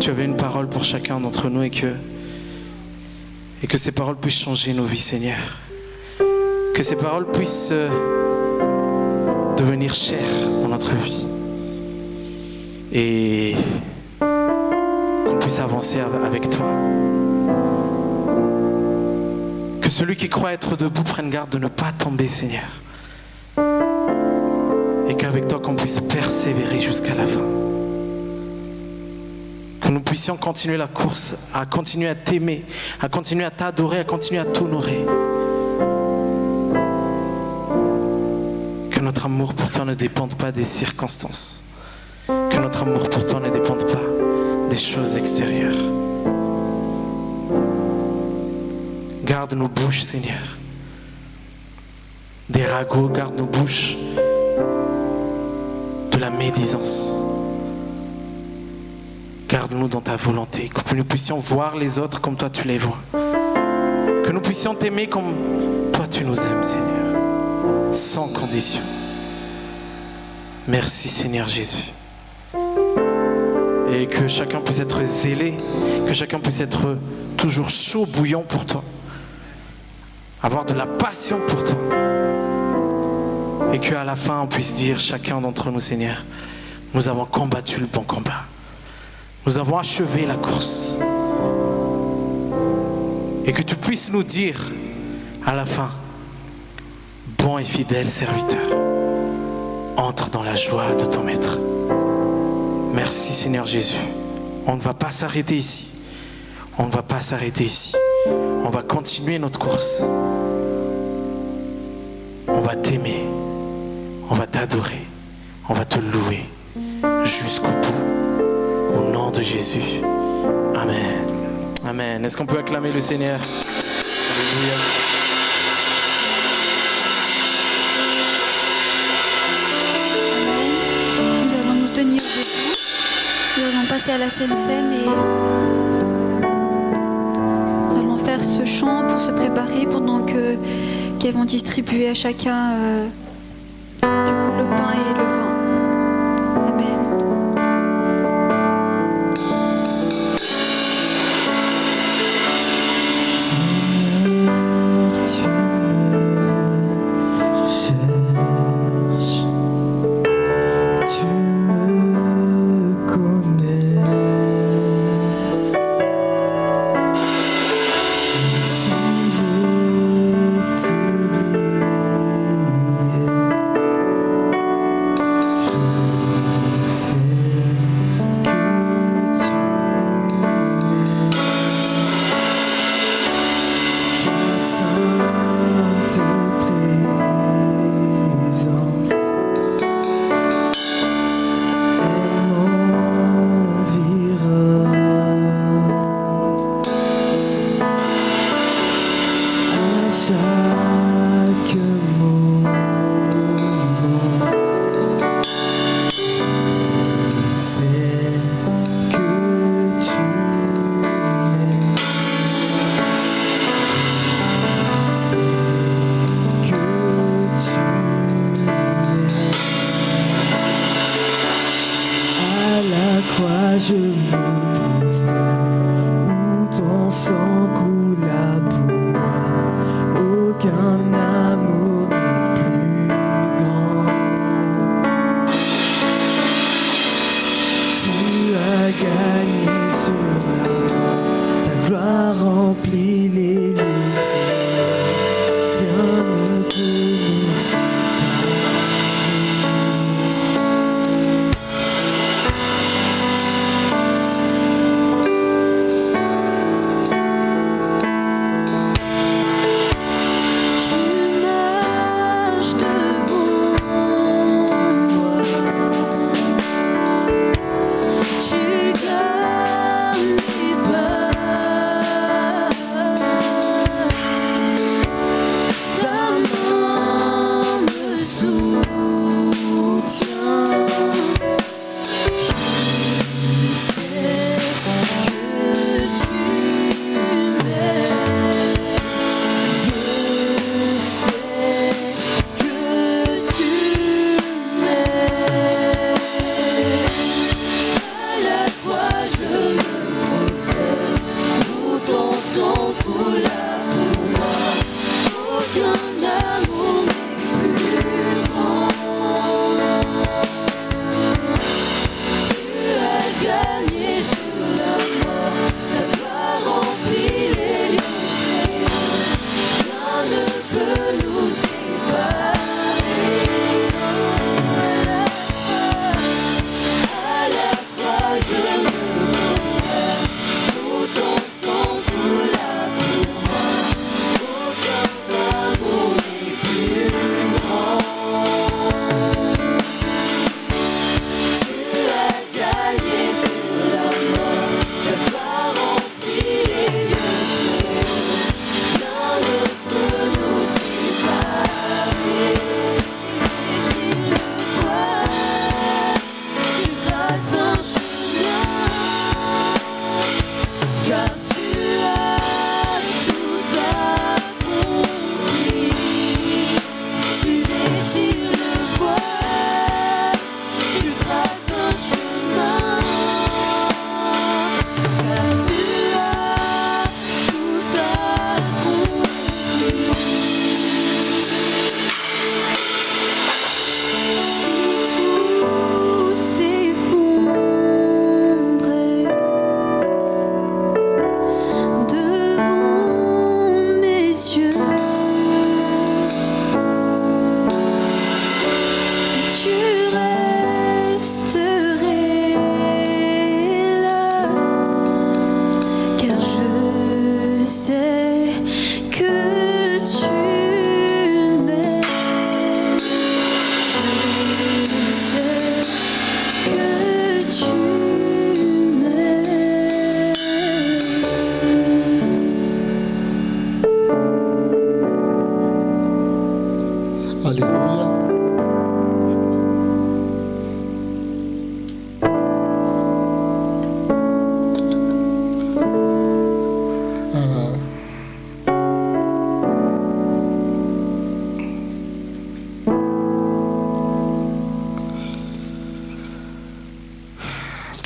F: avais une parole pour chacun d'entre nous et que ces paroles puissent changer nos vies, Seigneur. Que ces paroles puissent devenir chères dans notre vie. Et qu'on puisse avancer avec toi. Que Que celui qui croit être debout prenne garde de ne pas tomber, Seigneur. Et qu'avec toi, qu'on puisse persévérer jusqu'à la fin. Que nous puissions continuer la course, à continuer à t'aimer, à continuer à t'adorer, à continuer à t'honorer. Que notre amour pour toi ne dépende pas des circonstances. Que notre amour pour toi ne dépende pas des choses extérieures. Garde nos bouches, Seigneur. Des ragots, garde nos bouches de la médisance. Garde-nous dans ta volonté, que nous puissions voir les autres comme toi tu les vois. Que nous puissions t'aimer comme toi tu nous aimes, Seigneur, sans condition. Merci, Seigneur Jésus. Et que chacun puisse être zélé, que chacun puisse être toujours chaud bouillant pour toi. Avoir de la passion pour toi. Et qu'à la fin on puisse dire chacun d'entre nous, Seigneur, nous avons combattu le bon combat. Nous avons achevé la course. Et que tu puisses nous dire à la fin, bon et fidèle serviteur, entre dans la joie de ton maître. Merci, Seigneur Jésus. On ne va pas s'arrêter ici. On ne va pas s'arrêter ici. On va continuer notre course. On va t'aimer. On va t'adorer. On va te louer jusqu'au bout. Au nom de Jésus. Amen. Amen. Est-ce qu'on peut acclamer le Seigneur? Alléluia.
E: Nous allons nous tenir debout. Nous allons passer à la Sainte Seine et nous allons faire ce chant pour se préparer pendant qu'ils vont distribuer à chacun du coup, le pain et le vin. Amen.
H: Si je t'oublie,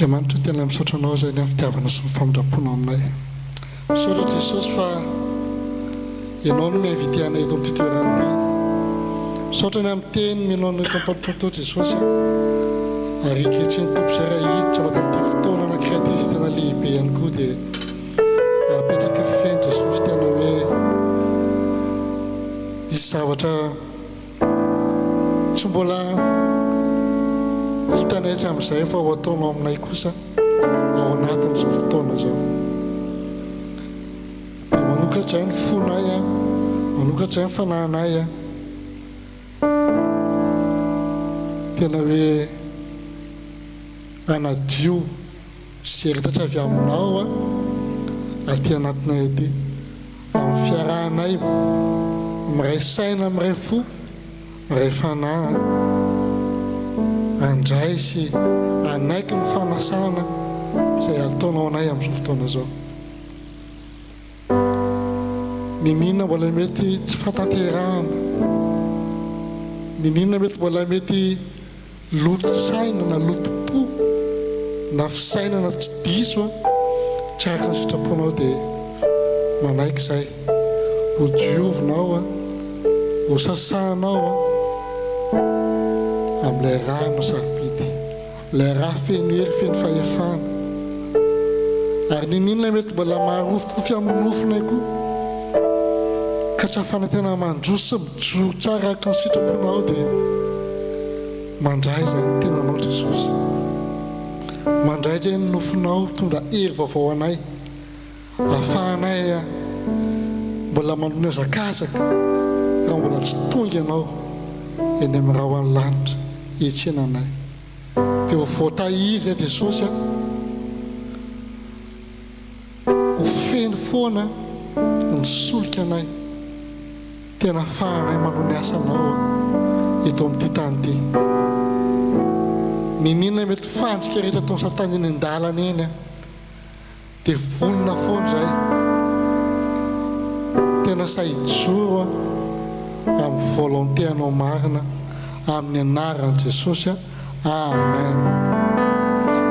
H: Andriamanitra tena misaotra anao izay ny amin'ny fitiavana sy ny famindrampona aminay. Misaotra Jesosy fa ianao no miinvite anay eto amin'ity toerana ity. Misaotra ny amin'ny teny mianao ny mpampatoto Jesosy. Ary ankehitriny tompo izay raha hiditra ao anaty fotoana anankiray ity izay tena lehibe ihany koa dia apetraka fiainy Jesosy tena hoe misy zavatra tsy mbola hitanay hatramin'izay fa ho ataonao aminay kosa ao anatin'izao fotoana izao. Dia manokatra ny fonay a, manokatra ny fanahinay a, tena hoe anadio sy heritatra avy aminao a aty anatinay aty amin'ny fiarahanay miray saina miray fo miray fanahy andray sy anaiky ny fanasana izay ataonao anay amin'izao fotoana izao. Mininona mbola mety tsy fantanterahana, mininona mety mbola mety loto saina na loto-po na fisaina na tsy diso tsy araka ny sitraponao dia manaiky izay ho diovinao a, ho sasanao a amin'ilay raha no sarobidy, ilay raha feno hery feno fahefana. Ary ninona mety mbola maharofofy amin'ny nofonay koa ka tsy ahafana tena mandroso sy mijoro tsara araka ny sitraponao dia mandray izay ny tenanao Jesosy. Mandray izay ny nofinao tondra hery vaovao anay ahafahanay mbola manome hazakazaka raha mbola tsy tonga ianao eny amin'ny raha ho any lanitra hiantsenanay. Dia ho voatahiry a Jesosy ho feno foana ny solika anay tena ahafahanay manao ny asanao eto amin'ity tany ity. Ninona mety fantsika rehetra taon'ny Satana eny an-dalana eny dia vonona foana izay tena sahijoro amin'ny volonté-nao marina amin'ny anaran'i Jesosy. Amen.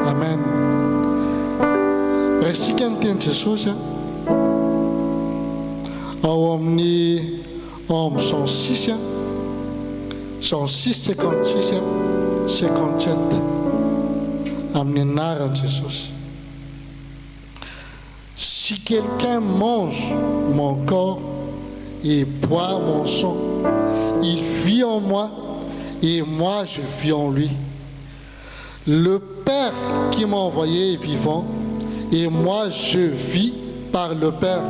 H: Amen. Raisitsika ny teny Jesosy ao amin'ny Jean 6 Jean 6 56 57 amin'ny anaran'i Jesosy. Si quelqu'un mange mon corps et boit mon sang, il vit en moi et moi je vis en lui. Le Père qui m'a envoyé est vivant et moi je vis par le Père.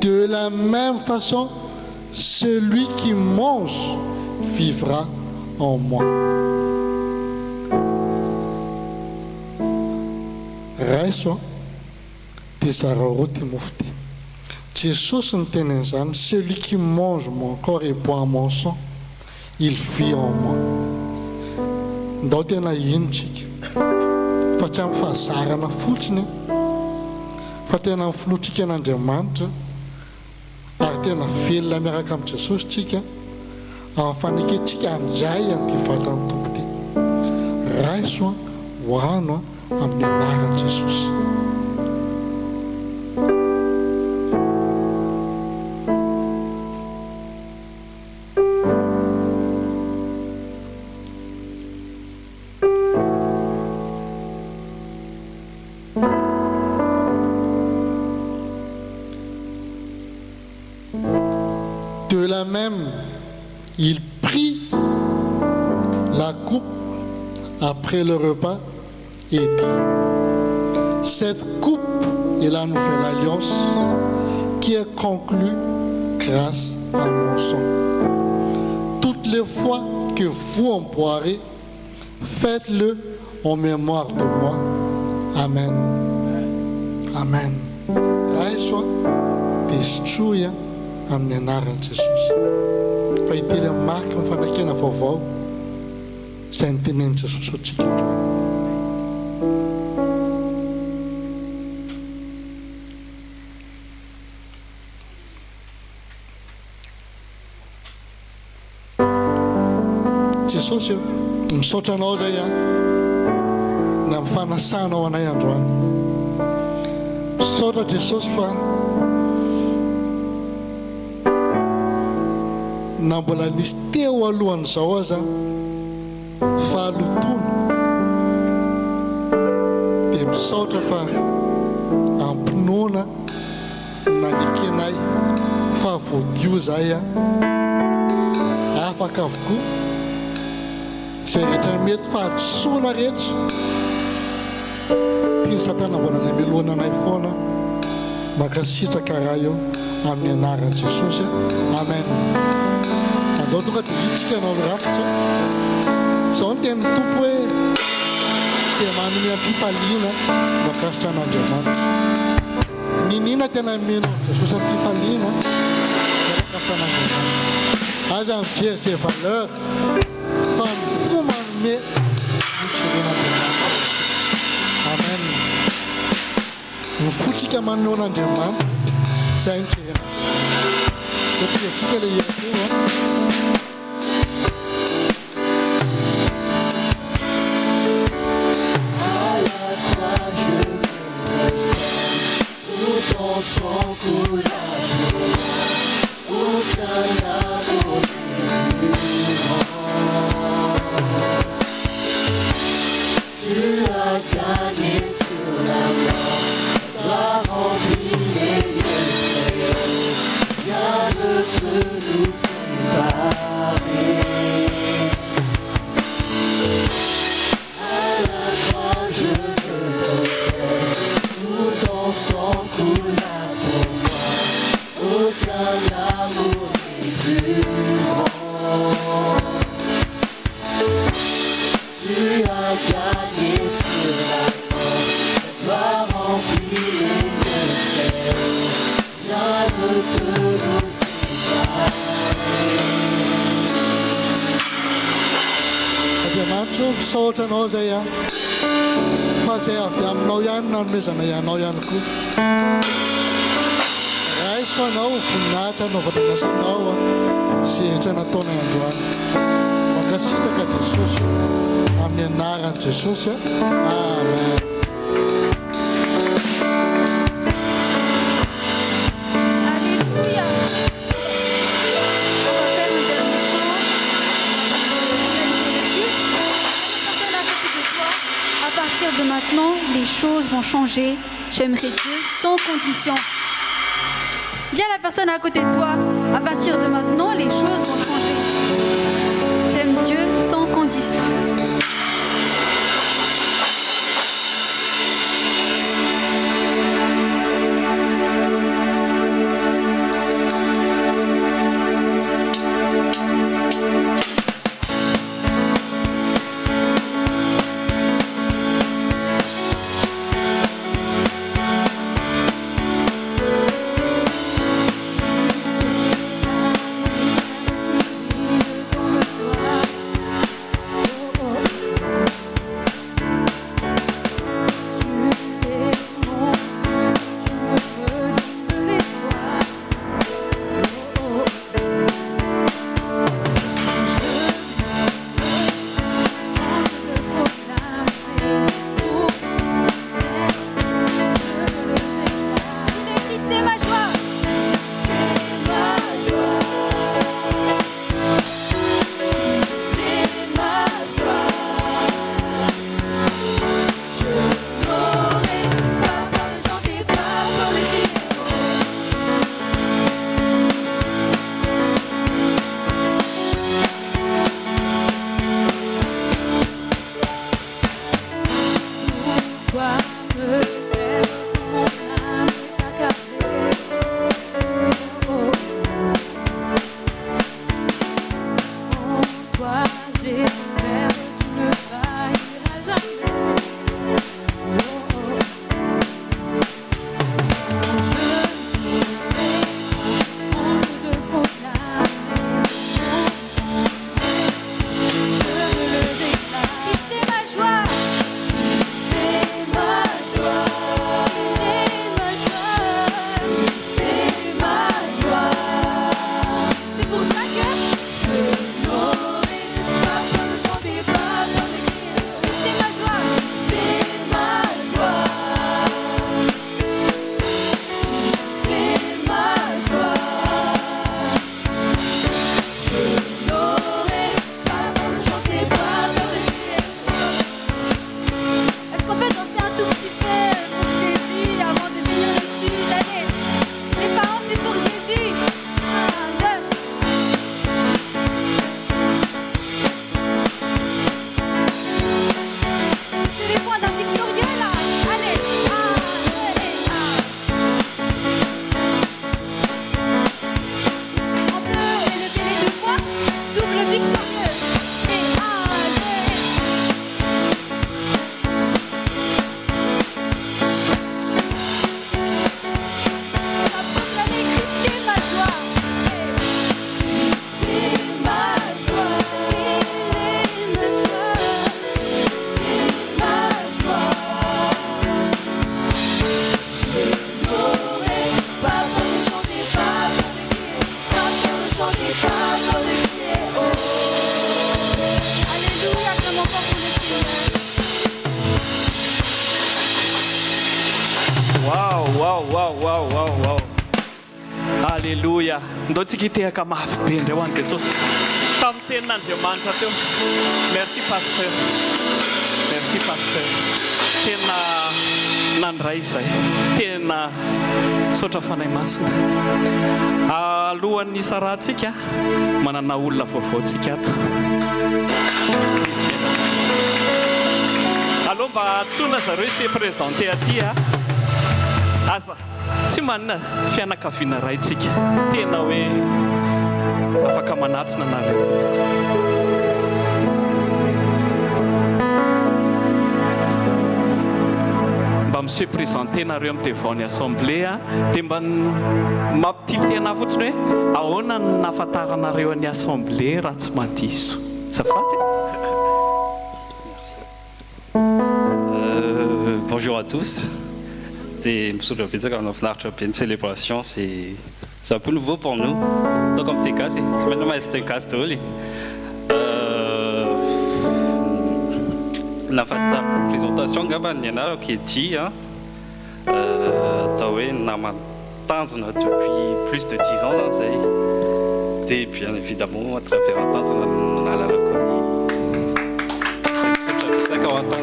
H: De la même façon, celui qui mange vivra en moi. Raiso Tisararo Timofti. Jesús entende ça, celui qui mange mon corps et boit mon sang, il vit en moi. Ndao tena intsika fa tsy amin'ny fahazarana fotsiny fa tena amin'ny finoantsika an'Andriamanitra ary tena velona miaraka amin'ny Jesosy tsika amin'ny faneketsika handray an'ity vatany tompo ity. Raiso hoano amin'ny anaran'i Jesosy. De la même, il prit la coupe après le repas et dit: cette coupe est la nouvelle alliance qui est conclue grâce à mon sang. Toutes les fois que vous en boirez, faites-le en mémoire de moi. Amen. Amen. Raiswa destruya amin'ny anaran'i Jesosy. Fa itely amin'ny marika ny fanakena vaovao izay nitenen'i Jesosy ho tsika. Jesosy misaotra anao zay ny amin'ny fanasanao anay androany. Saotra Jesosy fa na mbola nisy teo alohan'izao aza fahalotona dia misaotra fa ampinoana nanekenay fa voadio zahay afaka avokoa izay rehetra mety fahadosoana rehetra tia satana mbola nameloana anay foana makasitraka raha eo amin'ny anaran'i Jesosy. Amen. Andao tonga dia hitsika anao rakitra izao no tenin'ny tompo hoe izay manome am-pifaliana makasitra an'Andriamanitra. Ninina tena menao Jesosy am-pifaliana izay makasitra an'Andriamanitra. Aza mijery izay valeur fa ny fo manome nijeren'Andriamanitra. Amen. Ny fotsika manao an'Andriamanitra izay nijeren'Andriamanitra. Atsika ilay hiatena misaotra anao zay fa zay avy aminao ihany nanomezana ianao ihany koa. Raha izy fa anao voninahitra anaovana nasanao sy rehetra nataonay androany. Mankasitraka Jesosy amin'ny anaran'i Jesosy. Amen.
E: De maintenant, les choses vont changer. J'aimerais Dieu sans condition. Dis à la personne à côté de toi, à partir de maintenant, les choses vont changer. J'aime Dieu sans condition.
B: Wow. Alléluia. Ndao tsika hitehaka mafy be indray ho an'i Jesosy. Tamin'ny tenin'Andriamanitra teo. Merci pasteur. Tena nandray izay. Tena sotra fanahy masina. Alohan'ny isarahantsika manana olona vaovao tsika ato. Allô mba tsona zareo se présenté aty a. Aza tsy manana fianakaviana ray tsika. Tena hoe afaka manatona nareo. Mba monsieur présenté nareo amin'ny devant ny assemblée dia mba mampitily tena fotsiny hoe ahoana ny nahafantaranareo ny assemblée raha tsy madiso. Zafady.
I: Bonjour à tous. C'est une célébration, c'est un peu nouveau pour nous. Donc comme t'es cassé, c'est maintenant c'est un casse la présentation Gabanina qui est dit, depuis plus de 10 ans dans ça. Et bien évidemment à travers un temps on a la connu. C'est 40 ans.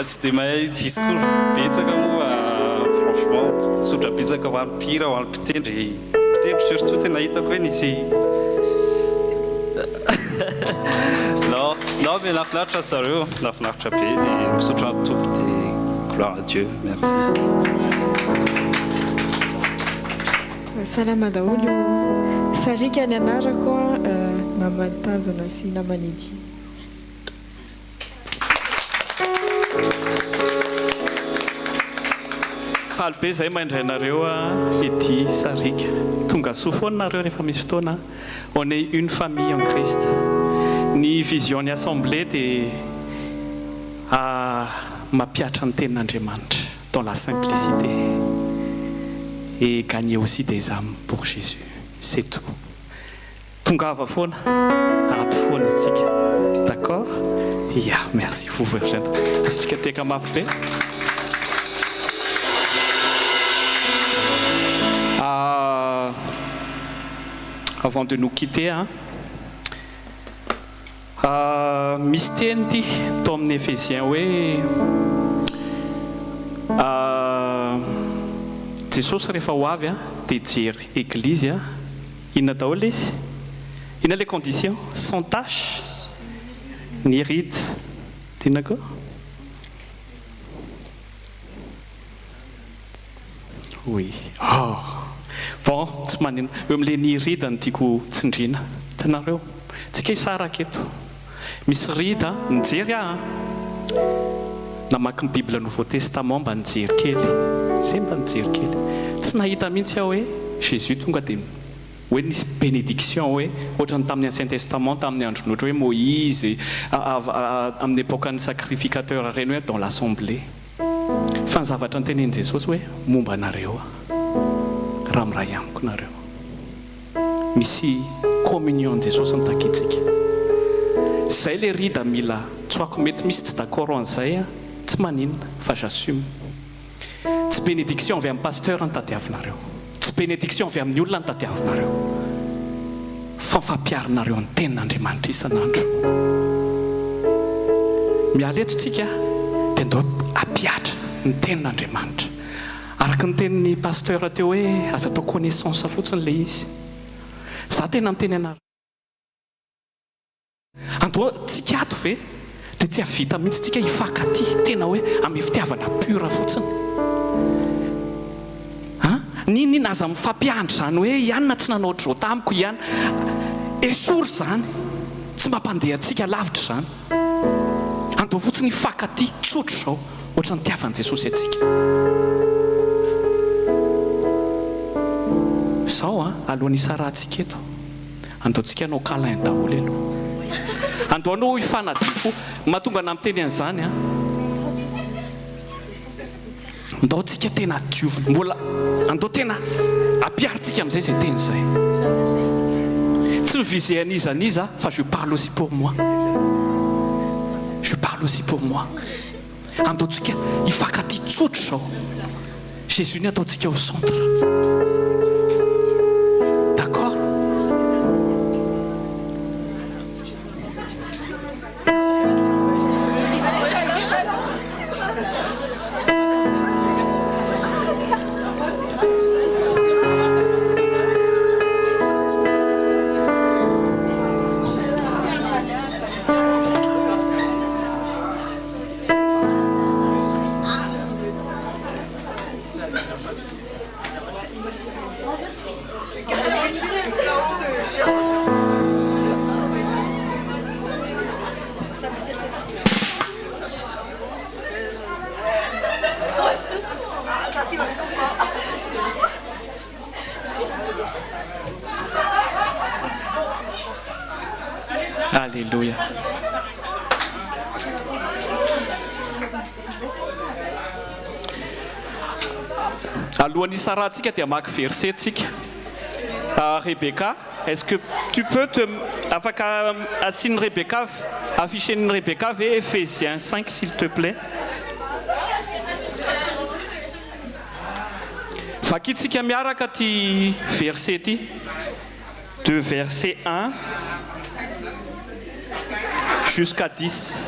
I: C'était ma discours pizza comme franchement sur la pizza comme un pire ou un petit surtout t'es naïf quoi ici. Non mais la flash sérieux la flash à pied et surtout tout petit gloire à Dieu merci.
J: Salama Daoulou Sari Kanyanara kwa namatanzo na si namaniji.
B: Falbe zay maindranareo ety Sarika. Tonga sofonareo rehefa misy fotoana. On est une famille en Christ. Ny vision ny assemblée dia mapiatra ny tenin'Andriamanitra dans la simplicité et gagner aussi des âmes pour Jésus. C'est tout. Tongava foana, ato foana tsika. D'accord? Yeah, merci vous vous rejoindre. Asika teka mafy be. Avant de nous quitter, misy teny ty tao amin'ny Ephésiens hoe Jesosy rehefa ho avy dia jery église inona daholo izy? Inona les conditions? Sans tache ni ride. Tiana koa? Oui. Oh. Bon, tsy manina eo amin'ilay ny rida ny tiako tsindriana. Tanareo, tsika hisaraka eto. Misy rida nijery namaky ny Bible Nouveau Testament mba nijery kely. Zay mba nijery kely. Tsy nahita mihitsy aho hoe Jésus tonga dia hoe nisy bénédiction hoe ohatrany tamin'ny Ancien Testament tamin'ny andron'ohatra hoe Moïse amin'ny époque sacrificateur reny hoe dans l'assemblée. Fa ny zavatra nytenenin Jesosy hoe momba anareo raha miray amiko nareo. Misy communion Jesosy mitakitsika. Zay le rida mila tsoako mety misy tsy d'accord an'izay tsy maninona fa j'assume. Tsy bénédiction avy amin'ny pasteur ny tadiavinareo. Tsy bénédiction avy amin'ny olona ny tadiavinareo. Fa fampiarinareo ny tenin'Andriamanitra isan'andro. Miala eto tsika dia ndao apiatra ny tenin'Andriamanitra. Araka ny tenin'ny pasteur teo hoe aza atao connaissance fotsiny le izy. Za tena miteny anareo. Andao tsika ato ve dia tsy havita mihitsy tsika hifankaty tena hoe amin'ny fitiavana pure fotsiny. Nina aza mifampiandry zany hoe ianona tsy nanao ohatr' izao tamiko ihany. Esory zany tsy mampandeha antsika lavitra zany. Andao fotsiny hifankaty tsotro izao ohatra ny tiavan'i Jesosy atsika. Izao alohan'ny isarahantsika eto andaontsika anao câlin daholo aloha. Andao anao hifanadio fo mahatonga na miteny an'izany andao tsika tena diovina mbola andao tena apiaritsika amin'izay zay teny izay. Tsy mivisé aniza fa je parle aussi pour moi. parle aussi pour moi. Andaontsika hifankaty tsotra zao. Jésus ny ataontsika au centre. D'accord? Alléluia. Alohan'ny isarantsika dia maka versetsika. Rebecca, est-ce que tu peux afaka asine Rebecca, afficher une Rebecca vers Ephésiens 5 s'il te plaît. Vakitsika miaraka ty verset ty de verset 1 jusqu'à 10.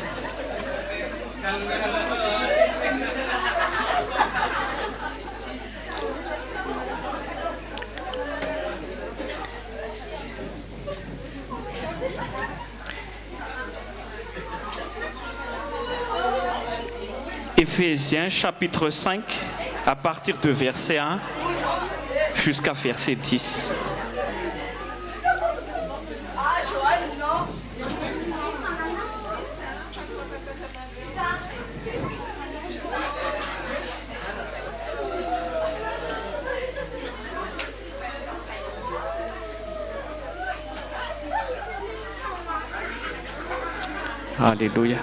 B: Éphésiens chapitre 5 à partir de verset 1 jusqu'à verset 10. Alléluia.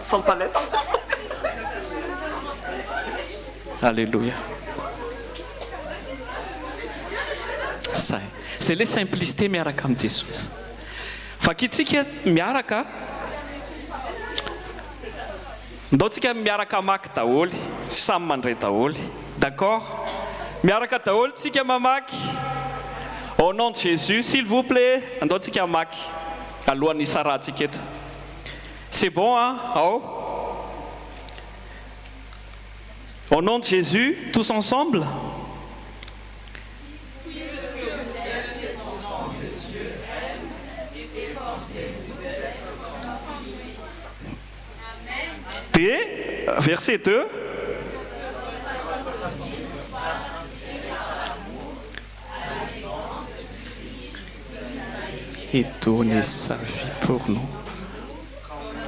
B: Sans palette. Alléluia. C'est les simplicités miaraka am Jesosy. Fakitsika miaraka ndaontsika miaraka mamaky daholy sy samy mandray daholy. D'accord? Miaraka daholy tsika mamaky. Au nom de Jésus, s'il vous plaît, ndaontsika mamaky alohan'ny isarantsika eto. C'est bon, hein? Oh. Au nom de Jésus, tous ensemble. Et verset 2. Et donner sa vie pour nous.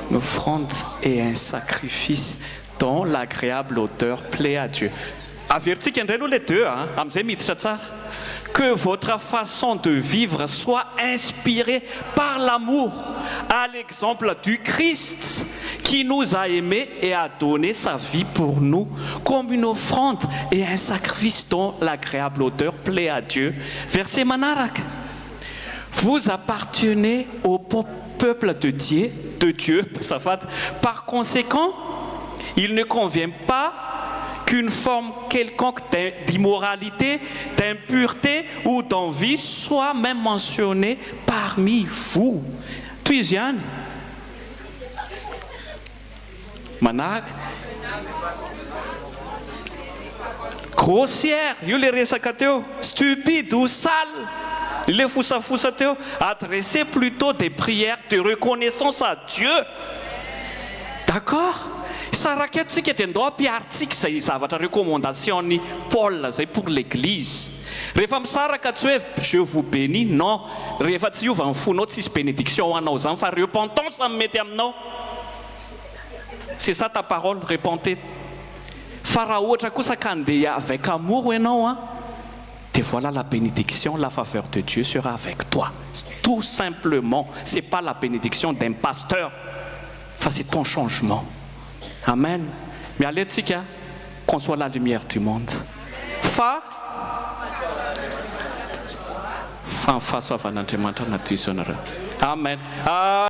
B: Une offrande et un sacrifice dont l'agréable odeur plaît à Dieu. Avertis les deux, hein? Que votre façon de vivre soit inspirée par l'amour, à l'exemple du Christ qui nous a aimés et a donné sa vie pour nous comme une offrande et un sacrifice dont l'agréable odeur plaît à Dieu. Verset Manarak. Vous appartenez au peuple de Dieu, par conséquent, il ne convient pas qu'une forme quelconque d'immoralité, d'impureté ou d'envie soit même mentionnée parmi vous. Tuisiane. Manak. Grossière, stupide ou sale. Les foussa-foussa-teo, adressez plutôt des prières de reconnaissance à Dieu. D'accord? Saraketsiket endao piartsik zay zavatra recommandation ni Paul zay pour l'église. Rehefa misaraka tsy hoe je vous bénis, non. Rehefa tsy iova ny fonao tsisy bénédiction anao zany fa repentance mety aminao. C'est ça ta parole, repentez. Fa raha ohatra kosa ka andeha avec amour ianao, hein? te voilà la bénédiction, la faveur de Dieu sera avec toi. Tout simplement, ce n'est pas la bénédiction d'un pasteur. Enfin, c'est ton changement. Amen. Mais allez, Tsika, qu'on soit la lumière du monde. Fa soit Amen.